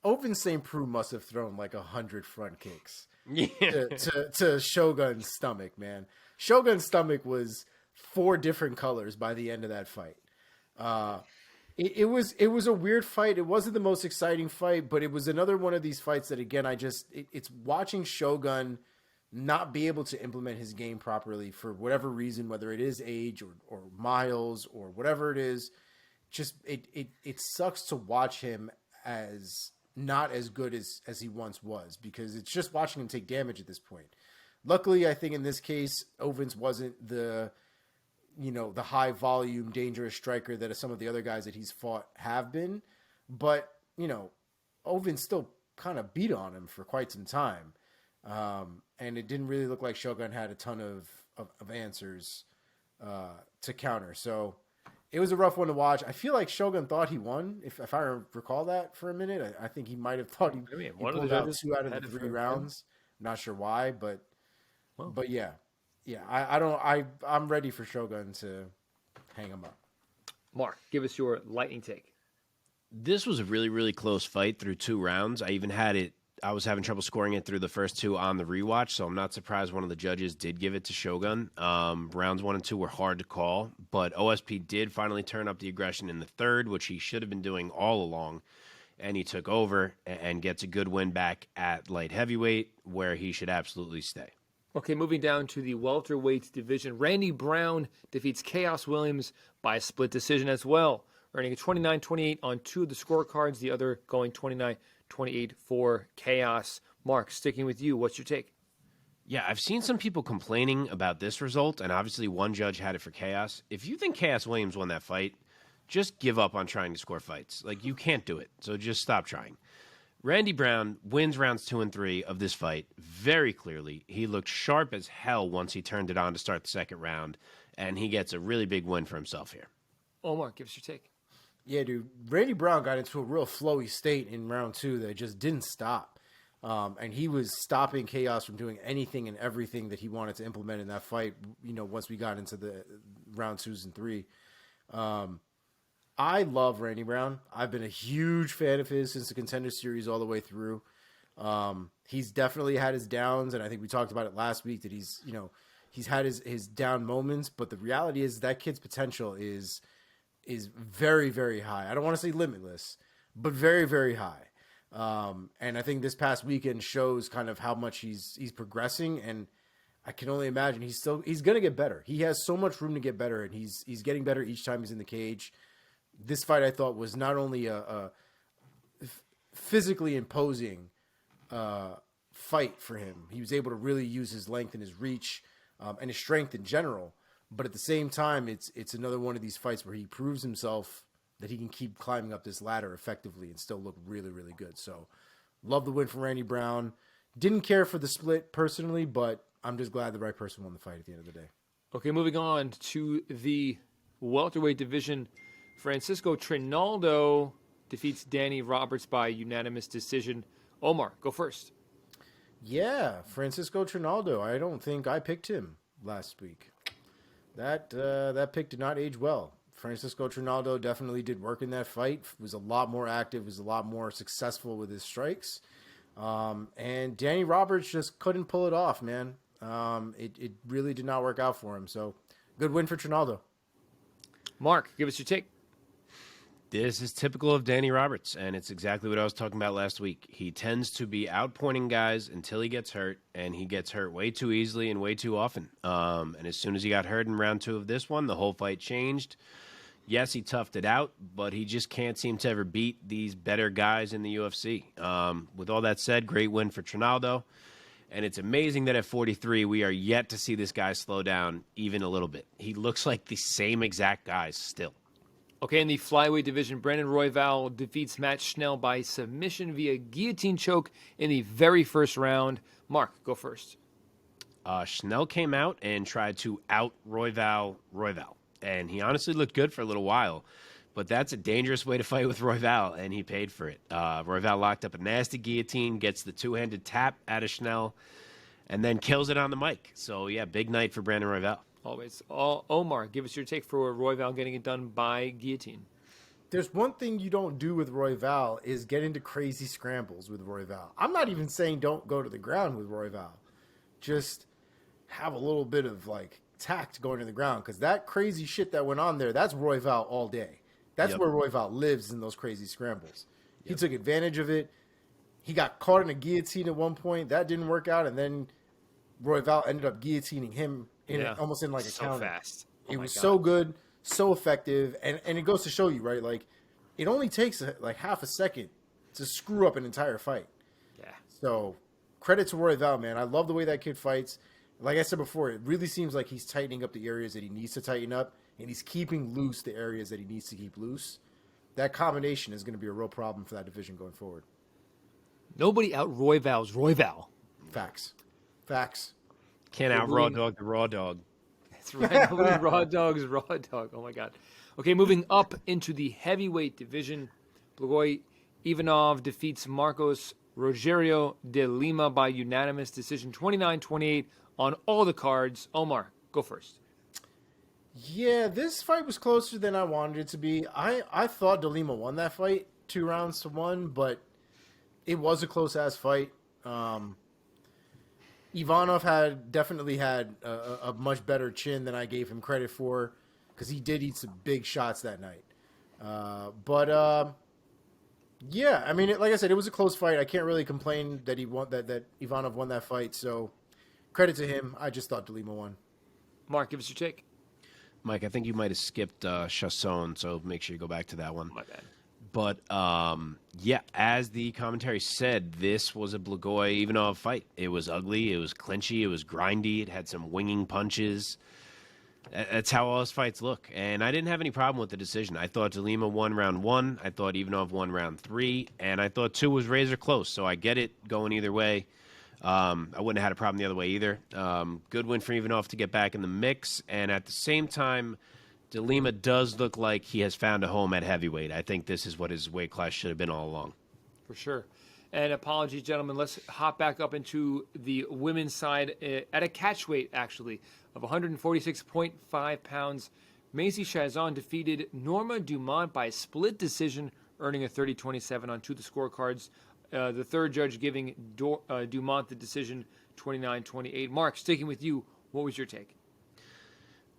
Ovin St. Preux must have thrown like 100 front kicks to Shogun's stomach, man. Shogun's stomach was 4 different colors by the end of that fight. It was a weird fight. It wasn't the most exciting fight, but it was another one of these fights that, again, it's watching Shogun not be able to implement his game properly for whatever reason, whether it is age or miles or whatever it is. Just it sucks to watch him as not as good as he once was, because it's just watching him take damage at this point. Luckily, I think in this case, Ovins wasn't the high volume, dangerous striker that some of the other guys that he's fought have been. But, Ovin still kind of beat on him for quite some time. And it didn't really look like Shogun had a ton of answers to counter. So it was a rough one to watch. I feel like Shogun thought he won. If I recall that for a minute, I think he might have thought he pulled out 2 out of the 3 rounds. I'm not sure why, but yeah. Yeah, I'm ready for Shogun to hang him up. Mark, give us your lightning take. This was a really, really close fight through 2 rounds. I was having trouble scoring it through the first 2 on the rewatch, so I'm not surprised one of the judges did give it to Shogun. Rounds 1 and 2 were hard to call, but OSP did finally turn up the aggression in the third, which he should have been doing all along, and he took over and gets a good win back at light heavyweight, where he should absolutely stay. Okay, moving down to the welterweight division, Randy Brown defeats Chaos Williams by a split decision as well, earning a 29-28 on 2 of the scorecards, the other going 29-28 for Chaos. Mark, sticking with you, what's your take? Yeah, I've seen some people complaining about this result, and obviously one judge had it for Chaos. If you think Chaos Williams won that fight, just give up on trying to score fights. Like, you can't do it, so just stop trying. Randy Brown wins rounds 2 and 3 of this fight very clearly. He looked sharp as hell once he turned it on to start the second round, and he gets a really big win for himself here. Omar, give us your take. Yeah, dude. Randy Brown got into a real flowy state in round 2 that just didn't stop. And he was stopping Chaos from doing anything and everything that he wanted to implement in that fight, once we got into the round 2s and 3. I love Randy Brown. I've been a huge fan of his since the Contender Series all the way through. He's definitely had his downs, and I think we talked about it last week that he's had his down moments, but the reality is that kid's potential is very, very high. I don't want to say limitless, but very, very high. And I think this past weekend shows kind of how much he's progressing, and I can only imagine he's going to get better. He has so much room to get better, and he's getting better each time he's in the cage. This fight, I thought, was not only a physically imposing fight for him. He was able to really use his length and his reach and his strength in general. But at the same time, it's another one of these fights where he proves himself that he can keep climbing up this ladder effectively and still look really, really good. So love the win from Randy Brown. Didn't care for the split personally, but I'm just glad the right person won the fight at the end of the day. Okay, moving on to the welterweight division. Francisco Trinaldo defeats Danny Roberts by unanimous decision. Omar, go first. Yeah, Francisco Trinaldo. I don't think I picked him last week. That pick did not age well. Francisco Trinaldo definitely did work in that fight. Was a lot more active. Was a lot more successful with his strikes. And Danny Roberts just couldn't pull it off, man. It really did not work out for him. So good win for Trinaldo. Mark, give us your take. This is typical of Danny Roberts, and it's exactly what I was talking about last week. He tends to be outpointing guys until he gets hurt, and he gets hurt way too easily and way too often. And as soon as he got hurt in round 2 of this one, the whole fight changed. Yes, he toughed it out, but he just can't seem to ever beat these better guys in the UFC. With all that said, great win for Trinaldo. And it's amazing that at 43, we are yet to see this guy slow down even a little bit. He looks like the same exact guy still. Okay, in the flyweight division, Brandon Royval defeats Matt Schnell by submission via guillotine choke in the very first round. Mark, go first. Schnell came out and tried to out Royval, and he honestly looked good for a little while. But that's a dangerous way to fight with Royval, and he paid for it. Royval locked up a nasty guillotine, gets the two-handed tap out of Schnell, and then kills it on the mic. So, yeah, big night for Brandon Royval. Always. Omar, give us your take for Royval getting it done by guillotine. There's one thing you don't do with Royval is get into crazy scrambles with Royval. I'm not even saying don't go to the ground with Royval. Just have a little bit of, tact going to the ground, because that crazy shit that went on there, that's Royval all day. That's where Royval lives, in those crazy scrambles. He took advantage of it. He got caught in a guillotine at one point. That didn't work out, and then Royval ended up guillotining him almost in a so counter. Fast. It was so good, so effective, and it goes to show you, right? It only takes half a second to screw up an entire fight. Yeah. So credit to Royval, man. I love the way that kid fights. Like I said before, it really seems like he's tightening up the areas that he needs to tighten up, and he's keeping loose the areas that he needs to keep loose. That combination is going to be a real problem for that division going forward. Nobody out Royval's Royval. Facts. Can't out raw dog the raw dog. That's right. Nobody raw dog's raw dog. Oh, my God. Okay, moving up into the heavyweight division. Blagoy Ivanov defeats Marcos Rogerio de Lima by unanimous decision, 29-28 on all the cards. Omar, go first. Yeah, this fight was closer than I wanted it to be. I thought de Lima won that fight 2-1, but it was a close-ass fight. Ivanov definitely had a much better chin than I gave him credit for, because he did eat some big shots that night. Yeah, I mean, like I said, it was a close fight. I can't really complain that that Ivanov won that fight. So credit to him. I just thought de Lima won. Mark, give us your take. Mike, I think you might have skipped Chasson, so make sure you go back to that one. My bad. But, yeah, as the commentary said, this was a Blagoy Ivanov fight. It was ugly, it was clinchy, it was grindy, it had some winging punches. That's how all his fights look. And I didn't have any problem with the decision. I thought De Lima won round 1. I thought Ivanov won round 3. And I thought 2 was razor close. So I get it going either way. I wouldn't have had a problem the other way either. Good win for Ivanov to get back in the mix. And at the same time, De Lima does look like he has found a home at heavyweight. I think this is what his weight class should have been all along. For sure. And apologies, gentlemen. Let's hop back up into the women's side at a catch weight, actually, of 146.5 pounds. Macy Chazon defeated Norma Dumont by split decision, earning a 30-27 on the scorecards. The third judge giving Dumont the decision 29-28. Mark, sticking with you, what was your take?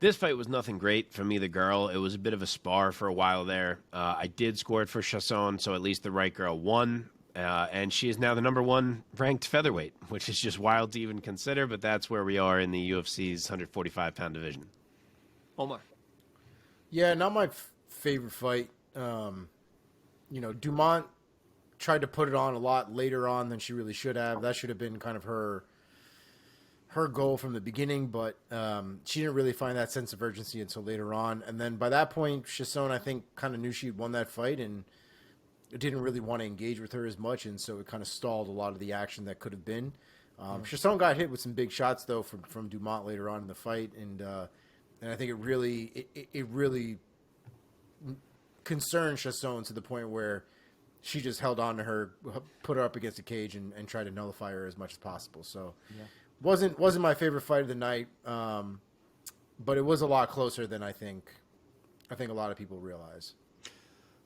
This fight was nothing great from either girl. It was a bit of a spar for a while there. I did score it for Chasson, so at least the right girl won. And she is now the number 1 ranked featherweight, which is just wild to even consider, but that's where we are in the UFC's 145-pound division. Omar. Yeah, not my favorite fight. Dumont tried to put it on a lot later on than she really should have. That should have been kind of her goal from the beginning, but she didn't really find that sense of urgency until later on. And then by that point, Chasson, I think, kind of knew she'd won that fight and didn't really want to engage with her as much, and so it kind of stalled a lot of the action that could have been. Chasson got hit with some big shots, though, from Dumont later on in the fight, and I think it really concerned Chasson to the point where she just held on to her, put her up against the cage, and tried to nullify her as much as possible. So wasn't my favorite fight of the night, but it was a lot closer than I think a lot of people realize.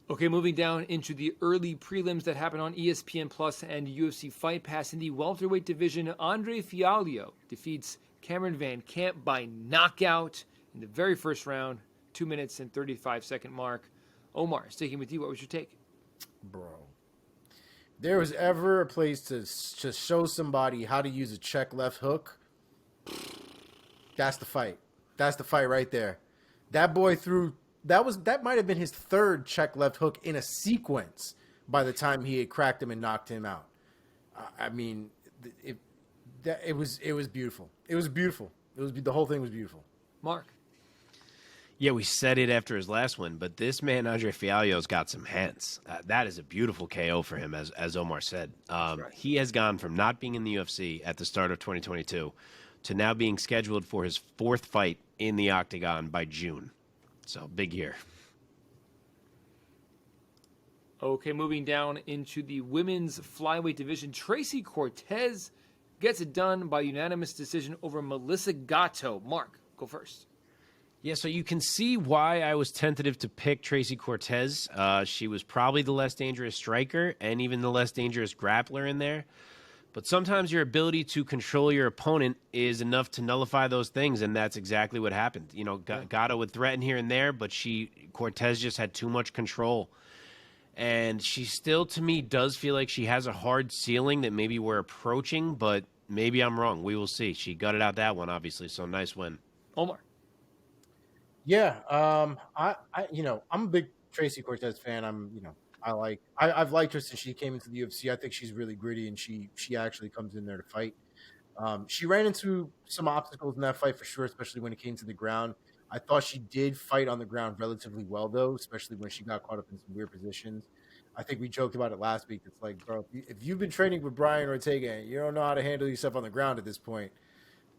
Okay, moving down into the early prelims that happened on ESPN Plus and UFC Fight Pass in the welterweight division. Andre Fialho defeats Cameron Van Camp by knockout in the very first round, 2 minutes and 35-second mark. Omar, sticking with you, what was your take? Bro, there was ever a place to show somebody how to use a check left hook, that's the fight. That's the fight right there. That boy threw... That might have been his third check left hook in a sequence by the time he had cracked him and knocked him out. I mean, it was beautiful. It was beautiful. The whole thing was beautiful. Mark. Yeah, we said it after his last win, but this man, Andre Fialho's got some hands. That is a beautiful KO for him, as Omar said. Right. He has gone from not being in the UFC at the start of 2022 to now being scheduled for his 4th fight in the octagon by June. So, big year. Okay, moving down into the women's flyweight division. Tracy Cortez gets it done by unanimous decision over Melissa Gatto. Mark, go first. Yeah, so you can see why I was tentative to pick Tracy Cortez. She was probably the less dangerous striker and even the less dangerous grappler in there. But sometimes your ability to control your opponent is enough to nullify those things, and that's exactly what happened. You know, Gatto would threaten here and there, but Cortez just had too much control. And she still, to me, does feel like she has a hard ceiling that maybe we're approaching, but maybe I'm wrong. We will see. She gutted out that one, obviously, so nice win. Omar. Yeah, I'm a big Tracy Cortez fan. I've liked her since she came into the UFC. I think she's really gritty, and she actually comes in there to fight. She ran into some obstacles in that fight for sure, especially when it came to the ground. I thought she did fight on the ground relatively well, though, especially when she got caught up in some weird positions. I think we joked about it last week. It's like, bro, if you've been training with Brian Ortega and you don't know how to handle yourself on the ground at this point,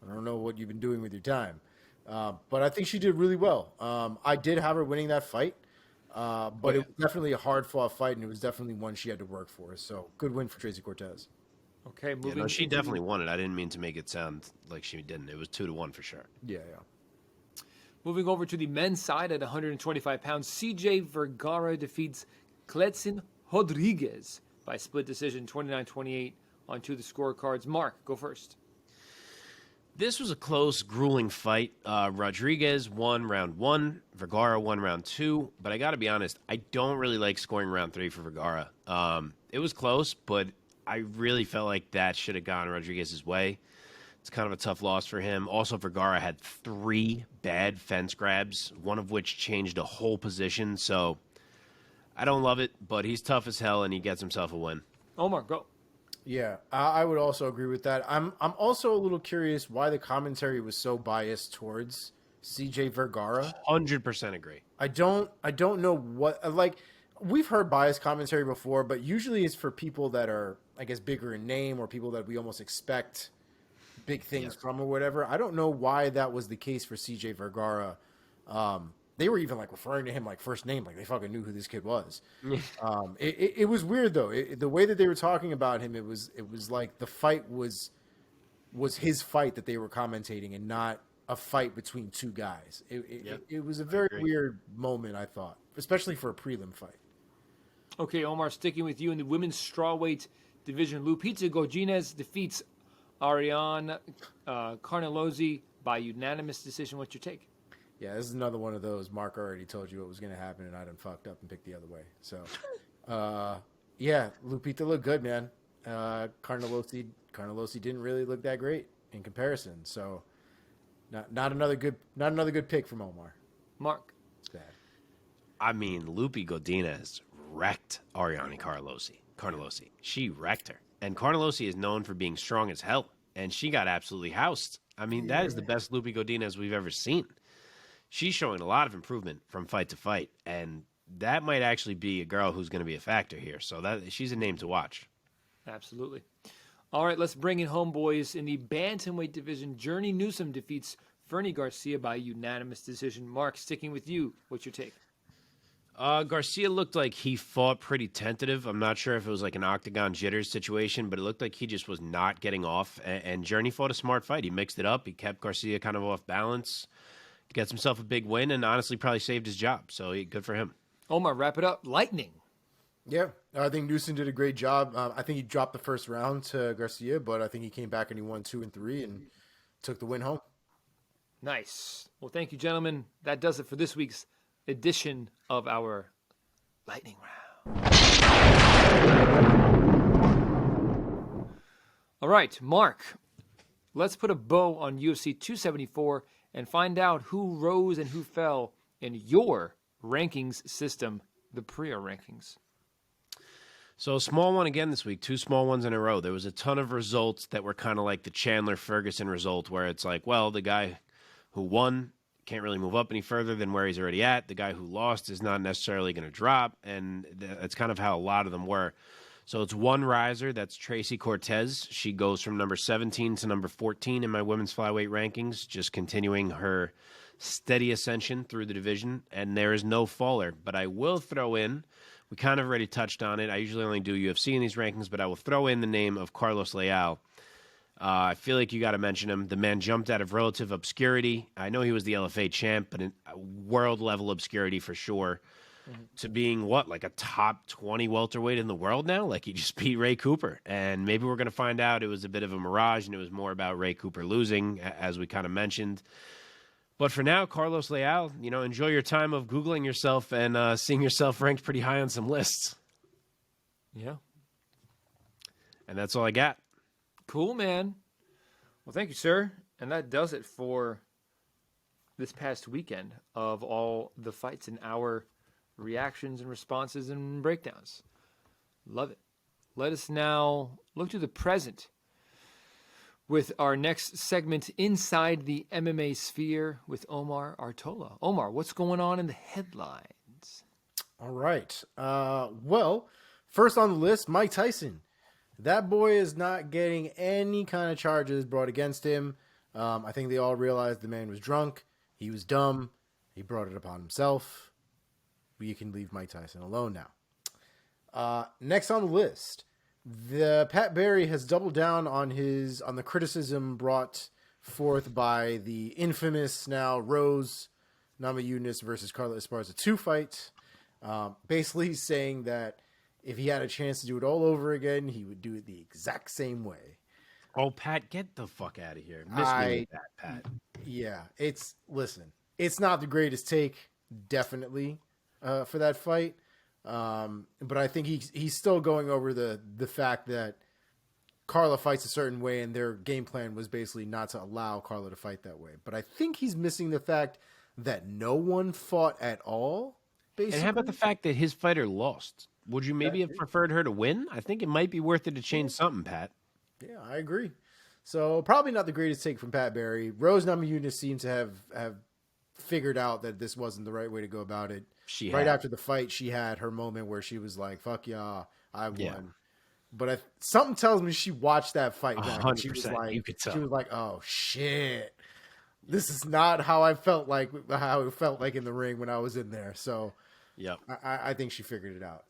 I don't know what you've been doing with your time. But I think she did really well. I did have her winning that fight. But it was definitely a hard-fought fight, and it was definitely one she had to work for. So, good win for Tracy Cortez. Okay, moving. Yeah, no, she definitely won it. I didn't mean to make it sound like she didn't. It was 2-1 for sure. Yeah. Moving over to the men's side at 125 pounds, CJ Vergara defeats Kletzin Rodriguez by split decision, 29-28 on the scorecards. Mark, go first. This was a close, grueling fight. Rodriguez won round 1. Vergara won round 2. But I got to be honest, I don't really like scoring round 3 for Vergara. It was close, but I really felt like that should have gone Rodriguez's way. It's kind of a tough loss for him. Also, Vergara had 3 bad fence grabs, one of which changed a whole position. So I don't love it, but he's tough as hell, and he gets himself a win. Omar, go. Yeah, I would also agree with that. I'm also a little curious why the commentary was so biased towards CJ Vergara. 100% agree. I don't know what like we've heard biased commentary before, but usually it's for people that are, I guess, bigger in name or people that we almost expect big things from or whatever. I don't know why that was the case for CJ Vergara. They were even like referring to him like first name, like they fucking knew who this kid was. It was weird though. The way that they were talking about him, it was like the fight was his fight that they were commentating and not a fight between two guys. It was a very weird moment, I thought, especially for a prelim fight. Okay, Omar, sticking with you in the women's strawweight division. Lupita Godinez defeats Ariane Carnelozzi by unanimous decision. What's your take? Yeah, this is another one of those. Mark already told you what was going to happen, and I done fucked up and picked the other way. So, yeah, Lupita looked good, man. Carnelozzi didn't really look that great in comparison. So, not another good pick from Omar. Mark. It's bad. I mean, Lupi Godinez wrecked Ariane Carnelozzi. She wrecked her. And Carnelozzi is known for being strong as hell, and she got absolutely housed. I mean, that is the best Lupi Godinez we've ever seen. She's showing a lot of improvement from fight to fight, and that might actually be a girl who's going to be a factor here. So she's a name to watch. Absolutely. All right, let's bring in homeboys in the bantamweight division. Journey Newsom defeats Fernie Garcia by unanimous decision. Mark, sticking with you, what's your take? Garcia looked like he fought pretty tentative. I'm not sure if it was like an octagon jitters situation, but it looked like he just was not getting off. And Journey fought a smart fight. He mixed it up. He kept Garcia kind of off balance. Gets himself a big win and honestly probably saved his job. So good for him. Omar, wrap it up. Lightning. Yeah, I think Newsom did a great job. I think he dropped the first round to Garcia, but I think he came back and he won 2 and 3 and took the win home. Nice. Well, thank you, gentlemen. That does it for this week's edition of our Lightning Round. All right, Mark, let's put a bow on UFC 274 and find out who rose and who fell in your rankings system, the Priaulx Rankings. So a small one again this week, 2 small ones in a row. There was a ton of results that were kind of like the Chandler Ferguson result where it's like, well, the guy who won can't really move up any further than where he's already at. The guy who lost is not necessarily going to drop, and that's kind of how a lot of them were. So it's one riser, that's Tracy Cortez. She goes from number 17 to number 14 in my women's flyweight rankings, just continuing her steady ascension through the division, and there is no faller. But I will throw in, we kind of already touched on it, I usually only do UFC in these rankings, but I will throw in the name of Carlos Leal. I feel like you got to mention him. The man jumped out of relative obscurity. I know he was the LFA champ, but in world-level obscurity for sure. To being, like a top 20 welterweight in the world now? Like, he just beat Ray Cooper. And maybe we're going to find out it was a bit of a mirage, and it was more about Ray Cooper losing, as we kind of mentioned. But for now, Carlos Leal, enjoy your time of Googling yourself and seeing yourself ranked pretty high on some lists. Yeah. And that's all I got. Cool, man. Well, thank you, sir. And that does it for this past weekend of all the fights in our reactions and responses and breakdowns. Love it. Let us now look to the present with our next segment, Inside the MMA Sphere, with Omar Artola. Omar, what's going on in the headlines? All right. Well, first on the list, Mike Tyson. That boy is not getting any kind of charges brought against him. I think they all realized the man was drunk. He was dumb. He brought it upon himself. We can leave Mike Tyson alone now. Next on the list, the Pat Barry has doubled down on the criticism brought forth by the infamous now Rose Namajunas versus Carla Esparza 2 fight. Basically saying that if he had a chance to do it all over again, he would do it the exact same way. Oh, Pat, get the fuck out of here. Miss me with that, Pat. Yeah, it's not the greatest take, definitely, for that fight. But I think he's still going over the fact that Carla fights a certain way and their game plan was basically not to allow Carla to fight that way. But I think he's missing the fact that no one fought at all basically. And how about the fact that his fighter lost? Would you maybe have preferred her to win? I think it might be worth it to change something, Pat. Yeah, I agree. So probably not the greatest take from Pat Barry. Rose Namajunas seems to have figured out that this wasn't the right way to go about it. After the fight, she had her moment where she was like, "Fuck yeah, I won." Yeah. But something tells me she watched that fight back. 100%. She was like, you could tell. She was like, "Oh shit, this is not how it felt like in the ring when I was in there." So, I think she figured it out.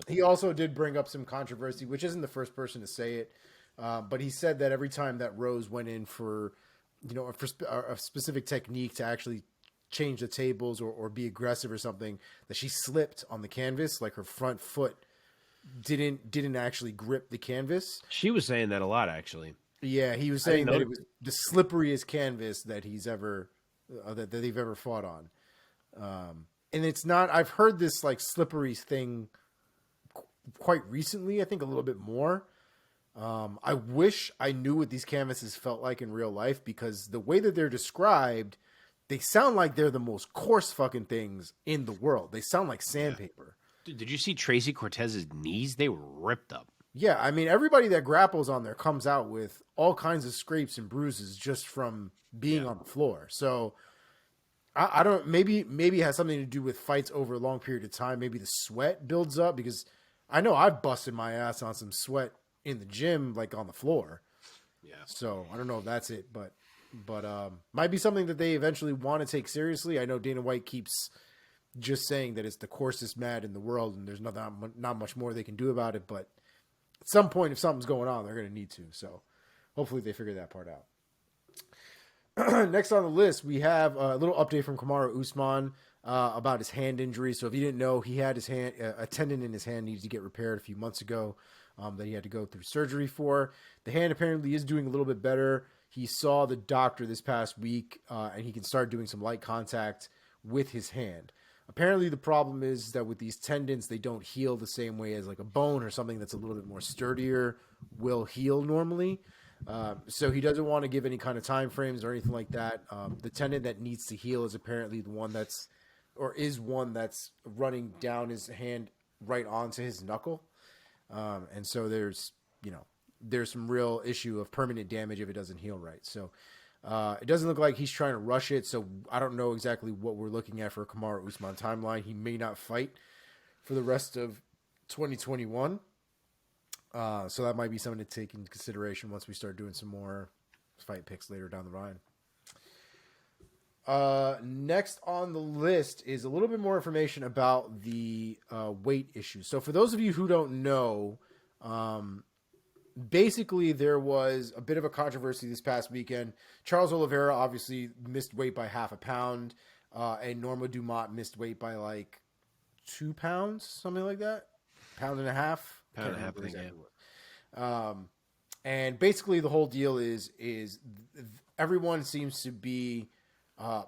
He also did bring up some controversy, which isn't the first person to say it, but he said that every time that Rose went in for, a specific technique to actually change the tables or be aggressive or something, that she slipped on the canvas, like her front foot didn't actually grip the canvas. She was saying that a lot, actually. Yeah, he was saying that it was the slipperiest canvas that he's ever that they've ever fought on. And it's not. I've heard this like slippery thing quite recently. I think a little bit more. I wish I knew what these canvases felt like in real life, because the way that they're described, they sound like they're the most coarse fucking things in the world. They sound like sandpaper. Dude, did you see Tracy Cortez's knees? They were ripped up. Yeah, I mean, everybody that grapples on there comes out with all kinds of scrapes and bruises just from being on the floor. So I don't, maybe it has something to do with fights over a long period of time. Maybe the sweat builds up, because I know I've busted my ass on some sweat in the gym, like on the floor. Yeah. So I don't know if that's it, but might be something that they eventually want to take seriously. I know Dana White keeps just saying that it's the coarsest mat in the world and there's not much more they can do about it. But at some point, if something's going on, they're going to need to. So hopefully they figure that part out. Next on the list, we have a little update from Kamaru Usman about his hand injury. So if you didn't know, he had his hand, a tendon in his hand needed to get repaired a few months ago that he had to go through surgery for. The hand apparently is doing a little bit better. He saw the doctor this past week, and he can start doing some light contact with his hand. Apparently, the problem is that with these tendons, they don't heal the same way as like a bone or something that's a little bit more sturdier will heal normally. So he doesn't want to give any kind of time frames or anything like that. The tendon that needs to heal is apparently the one that's running down his hand right onto his knuckle. And so there's some real issue of permanent damage if it doesn't heal right. So it doesn't look like he's trying to rush it. So I don't know exactly what we're looking at for a Kamaru Usman timeline. He may not fight for the rest of 2021. So that might be something to take into consideration once we start doing some more fight picks later down the line. Next on the list is a little bit more information about the weight issue. So for those of you who don't know, basically there was a bit of a controversy this past weekend. Charles Oliveira obviously missed weight by half a pound, and Norma Dumont missed weight by like 2 pounds, something like that. Pound and a half. Pound and a half, I think, yeah. And basically the whole deal is everyone seems to be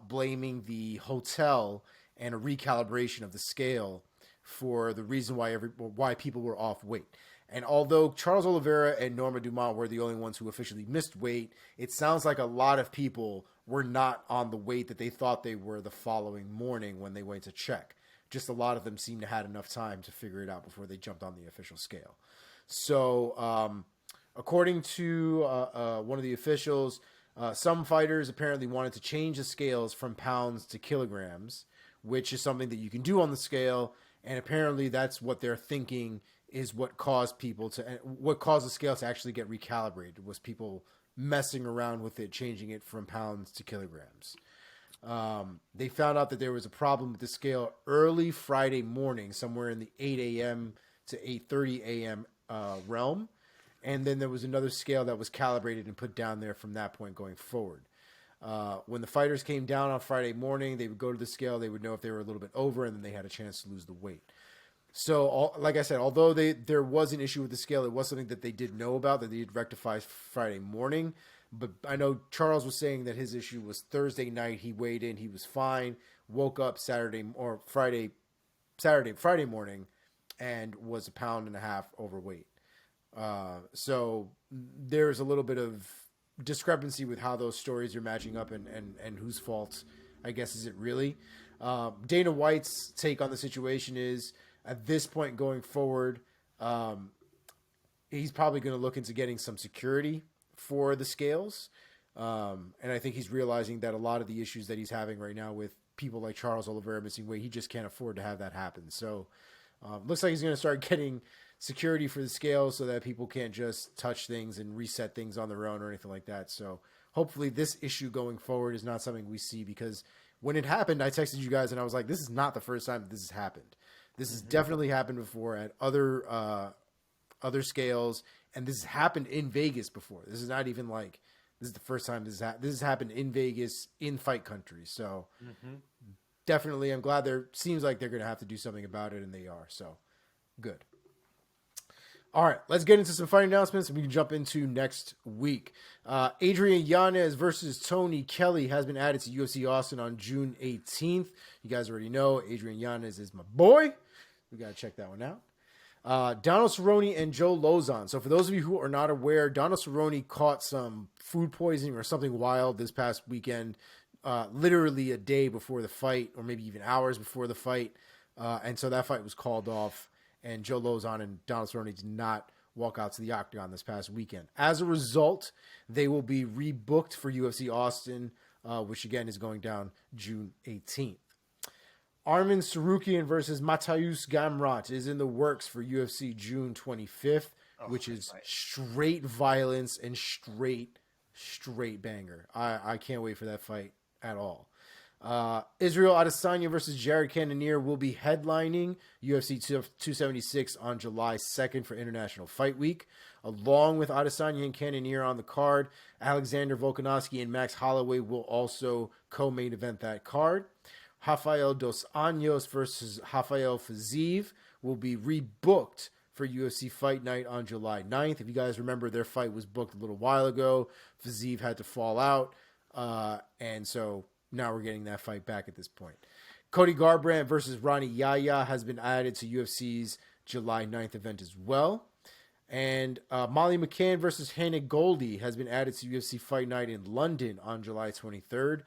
blaming the hotel and a recalibration of the scale for the reason why people were off weight. And although Charles Oliveira and Norma Dumont were the only ones who officially missed weight, it sounds like a lot of people were not on the weight that they thought they were the following morning when they went to check. Just a lot of them seemed to have enough time to figure it out before they jumped on the official scale. So according to one of the officials, some fighters apparently wanted to change the scales from pounds to kilograms, which is something that you can do on the scale. And apparently that's what they're thinking is what caused the scale to actually get recalibrated, was people messing around with it, changing it from pounds to kilograms. They found out that there was a problem with the scale early Friday morning, somewhere in the 8 a.m. to 8:30 a.m. Realm. And then there was another scale that was calibrated and put down there from that point going forward. When the fighters came down on Friday morning, they would go to the scale, they would know if they were a little bit over, and then they had a chance to lose the weight. So, like I said, although there was an issue with the scale, it was something that they did know about, that they did rectify Friday morning. But I know Charles was saying that his issue was Thursday night. He weighed in, he was fine, woke up Friday morning, and was 1.5 pounds overweight. So there's a little bit of discrepancy with how those stories are matching up and whose fault, I guess, is it really? Dana White's take on the situation is, at this point going forward, he's probably going to look into getting some security for the scales. And I think he's realizing that a lot of the issues that he's having right now with people like Charles Oliveira missing weight, he just can't afford to have that happen. So looks like he's going to start getting security for the scales so that people can't just touch things and reset things on their own or anything like that. So hopefully this issue going forward is not something we see, because when it happened, I texted you guys and I was like, this is not the first time that this has happened. This has definitely happened before at other scales, and this has happened in Vegas before. This is not even like this is the first time this has happened in Vegas in fight country. So definitely, I'm glad seems like they're going to have to do something about it, and they are. So good. All right, let's get into some fight announcements, and we can jump into next week. Adrian Yanez versus Tony Kelly has been added to UFC Austin on June 18th. You guys already know Adrian Yanez is my boy. We got to check that one out. Donald Cerrone and Joe Lozon. So for those of you who are not aware, Donald Cerrone caught some food poisoning or something wild this past weekend, literally a day before the fight, or maybe even hours before the fight. And so that fight was called off. And Joe Lozon and Donald Cerrone did not walk out to the octagon this past weekend. As a result, they will be rebooked for UFC Austin, which again is going down June 18th. Arman Tsarukyan versus Mateusz Gamrot is in the works for UFC June 25th, which is straight violence and straight banger. I can't wait for that fight at all. Israel Adesanya versus Jared Cannonier will be headlining UFC 276 on July 2nd for International Fight Week. Along with Adesanya and Cannonier on the card, Alexander Volkanovski and Max Holloway will also co-main event that card. Rafael Dos Anjos versus Rafael Fiziev will be rebooked for UFC Fight Night on July 9th. If you guys remember, their fight was booked a little while ago. Fiziev had to fall out, and so now we're getting that fight back at this point. Cody Garbrandt versus Ronnie Yahya has been added to UFC's July 9th event as well. And Molly McCann versus Hannah Goldie has been added to UFC Fight Night in London on July 23rd.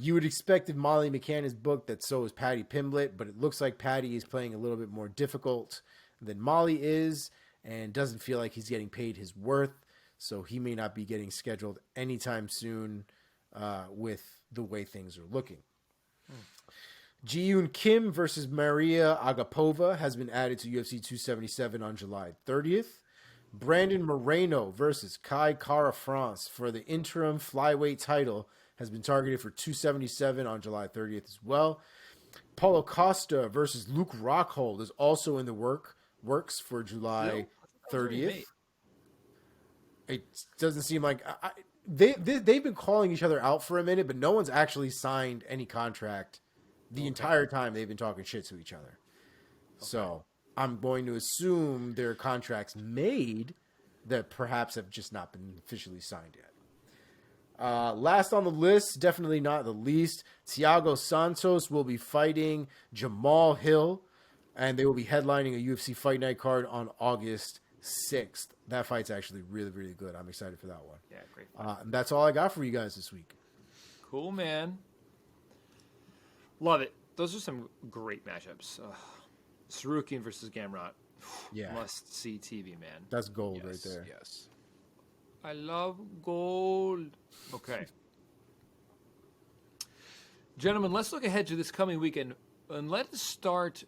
You would expect if Molly McCann is booked that so is Paddy Pimblett, but it looks like Paddy is playing a little bit more difficult than Molly is and doesn't feel like he's getting paid his worth, so he may not be getting scheduled anytime soon with the way things are looking. Ji-Yoon Kim versus Maria Agapova has been added to UFC 277 on July 30th. Brandon Moreno versus Kai Kara France for the interim flyweight title has been targeted for 277 on July 30th as well. Paulo Costa versus Luke Rockhold is also in the works for July 30th. It doesn't seem like they've been calling each other out for a minute, but no one's actually signed any contract the entire time they've been talking shit to each other. So I'm going to assume there are contracts made that perhaps have just not been officially signed yet. Last on the list, definitely not the least, Thiago Santos will be fighting Jamal Hill, and they will be headlining a UFC Fight Night card on August 6th. That fight's actually really, really good. I'm excited for that one. Yeah, great. And that's all I got for you guys this week. Cool, man. Love it. Those are some great matchups. Tsarukyan versus Gamrot. Yeah. Must see TV, man. That's gold right there. Yes. I love gold. Okay. Gentlemen, let's look ahead to this coming weekend. And let's start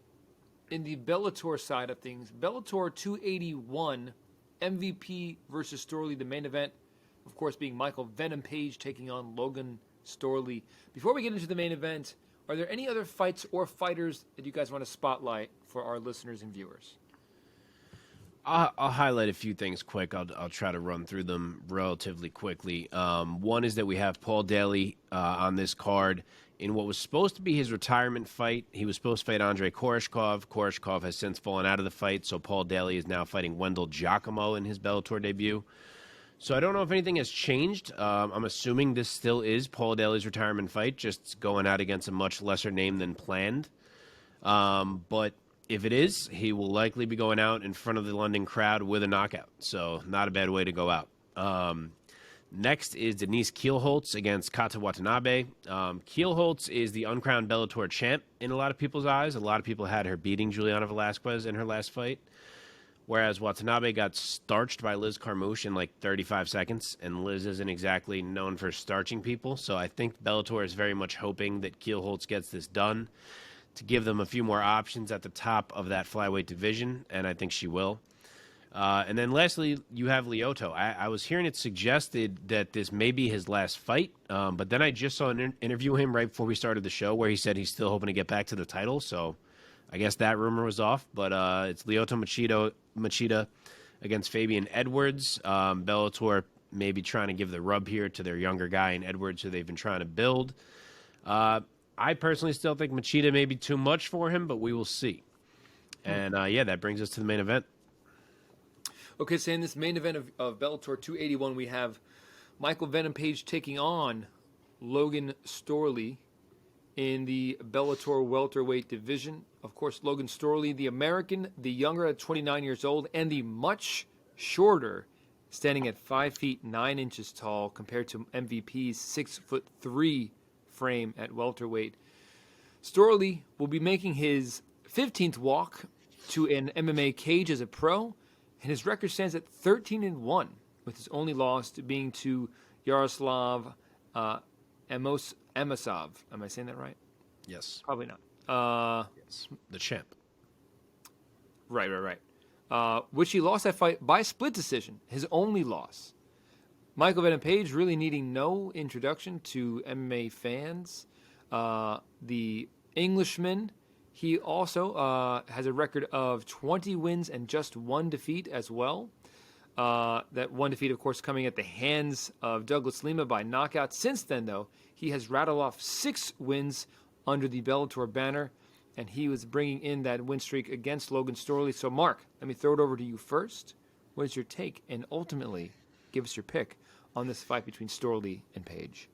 in the Bellator side of things. Bellator 281, MVP versus Storley, the main event. Of course, being Michael Venom Page taking on Logan Storley. Before we get into the main event, are there any other fights or fighters that you guys want to spotlight for our listeners and viewers? I'll highlight a few things quick. I'll try to run through them relatively quickly. One is that we have Paul Daly on this card in what was supposed to be his retirement fight. He was supposed to fight Andrei Koreshkov. Koreshkov has since fallen out of the fight, so Paul Daly is now fighting Wendell Giacomo in his Bellator debut. So I don't know if anything has changed. I'm assuming this still is Paul Daly's retirement fight, just going out against a much lesser name than planned. But if it is, he will likely be going out in front of the London crowd with a knockout. So not a bad way to go out. Next is Denise Kielholtz against Kata Watanabe. Kielholtz is the uncrowned Bellator champ in a lot of people's eyes. A lot of people had her beating Juliana Velasquez in her last fight, whereas Watanabe got starched by Liz Carmouche in like 35 seconds, and Liz isn't exactly known for starching people. So I think Bellator is very much hoping that Kielholtz gets this done to give them a few more options at the top of that flyweight division, and I think she will. And then lastly, you have Lyoto. I was hearing it suggested that this may be his last fight, but then I just saw an interview with him right before we started the show where he said he's still hoping to get back to the title, so I guess that rumor was off. But it's Lyoto Machida against Fabian Edwards. Bellator maybe trying to give the rub here to their younger guy in Edwards who they've been trying to build. I personally still think Machida may be too much for him, but we will see. And, that brings us to the main event. Okay, so in this main event of Bellator 281, we have Michael Venom Page taking on Logan Storley in the Bellator welterweight division. Of course, Logan Storley, the American, the younger at 29 years old, and the much shorter, standing at 5 feet 9 inches tall compared to MVP's 6'3" frame at welterweight. Storley will be making his 15th walk to an MMA cage as a pro, and his record stands at 13-1, with his only loss being to Yaroslav Amosov. Am I saying that right? Yes. Probably not. Yes. The champ. Right. Which he lost that fight by split decision, his only loss. Michael Venom Page really needing no introduction to MMA fans. The Englishman, he also has a record of 20 wins and just 1 defeat as well. That 1 defeat, of course, coming at the hands of Douglas Lima by knockout. Since then, though, he has rattled off 6 wins under the Bellator banner, and he was bringing in that win streak against Logan Storley. So, Mark, let me throw it over to you first. What is your take? And ultimately, give us your pick on this fight between Storley and Page.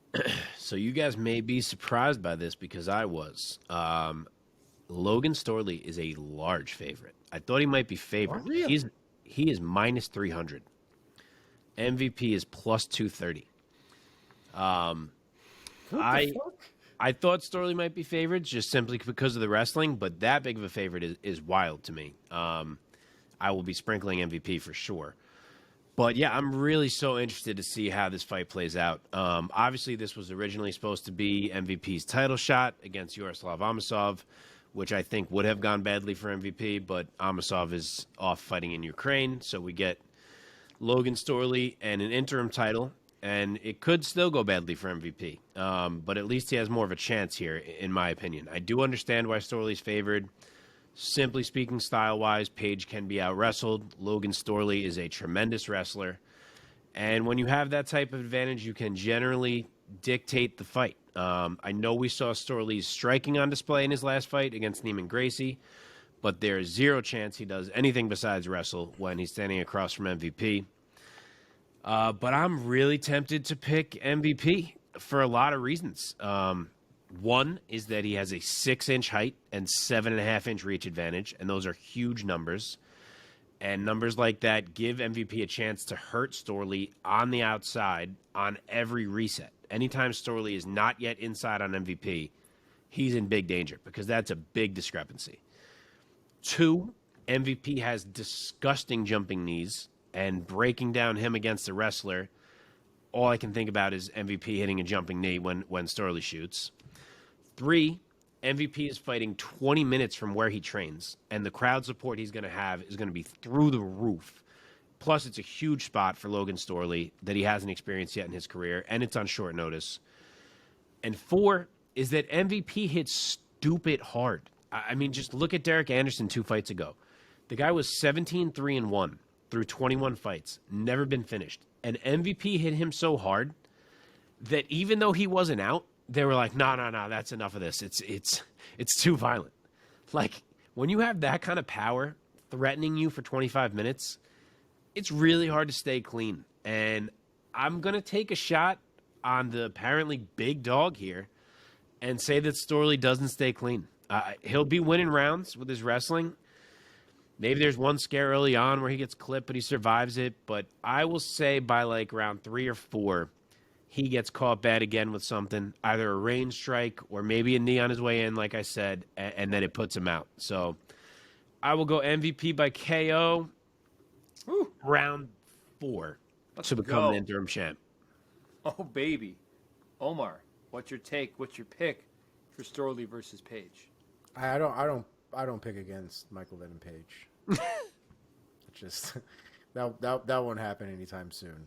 So you guys may be surprised by this because I was. Logan Storley is a large favorite. I thought he might be favored. Oh, really? He is minus 300. MVP is plus 230. I thought Storley might be favored just simply because of the wrestling, but that big of a favorite is wild to me. I will be sprinkling MVP for sure. But yeah, I'm really so interested to see how this fight plays out. Obviously, this was originally supposed to be MVP's title shot against Yaroslav Amosov, which I think would have gone badly for MVP, but Amosov is off fighting in Ukraine, so we get Logan Storley and an interim title, and it could still go badly for MVP. But at least he has more of a chance here, in my opinion. I do understand why Storley's favored. Simply speaking, style-wise, Page can be out-wrestled. Logan Storley is a tremendous wrestler. And when you have that type of advantage, you can generally dictate the fight. I know we saw Storley's striking on display in his last fight against Neiman Gracie, but there's zero chance he does anything besides wrestle when he's standing across from MVP. But I'm really tempted to pick MVP for a lot of reasons. One is that he has a 6-inch height and 7.5-inch reach advantage, and those are huge numbers. And numbers like that give MVP a chance to hurt Storley on the outside on every reset. Anytime Storley is not yet inside on MVP, he's in big danger because that's a big discrepancy. 2, MVP has disgusting jumping knees, and breaking down him against a wrestler, all I can think about is MVP hitting a jumping knee when Storley shoots. 3, MVP is fighting 20 minutes from where he trains, and the crowd support he's going to have is going to be through the roof. Plus, it's a huge spot for Logan Storley that he hasn't experienced yet in his career, and it's on short notice. And 4 is that MVP hits stupid hard. I mean, just look at Derek Anderson 2 fights ago. The guy was 17-3-1 through 21 fights, never been finished. And MVP hit him so hard that even though he wasn't out, they were like, no, that's enough of this. It's too violent. Like, when you have that kind of power threatening you for 25 minutes, it's really hard to stay clean. And I'm going to take a shot on the apparently big dog here and say that Storley doesn't stay clean. He'll be winning rounds with his wrestling, Maybe there's one scare early on where he gets clipped, but he survives it. But I will say by like round 3 or 4, he gets caught bad again with something, either a range strike or maybe a knee on his way in, like I said, and then it puts him out. So I will go MVP by KO. Woo. Round 4 to become an interim champ. Oh, baby. Omar, what's your take? What's your pick for Storley versus Page? I don't pick against Michael Venom Page. Just that won't happen anytime soon.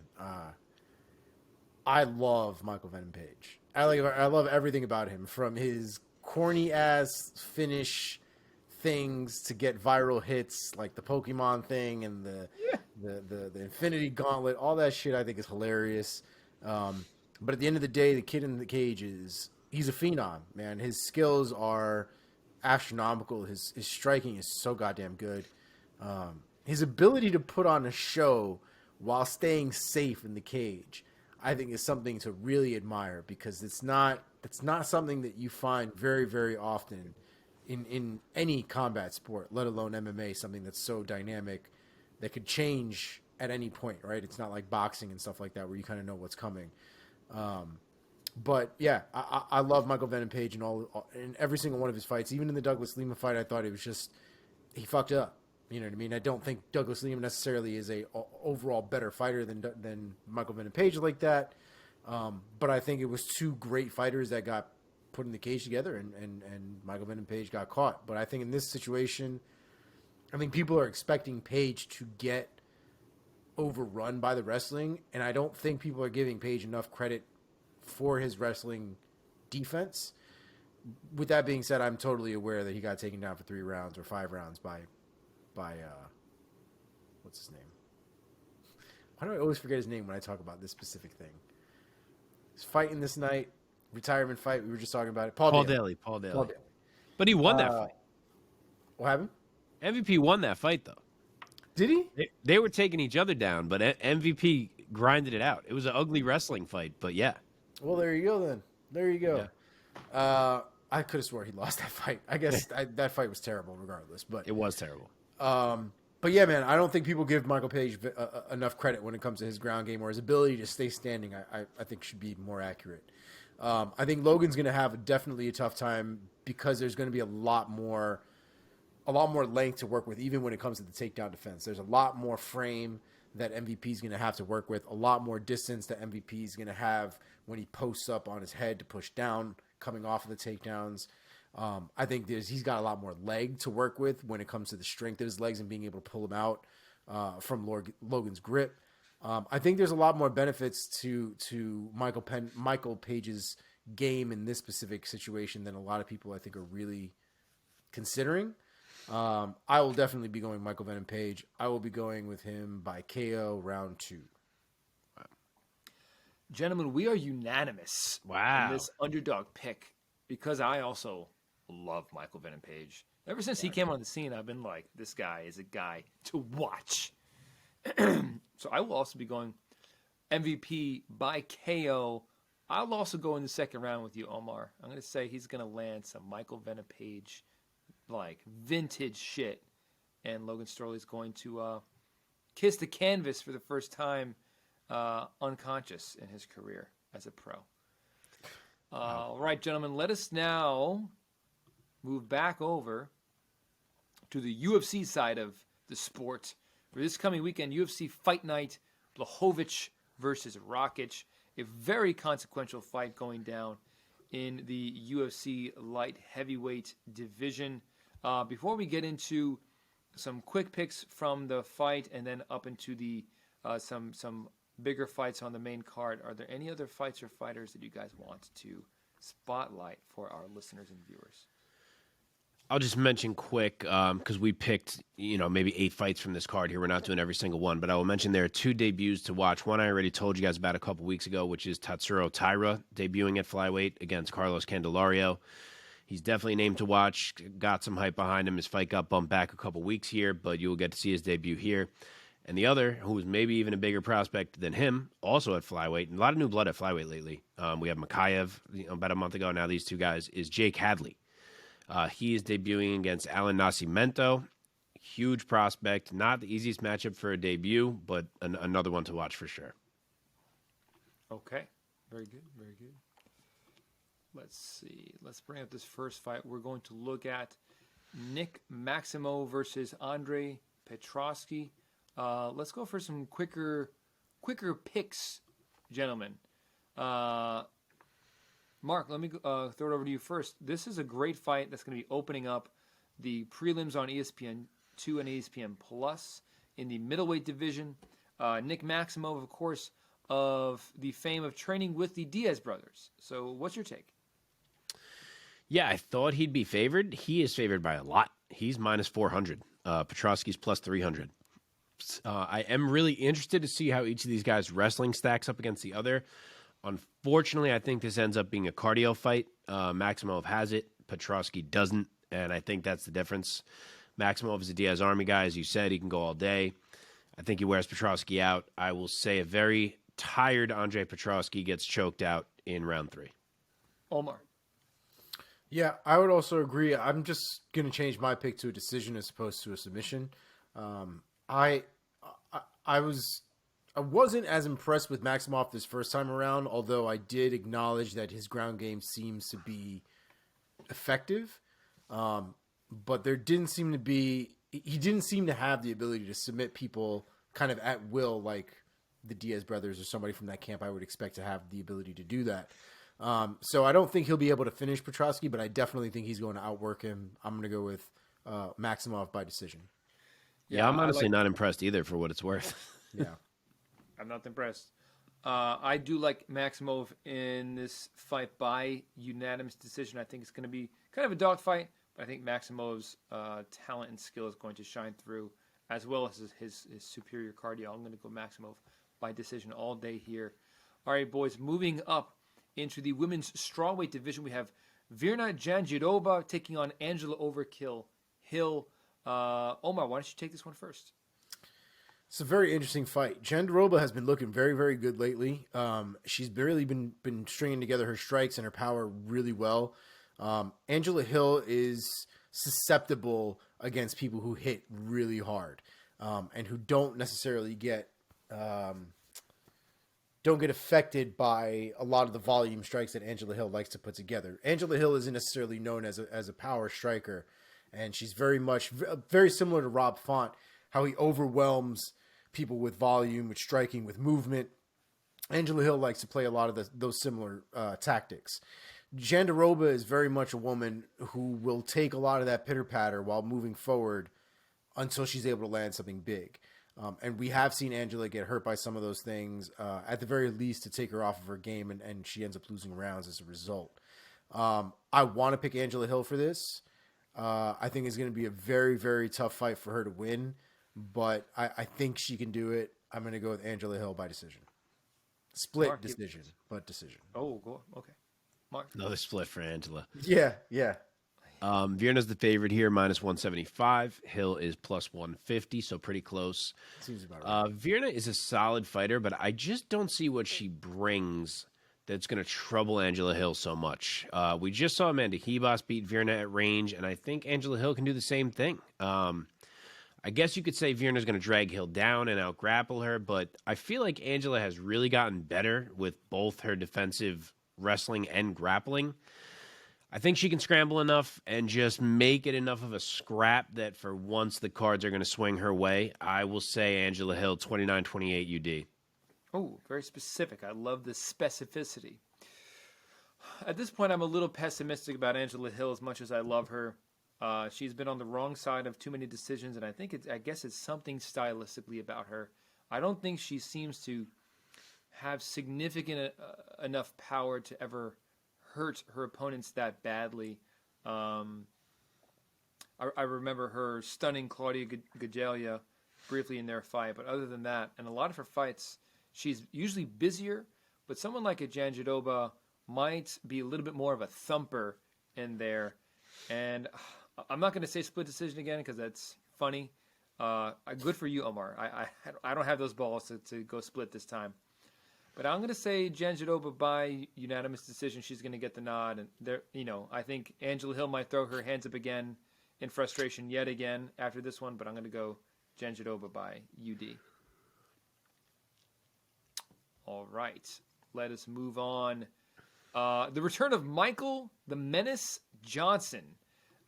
I love Michael Venom Page. I love everything about him, from his corny ass finish things to get viral hits like the Pokemon thing and the Infinity Gauntlet. All that shit I think is hilarious. But at the end of the day, the kid in the cage he's a phenom, man. His skills are astronomical. His striking is so goddamn good. His ability to put on a show while staying safe in the cage, I think, is something to really admire, because it's not something that you find very, very often in any combat sport, let alone MMA, something that's so dynamic that could change at any point, right? It's not like boxing and stuff like that where you kind of know what's coming. But yeah, I love Michael Venom Page in every single one of his fights. Even in the Douglas Lima fight, I thought it was just, he fucked up. You know what I mean? I don't think Douglas Lima necessarily is a overall better fighter than Michael Venom Page like that. But I think it was two great fighters that got put in the cage together, and Michael Venom Page got caught. But I think in this situation, I think people are expecting Page to get overrun by the wrestling, and I don't think people are giving Page enough credit for his wrestling defense. With that being said, I'm totally aware that he got taken down for 3 rounds or 5 rounds by what's his name? Why do I always forget his name when I talk about this specific thing? He's fighting this night, retirement fight. We were just talking about it. Paul Daly. But he won that fight. What happened? MVP won that fight, though. Did he? They were taking each other down, but MVP grinded it out. It was an ugly wrestling fight, but yeah. Well, there you go then. There you go. Yeah. I could have swore he lost that fight. I guess that fight was terrible regardless. But it was terrible. But yeah, man, I don't think people give Michael Page enough credit when it comes to his ground game or his ability to stay standing. I think should be more accurate. I think Logan's going to have definitely a tough time because there's going to be a lot more length to work with, even when it comes to the takedown defense. There's a lot more frame that MVP is going to have to work with, a lot more distance that MVP is going to have when he posts up on his head to push down, coming off of the takedowns. I think he's got a lot more leg to work with when it comes to the strength of his legs and being able to pull him out from Logan's grip. I think there's a lot more benefits to Michael Page's game in this specific situation than a lot of people I think are really considering. I will definitely be going Michael Venom Page. I will be going with him by KO round 2. Wow. Gentlemen, we are unanimous in this underdog pick because I also love Michael Venom Page. Ever since he came on the scene, I've been like, this guy is a guy to watch. So I will also be going MVP by KO. I'll also go in the second round with you, Omar. I'm going to say he's going to land some Michael Venom Page, like vintage shit, and Logan Storley's going to kiss the canvas for the first time unconscious in his career as a pro. All right, gentlemen, let us now move back over to the UFC side of the sport. For this coming weekend, UFC Fight Night, Blachowicz versus Rakic, a very consequential fight going down in the UFC light heavyweight division. Before we get into some quick picks from the fight and then up into the some bigger fights on the main card, are there any other fights or fighters that you guys want to spotlight for our listeners and viewers? I'll just mention quick, because we picked, maybe 8 fights from this card here. We're not doing every single one, but I will mention there are 2 debuts to watch. One I already told you guys about a couple weeks ago, which is Tatsuro Taira debuting at flyweight against Carlos Candelario. He's definitely a name to watch. Got some hype behind him. His fight got bumped back a couple weeks here, but you will get to see his debut here. And the other, who is maybe even a bigger prospect than him, also at flyweight, and a lot of new blood at flyweight lately. We have Makayev, about a month ago. Now these 2 guys is Jake Hadley. He is debuting against Alan Nascimento. Huge prospect. Not the easiest matchup for a debut, but another one to watch for sure. Okay. Very good. Very good. Let's see. Let's bring up this first fight. We're going to look at Nick Maximov versus Andre Petroski. Let's go for some quicker picks, gentlemen. Mark, let me throw it over to you first. This is a great fight that's going to be opening up the prelims on ESPN2 and ESPN Plus in the middleweight division. Nick Maximov, of course, of the fame of training with the Diaz brothers. So what's your take? Yeah, I thought he'd be favored. He is favored by a lot. He's minus 400. Petroski's plus 300. I am really interested to see how each of these guys' wrestling stacks up against the other. Unfortunately, I think this ends up being a cardio fight. Maximov has it. Petroski doesn't, and I think that's the difference. Maximov is a Diaz Army guy. As you said, he can go all day. I think he wears Petroski out. I will say a very tired Andre Petroski gets choked out in round 3. Omar. Yeah, I would also agree. I'm just going to change my pick to a decision as opposed to a submission. I wasn't as impressed with Maximov this first time around, although I did acknowledge that his ground game seems to be effective. But there didn't seem to be – he didn't seem to have the ability to submit people kind of at will like the Diaz brothers or somebody from that camp I would expect to have the ability to do that. So I don't think he'll be able to finish Petroski, but I definitely think he's going to outwork him. I'm going to go with Maximov by decision. Yeah, I'm honestly not impressed either for what it's worth. Yeah. I'm not impressed. I do like Maximov in this fight by unanimous decision. I think it's going to be kind of a dogfight, but I think Maximov's talent and skill is going to shine through, as well as his superior cardio. I'm going to go Maximov by decision all day here. All right, boys, moving up into the women's strawweight division, we have Virna Jandiroba taking on Angela Overkill Hill. Omar, why don't you take this one first? It's a very interesting fight. Jandiroba has been looking very, very good lately. She's really been stringing together her strikes and her power really well. Angela Hill is susceptible against people who hit really hard and who don't necessarily get affected by a lot of the volume strikes that Angela Hill likes to put together. Angela Hill isn't necessarily known as a power striker, and she's very similar to Rob Font, how he overwhelms people with volume, with striking, with movement. Angela Hill likes to play a lot of those similar tactics. Jandiroba is very much a woman who will take a lot of that pitter-patter while moving forward until she's able to land something big. And we have seen Angela get hurt by some of those things, at the very least to take her off of her game, and she ends up losing rounds as a result. I want to pick Angela Hill for this. I think it's going to be a very, very tough fight for her to win, but I think she can do it. I'm going to go with Angela Hill by decision. Split Mark, decision, but decision. Oh, go okay. Mark. Another split for Angela. Yeah. Virna's the favorite here, minus 175. Hill is plus 150, so pretty close. Seems about right. Virna is a solid fighter, but I just don't see what she brings that's going to trouble Angela Hill so much. We just saw Amanda Ribas beat Virna at range, and I think Angela Hill can do the same thing. I guess you could say Virna's going to drag Hill down and out-grapple her, but I feel like Angela has really gotten better with both her defensive wrestling and grappling. I think she can scramble enough and just make it enough of a scrap that for once the cards are going to swing her way. I will say Angela Hill, 29-28 UD. Oh, very specific. I love the specificity. At this point, I'm a little pessimistic about Angela Hill as much as I love her. She's been on the wrong side of too many decisions, and I guess it's something stylistically about her. I don't think she seems to have significant enough power to ever hurt her opponents that badly. I remember her stunning Claudia Gadelha briefly in their fight, but other than that, and a lot of her fights, she's usually busier, but someone like a Jandiroba might be a little bit more of a thumper in there. And I'm not going to say split decision again because that's funny. Good for you, Omar. I don't have those balls to go split this time. But I'm going to say Jandiroba by unanimous decision. She's going to get the nod. And there, I think Angela Hill might throw her hands up again in frustration yet again after this one, but I'm going to go Jandiroba by UD. All right, let us move on. The return of Michael the Menace Johnson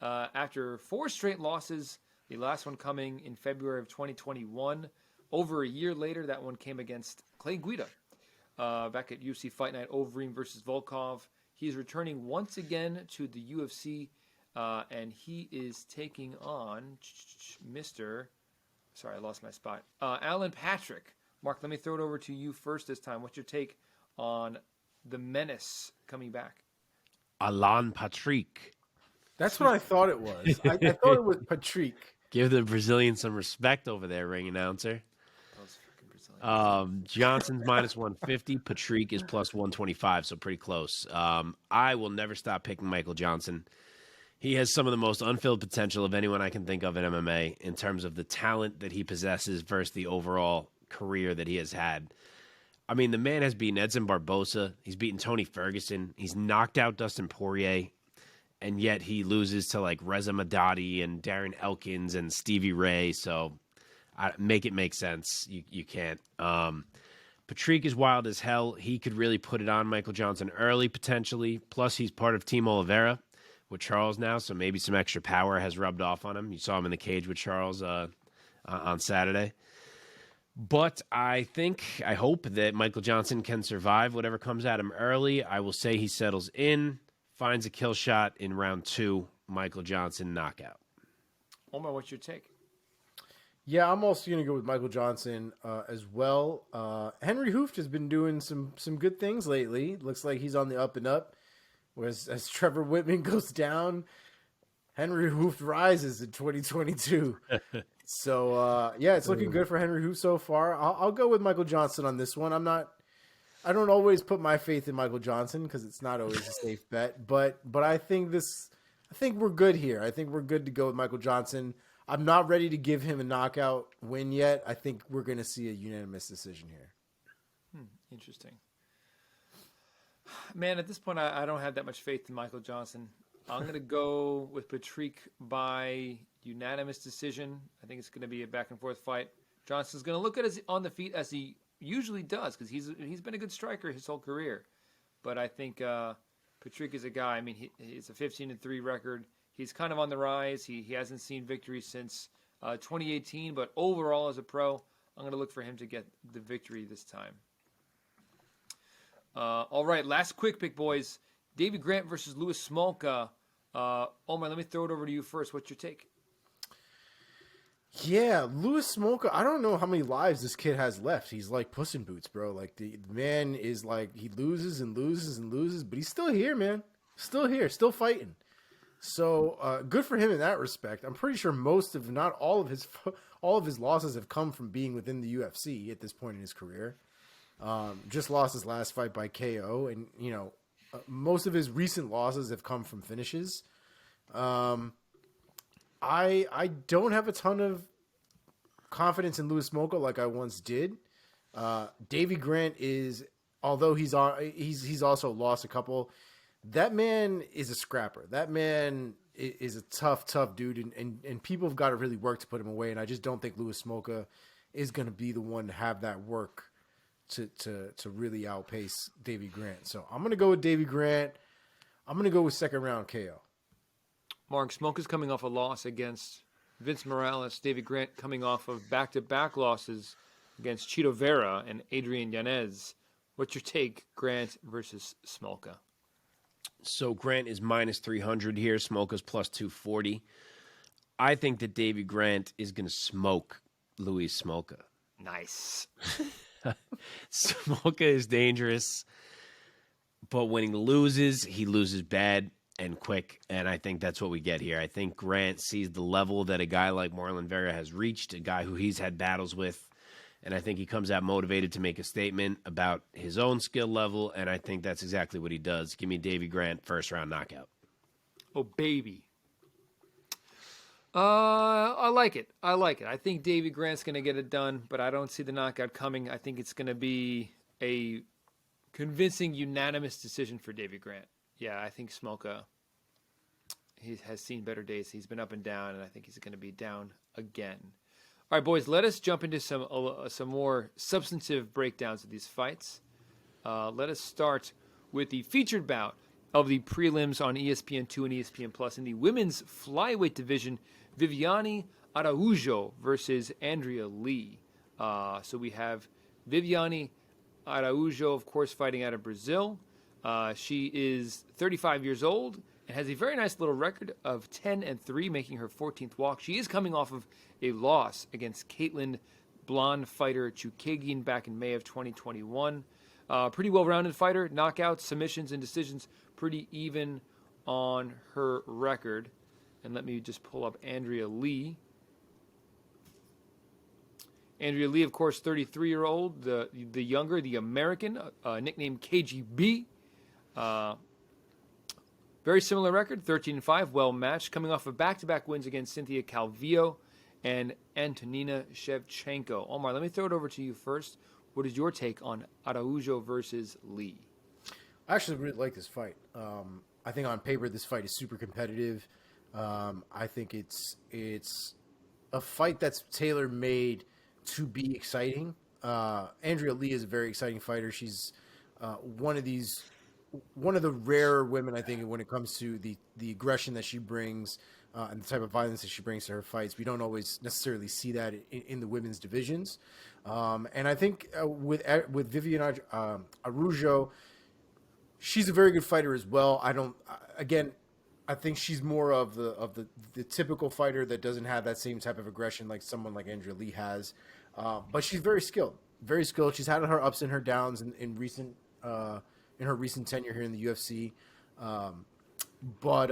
after 4 straight losses, the last one coming in February of 2021. Over a year later, that one came against Clay Guida back at UFC Fight Night, Overeem versus Volkov. He's returning once again to the UFC, and he is taking on Mr. Sorry, I lost my spot. Alan Patrick. Mark, let me throw it over to you first this time. What's your take on the Menace coming back? Alan Patrick. That's what I thought it was. I thought it was Patrick. Give the Brazilian some respect over there, ring announcer. Those freaking Brazilians. Johnson's minus 150. Patrick is plus 125, so pretty close. I will never stop picking Michael Johnson. He has some of the most unfilled potential of anyone I can think of in MMA in terms of the talent that he possesses versus the overall career that he has had. I mean, the man has beaten Edson Barbosa. He's beaten Tony Ferguson. He's knocked out Dustin Poirier. And yet he loses to like Reza Madadi and Darren Elkins and Stevie Ray. So make it make sense. You can't. Patrick is wild as hell. He could really put it on Michael Johnson early, potentially. Plus, he's part of Team Oliveira with Charles now, so maybe some extra power has rubbed off on him. You saw him in the cage with Charles on Saturday. But I hope that Michael Johnson can survive whatever comes at him early. I will say he settles in, finds a kill shot in round 2, Michael Johnson knockout. Omar, what's your take? Yeah, I'm also going to go with Michael Johnson as well. Henry Hooft has been doing some good things lately. Looks like he's on the up and up. Whereas as Trevor Whitman goes down, Henry Hooft rises in 2022. So, yeah, it's looking good for Henry Hooft so far. I'll go with Michael Johnson on this one. I don't always put my faith in Michael Johnson because it's not always a safe bet. But I think we're good here. I think we're good to go with Michael Johnson. I'm not ready to give him a knockout win yet. I think we're going to see a unanimous decision here. Interesting. Man, at this point, I don't have that much faith in Michael Johnson. I'm going to go with Patrick by unanimous decision. I think it's going to be a back-and-forth fight. Johnson's going to look at it on the feet as he usually does because he's been a good striker his whole career. But I think Patrick is a guy. I mean, he's a 15-3 record. He's kind of on the rise. He hasn't seen victory since 2018, but overall as a pro, I'm going to look for him to get the victory this time. All right, last quick pick, boys. Davey Grant versus Louis Smolka. Omar, let me throw it over to you first. What's your take? Yeah, Louis Smolka, I don't know how many lives this kid has left. He's like Puss in Boots, bro. Like, the man is like, he loses and loses and loses, but he's still here, man. Still here, still fighting. So good for him in that respect. I'm pretty sure most of, not all of his losses have come from being within the UFC at this point in his career. Just lost his last fight by KO, and most of his recent losses have come from finishes. I don't have a ton of confidence in Louis Smolka like I once did. Davey Grant is, although he's also lost a couple. That man is a scrapper. That man is a tough dude, and people have got to really work to put him away. And I just don't think Louis Smolka is going to be the one to have that work to really outpace Davey Grant. So I'm going to go with Davey Grant. I'm going to go with second round KO. Mark, Smolka's coming off a loss against Vince Morales. Davey Grant coming off of back-to-back losses against Chito Vera and Adrian Yanez. What's your take, Grant versus Smolka? So Grant is minus 300 here. Smolka's plus 240. I think that Davey Grant is going to smoke Louis Smolka. Nice. Smolka is dangerous, but when he loses bad and quick, and I think that's what we get here. I think Grant sees the level that a guy like Marlon Vera has reached, a guy who he's had battles with, and I think he comes out motivated to make a statement about his own skill level, and I think that's exactly what he does. Give me Davey Grant, first-round knockout. Oh, baby. I like it. I think Davey Grant's going to get it done, but I don't see the knockout coming. I think it's going to be a convincing, unanimous decision for Davey Grant. Yeah, I think Smolka he has seen better days. He's been up and down, and I think he's going to be down again. All right, boys, let us jump into some more substantive breakdowns of these fights. Let us start with the featured bout of the prelims on ESPN2 and ESPN Plus in the women's flyweight division, Viviane Araujo versus Andrea Lee. So we have Viviane Araujo, of course, fighting out of Brazil. She is 35 years old and has a very nice little record of 10-3, making her 14th walk. She is coming off of a loss against Katlyn blonde fighter Chookagian back in May of 2021. Pretty well-rounded fighter, knockouts, submissions, and decisions, pretty even on her record. And let me just pull up Andrea Lee. Andrea Lee, of course, 33-year-old, the younger, the American, nicknamed KGB. Very similar record, 13-5, well-matched, coming off of back-to-back wins against Cynthia Calvillo and Antonina Shevchenko. Omar, let me throw it over to you first. What is your take on Araujo versus Lee? I actually really like this fight. I think on paper this fight is super competitive. I think it's a fight that's tailor-made to be exciting. Andrea Lee is a very exciting fighter. She's one of the rare women, I think, when it comes to the aggression that she brings and the type of violence that she brings to her fights. We don't always necessarily see that in the women's divisions. And I think with Viviane Araujo, she's a very good fighter as well. I think she's more of the typical fighter that doesn't have that same type of aggression like someone like Andrea Lee has. But she's very skilled. Very skilled. She's had her ups and her downs in her recent tenure here in the UFC. But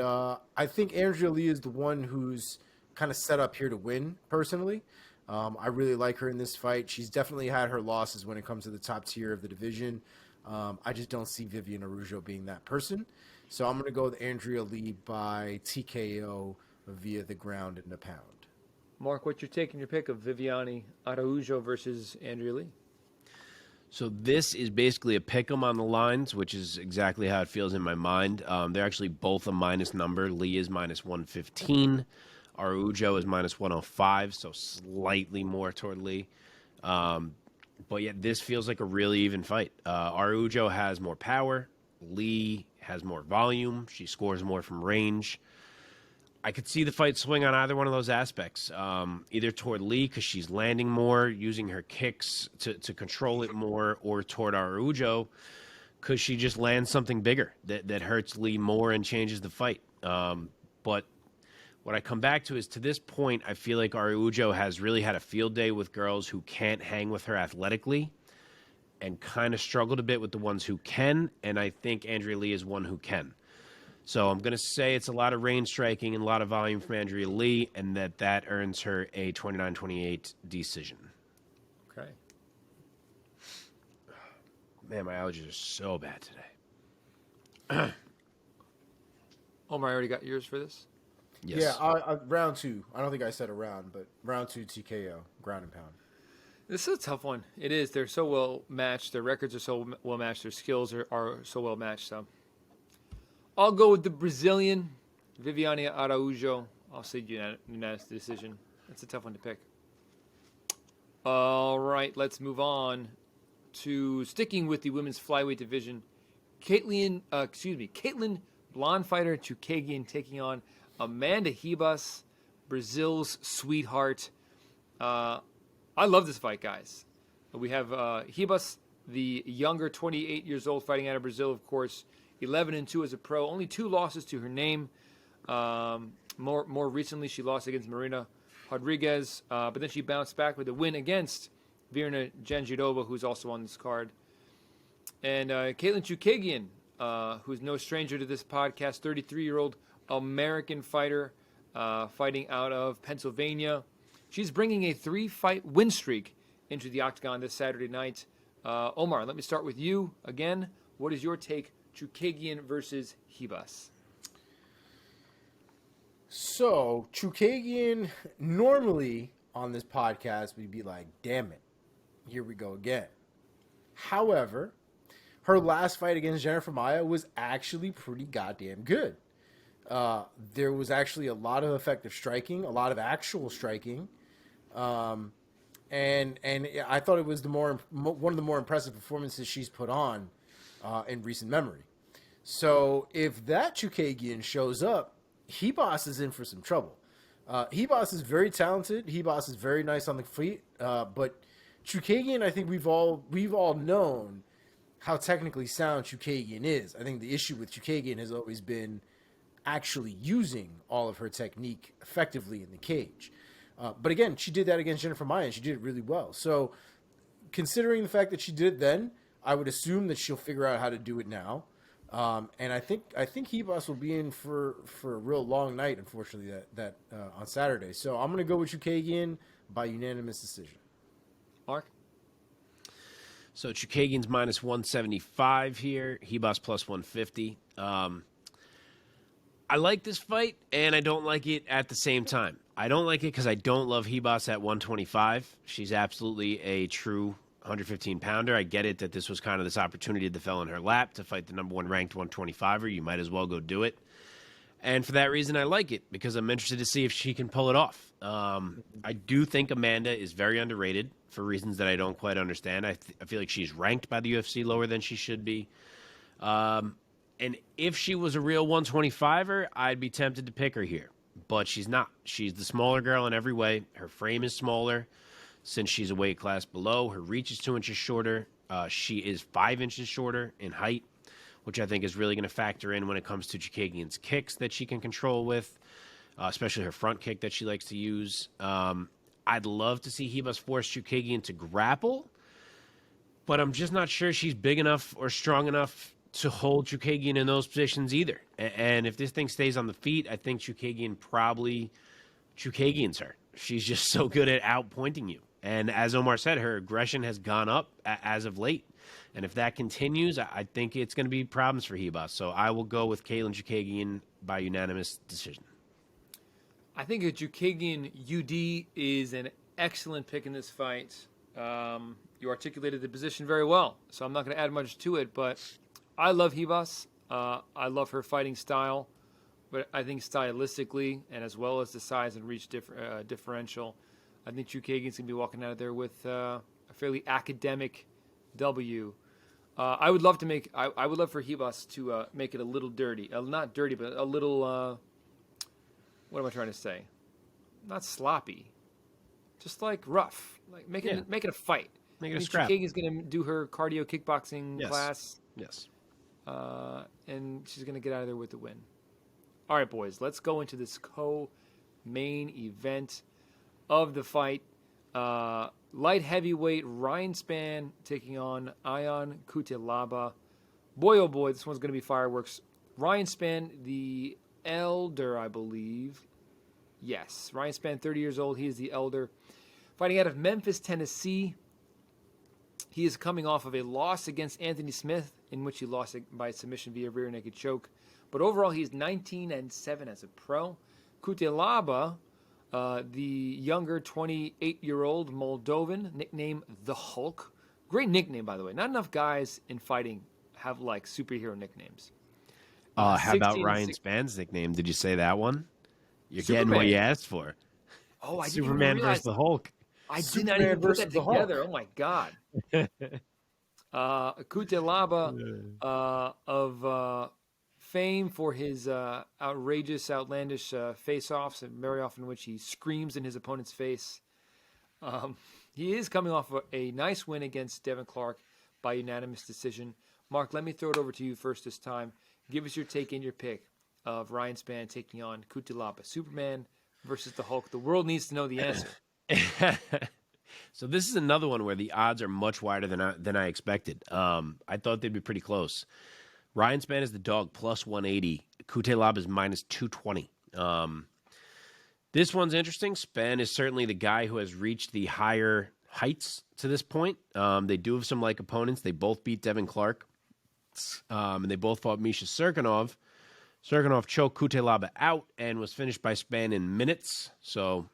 I think Andrea Lee is the one who's kind of set up here to win, personally. I really like her in this fight. She's definitely had her losses when it comes to the top tier of the division. I just don't see Viviane Araujo being that person. So I'm going to go with Andrea Lee by TKO via the ground and the pound. Mark, what's your take and your pick of Viviane Araujo versus Andrea Lee? So this is basically a pick'em on the lines, which is exactly how it feels in my mind. They're actually both a minus number. Lee is minus 115. Araujo is minus 105, so slightly more toward Lee. But yet this feels like a really even fight. Araujo has more power. Lee has more volume. She scores more from range. I could see the fight swing on either one of those aspects, either toward Lee because she's landing more, using her kicks to control it more, or toward Araujo because she just lands something bigger that hurts Lee more and changes the fight. But what I come back to is, to this point, I feel like Araujo has really had a field day with girls who can't hang with her athletically and kind of struggled a bit with the ones who can, and I think Andrea Lee is one who can. So I'm going to say it's a lot of range striking and a lot of volume from Andrea Lee, and that earns her a 29-28 decision. Okay. Man, my allergies are so bad today. Omar, I already got yours for this? Yes. Yeah, round two. I don't think I said a round, but round two TKO, ground and pound. This is a tough one. It is. They're so well matched. Their records are so well matched. Their skills are so well matched. So I'll go with the Brazilian, Viviane Araujo. I'll say unanimous decision. That's a tough one to pick. All right, let's move on to sticking with the women's flyweight division. Katlyn, blonde fighter Chookagian taking on Amanda Ribas, Brazil's sweetheart. I love this fight, guys. We have Ribas, the younger, 28 years old, fighting out of Brazil, of course. 11-2 as a pro. Only 2 losses to her name. More recently, she lost against Marina Rodriguez, but then she bounced back with a win against Virna Jandiroba, who's also on this card. And Katlyn Chookagian, who's no stranger to this podcast, 33-year-old American fighter, fighting out of Pennsylvania. She's bringing a 3-fight win streak into the octagon this Saturday night. Omar, let me start with you again. What is your take, Chookagian versus Ribas? So, Chookagian, normally on this podcast, we'd be like, damn it, here we go again. However, her last fight against Jennifer Maia was actually pretty goddamn good. There was actually a lot of effective striking, a lot of actual striking. And I thought it was one of the more impressive performances she's put on in recent memory. So if that Chookagian shows up, Ribas is in for some trouble. Ribas is very talented. Ribas is very nice on the feet. But Chookagian, I think we've all known how technically sound Chookagian is. I think the issue with Chookagian has always been actually using all of her technique effectively in the cage. But again, she did that against Jennifer Maia, and she did it really well. So considering the fact that she did it then, I would assume that she'll figure out how to do it now. And I think Ribas will be in for a real long night, unfortunately, that on Saturday. So I'm going to go with Chookagian by unanimous decision. Mark? So Chookagian's minus 175 here. Ribas plus 150. I like this fight, and I don't like it at the same time. I don't like it because I don't love Ribas at 125. She's absolutely a true 115-pounder. I get it that this was kind of this opportunity that fell in her lap to fight the number one ranked 125er. You might as well go do it. And for that reason, I like it because I'm interested to see if she can pull it off. I do think Amanda is very underrated for reasons that I don't quite understand. I feel like she's ranked by the UFC lower than she should be. And if she was a real 125er, I'd be tempted to pick her here. But she's not. She's the smaller girl in every way. Her frame is smaller since she's a weight class below. Her reach is 2 inches shorter. She is 5 inches shorter in height, which I think is really going to factor in when it comes to Chookagian's kicks that she can control with, especially her front kick that she likes to use. I'd love to see Ribas force Chookagian to grapple, but I'm just not sure she's big enough or strong enough to hold Chookagian in those positions either. And if this thing stays on the feet, I think Chookagian probably Chookagians her. She's just so good at outpointing you. And as Omar said, her aggression has gone up as of late. And if that continues, I think it's going to be problems for Ribas. So I will go with Katlyn Chookagian by unanimous decision. I think a Chookagian UD is an excellent pick in this fight. You articulated the position very well, so I'm not going to add much to it, but I love Ribas. I love her fighting style, but I think stylistically and as well as the size and reach differential, I think Chookagian's going to be walking out of there with a fairly academic W. I would love to I would love for Ribas to make it a little dirty. Not dirty, but a little, what am I trying to say? Not sloppy. Just like rough. Like make it a fight. Make it a scrap. Chookagian's going to do her cardio kickboxing class. Yes. And she's going to get out of there with the win. All right, boys, let's go into this co-main event of the fight. Light heavyweight Ryan Spann taking on Ion Cutelaba. Boy, oh boy, this one's going to be fireworks. Ryan Spann, the elder, I believe. Yes, Ryan Spann, 30 years old. He is the elder. Fighting out of Memphis, Tennessee. He is coming off of a loss against Anthony Smith, in which he lost by submission via rear naked choke. But overall, he's 19-7 as a pro. Cutelaba, the younger 28-year-old Moldovan, nicknamed the Hulk. Great nickname, by the way. Not enough guys in fighting have like superhero nicknames. How about Ryan Spann's nickname? Did you say that one? You're Superman. getting what you asked for. Oh, I Superman didn't realize versus the Hulk. I did Superman not even put versus that the Hulk. together. Oh my god. Cutelaba of fame for his outrageous, outlandish face-offs, and very often in which he screams in his opponent's face. He is coming off a nice win against Devin Clark by unanimous decision. Mark, let me throw it over to you first this time. Give us your take and your pick of Ryan Spann taking on Cutelaba. Superman versus the Hulk. The world needs to know the answer. So this is another one where the odds are much wider than I expected. I thought they'd be pretty close. Ryan Spann is the dog, plus 180. Cutelaba is minus 220. This one's interesting. Spann is certainly the guy who has reached the higher heights to this point. They do have some like opponents. They both beat Devin Clark. And they both fought Misha Serkinov. Serkinov choked Cutelaba out and was finished by Spann in minutes. So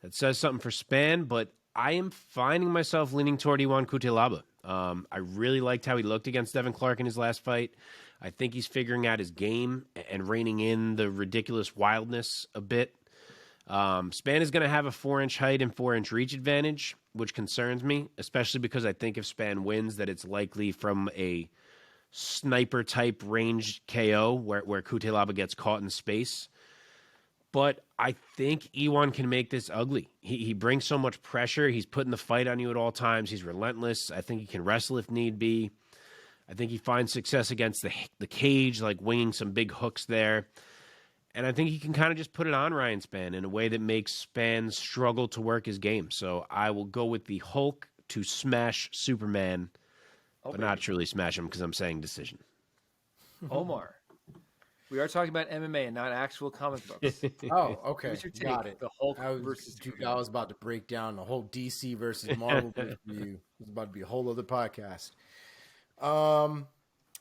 that says something for Spann, but I am finding myself leaning toward Ion Cutelaba. I really liked how he looked against Devin Clark in his last fight. I think he's figuring out his game and reining in the ridiculous wildness a bit. Spann is going to have a 4-inch height and 4-inch reach advantage, which concerns me, especially because I think if Spann wins, that it's likely from a sniper-type range KO where Cutelaba gets caught in space. But I think Iwan can make this ugly. He brings so much pressure. He's putting the fight on you at all times. He's relentless. I think he can wrestle if need be. I think he finds success against the cage, like winging some big hooks there. And I think he can kind of just put it on Ryan Spann in a way that makes Spann struggle to work his game. So I will go with the Hulk to smash Superman, but not truly smash him because I'm saying decision. Omar, we are talking about MMA and not actual comic books. Oh, okay. What's your take? Got it. The Hulk I versus was about to break down the whole DC versus Marvel review. It was about to be a whole other podcast.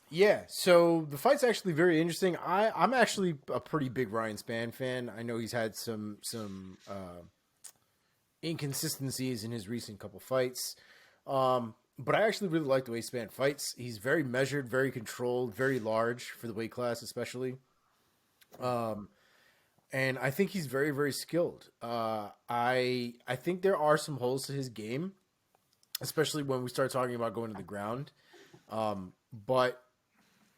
Yeah, so the fight's actually very interesting. I'm actually a pretty big Ryan Spann fan. I know he's had some inconsistencies in his recent couple fights. But I actually really like the way Spann fights. He's very measured, very controlled, very large for the weight class especially. And I think he's very, very skilled. I think there are some holes to his game, especially when we start talking about going to the ground. But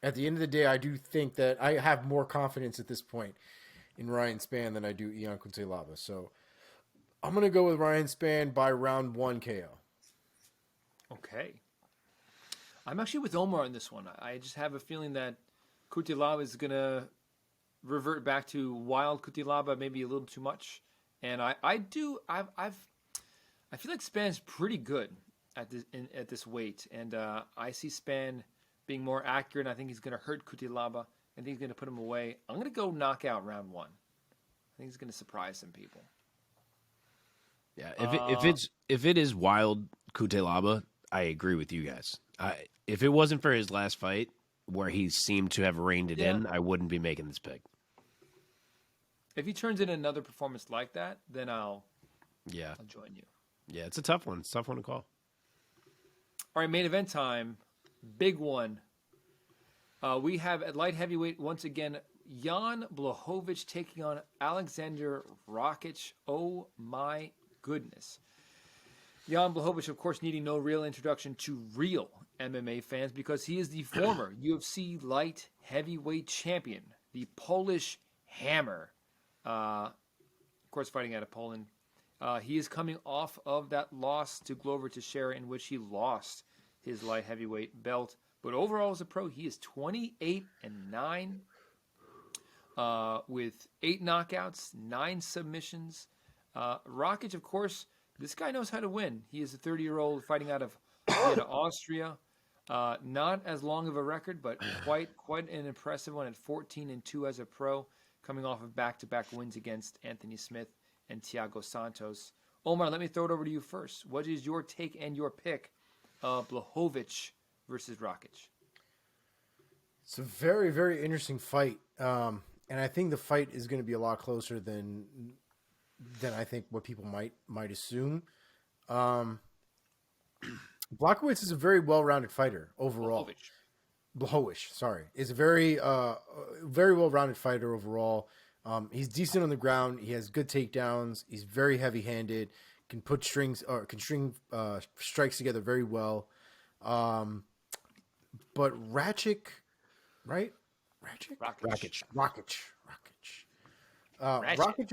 at the end of the day, I do think that I have more confidence at this point in Ryan Spann than I do Ion Cutelaba. So I'm going to go with Ryan Spann by round 1 KO. Okay. I'm actually with Omar on this one. I just have a feeling that Cutelaba is going to revert back to wild Cutelaba, maybe a little too much. And I feel like Spann's pretty good at this weight. And I see Spann being more accurate. I think he's going to hurt Cutelaba. I think he's going to put him away. I'm going to go knockout round 1. I think he's going to surprise some people. Yeah, if it is wild Cutelaba, I agree with you guys. If it wasn't for his last fight where he seemed to have reined it in, I wouldn't be making this pick. If he turns in another performance like that, then I'll join you. Yeah, it's a tough one. It's a tough one to call. All right, main event time. Big one. We have at light heavyweight once again Jan Blachowicz taking on Alexander Rakic. Oh my goodness. Jan Blachowicz, of course, needing no real introduction to real MMA fans because he is the former UFC light heavyweight champion, the Polish Hammer. Of course, fighting out of Poland. He is coming off of that loss to Glover Teixeira in which he lost his light heavyweight belt. But overall as a pro, he is 28-9 with 8 knockouts, 9 submissions. Rakic, of course, this guy knows how to win. He is a 30-year-old fighting out of Vienna, Austria. Not as long of a record, but quite an impressive one at 14-2 as a pro, coming off of back-to-back wins against Anthony Smith and Thiago Santos. Omar, let me throw it over to you first. What is your take and your pick of Blachowicz versus Rakic? It's a very, very interesting fight. And I think the fight is going to be a lot closer than I think what people might assume. Blachowicz is a very well-rounded fighter overall. Blachowicz, sorry, is a very well-rounded fighter overall. He's decent on the ground. He has good takedowns. He's very heavy-handed. Can put string strikes together very well. But Rakic, right? Rakic. Rakic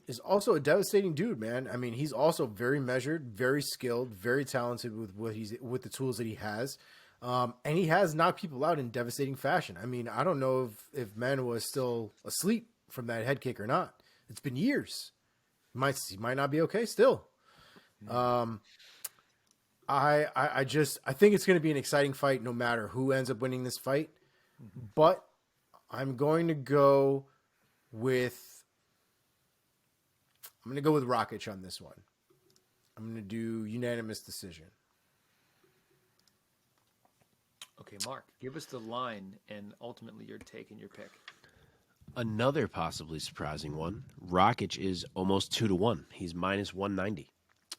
is also a devastating dude, man. I mean, he's also very measured, very skilled, very talented with the tools that he has. And he has knocked people out in devastating fashion. I mean, I don't know if Manuel is still asleep from that head kick or not. It's been years. He might not be okay still. I think it's going to be an exciting fight no matter who ends up winning this fight. But I'm going to go with Rakic on this one. I'm going to do unanimous decision. Okay, Mark, give us the line and ultimately your take and your pick. Another possibly surprising one. Rakic is almost 2-1. He's minus 190.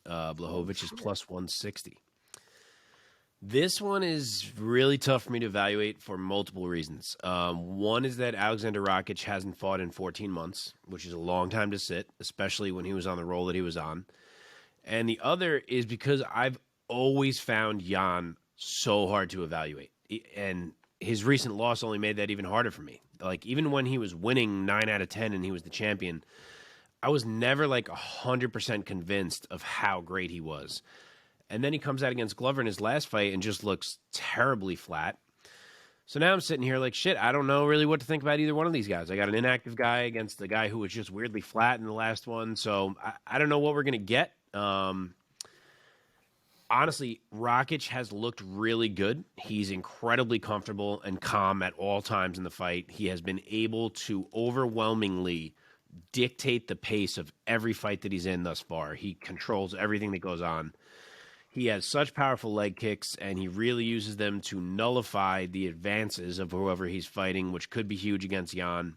Blachowicz is plus 160. This one is really tough for me to evaluate for multiple reasons. One is that Alexander Rakic hasn't fought in 14 months, which is a long time to sit, especially when he was on the roll that he was on. And the other is because I've always found Jan so hard to evaluate. And his recent loss only made that even harder for me. Like, even when he was winning 9 out of 10 and he was the champion, I was never like 100% convinced of how great he was. And then he comes out against Glover in his last fight and just looks terribly flat. So now I'm sitting here like, shit, I don't know really what to think about either one of these guys. I got an inactive guy against the guy who was just weirdly flat in the last one. So I don't know what we're going to get. Honestly, Rakic has looked really good. He's incredibly comfortable and calm at all times in the fight. He has been able to overwhelmingly dictate the pace of every fight that he's in thus far. He controls everything that goes on. He has such powerful leg kicks, and he really uses them to nullify the advances of whoever he's fighting, which could be huge against Jan.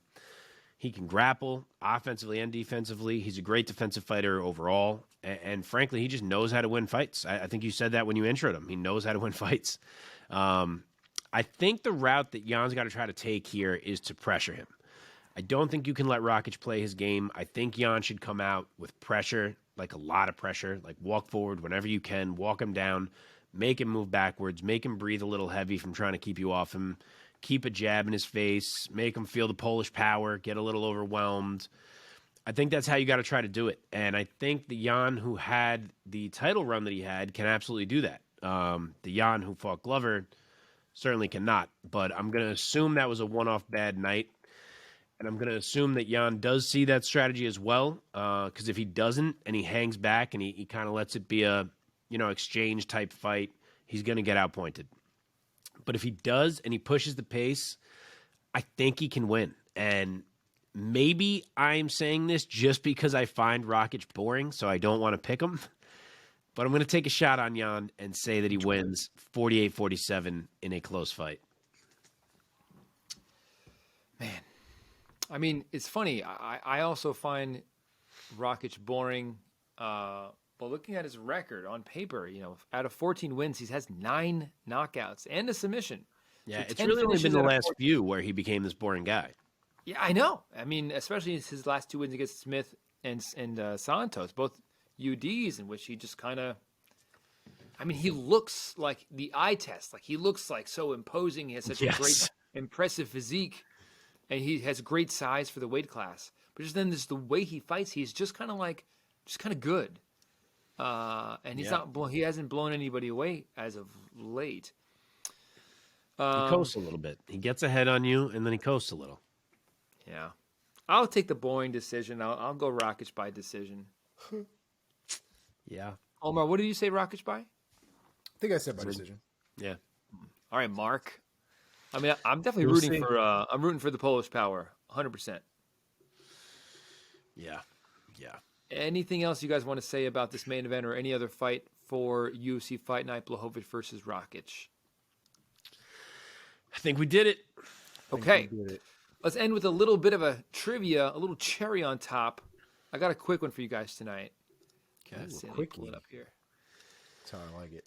He can grapple offensively and defensively. He's a great defensive fighter overall. And frankly, he just knows how to win fights. I think you said that when you introed him. He knows how to win fights. I think the route that Jan's got to try to take here is to pressure him. I don't think you can let Rakic play his game. I think Jan should come out with pressure, like a lot of pressure, like walk forward whenever you can, walk him down, make him move backwards, make him breathe a little heavy from trying to keep you off him, keep a jab in his face, make him feel the Polish power, get a little overwhelmed. I think that's how you got to try to do it. And I think the Jan who had the title run that he had can absolutely do that. The Jan who fought Glover certainly cannot. But I'm going to assume that was a one-off bad night. And I'm going to assume that Jan does see that strategy as well. Because if he doesn't and he hangs back and he kind of lets it be a exchange type fight, he's going to get outpointed. But if he does and he pushes the pace, I think he can win. And maybe I'm saying this just because I find Rakic boring, so I don't want to pick him. But I'm going to take a shot on Jan and say that he wins 48-47 in a close fight. Man. I mean, it's funny. I also find Rakic boring. But looking at his record on paper, out of 14 wins, he has 9 knockouts and a submission. Yeah, So it's 10 really only been finishes the out of last 14. few where he became this boring guy. Yeah, I know. I mean, especially his last 2 wins against Smith and Santos, both UDs, in which he just kind of. I mean, he looks like the eye test. Like, he looks like so imposing. He has such a great, impressive physique, and he has great size for the weight class. But just then, the way he fights, he's just kind of good. And he's he hasn't blown anybody away as of late. He coasts a little bit. He gets ahead on you, and then he coasts a little. Yeah. I'll take the boring decision. I'll go Rakic by decision. Yeah. Omar, what did you say Rakic by? I think I said by decision. Yeah. All right, Mark. I mean, I'm definitely We'll rooting see. for. I'm rooting for the Polish power, 100%. Yeah. Yeah. Anything else you guys want to say about this main event or any other fight for UFC Fight Night, Blachowicz versus Rakic? I think we did it. Okay. Let's end with a little bit of a trivia, a little cherry on top. I got a quick one for you guys tonight. Okay, Let's see, let me quickie. pull it up here. That's how I like it.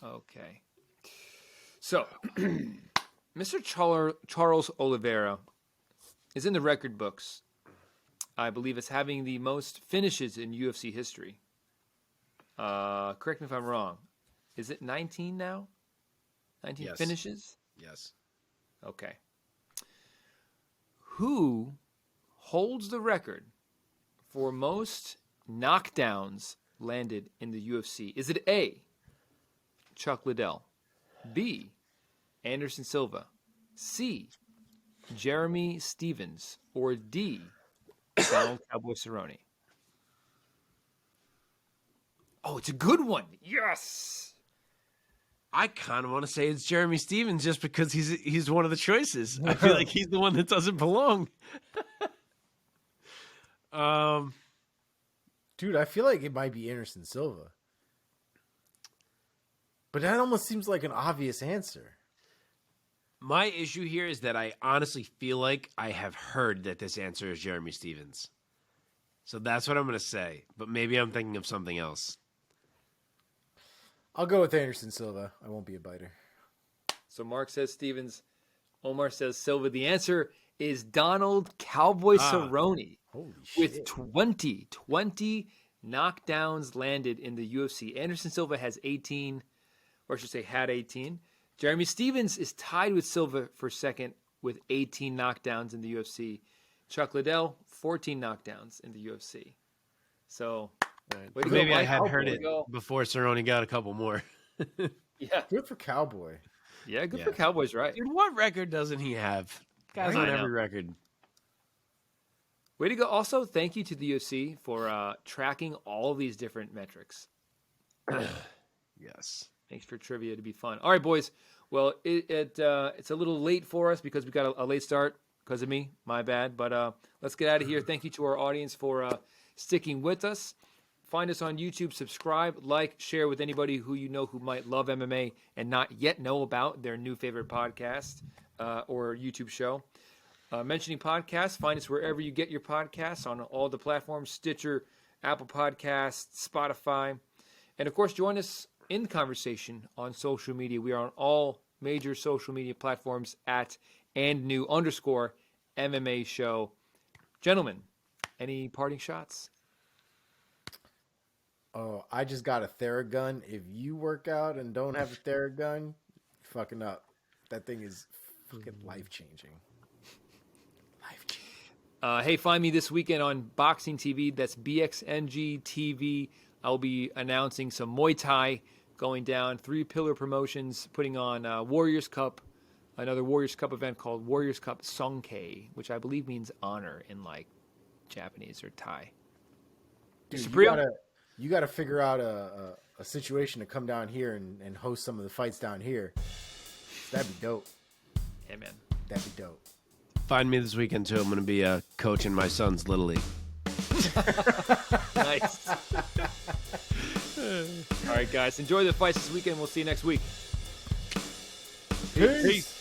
Okay. So, Mr. Charles Oliveira is in the record books, I believe, as having the most finishes in UFC history. Correct me if I'm wrong. Is it 19 now? 19 Yes. finishes? Yes. Okay. Who holds the record for most knockdowns landed in the UFC? Is it A, Chuck Liddell, B, Anderson Silva, C, Jeremy Stevens, or D, Donald Cowboy Cerrone? Oh, it's a good one. Yes. I kind of want to say it's Jeremy Stevens just because he's one of the choices. I feel like he's the one that doesn't belong. Dude, I feel like it might be Anderson Silva. But that almost seems like an obvious answer. My issue here is that I honestly feel like I have heard that this answer is Jeremy Stevens. So that's what I'm going to say. But maybe I'm thinking of something else. I'll go with Anderson Silva. I won't be a biter. So Mark says Stevens. Omar says Silva. The answer is Donald Cowboy Cerrone. Holy with shit. 20 knockdowns landed in the UFC. Anderson Silva has 18, or I should say had 18. Jeremy Stevens is tied with Silva for second with 18 knockdowns in the UFC. Chuck Liddell, 14 knockdowns in the UFC. So way to go, Maybe I Mike. had Way heard to it go. before Cerrone got a couple more. Yeah, Good for Cowboy. yeah, good for Cowboys, right? Dude, what record doesn't he have? Guy's I on know. every record. Way to go. Also, thank you to the UFC for tracking all of these different metrics. Yes. Makes for trivia to be fun. All right, boys. Well, it's a little late for us because we got a late start because of me. My bad. But let's get out of here. Thank you to our audience for sticking with us. Find us on YouTube. Subscribe, like, share with anybody who you know who might love MMA and not yet know about their new favorite podcast or YouTube show. Mentioning podcasts, find us wherever you get your podcasts on all the platforms, Stitcher, Apple Podcasts, Spotify. And, of course, join us in conversation on social media. We are on all major social media platforms at @&new_MMA show. Gentlemen, any parting shots? Oh, I just got a Theragun. If you work out and don't have a Theragun, you're fucking up. That thing is fucking life-changing. Hey, find me this weekend on Boxing TV. That's BXNG TV. I'll be announcing some Muay Thai going down, 3 Pillar Promotions, putting on Warriors Cup, another Warriors Cup event called Warriors Cup Songkei, which I believe means honor in like Japanese or Thai. Dude, Priaulx? you gotta figure out a situation to come down here and host some of the fights down here. That'd be dope. Yeah, man. That'd be dope. Find me this weekend, too. I'm going to be coaching my son's Little League. Nice. All right, guys. Enjoy the fights this weekend. We'll see you next week. Peace.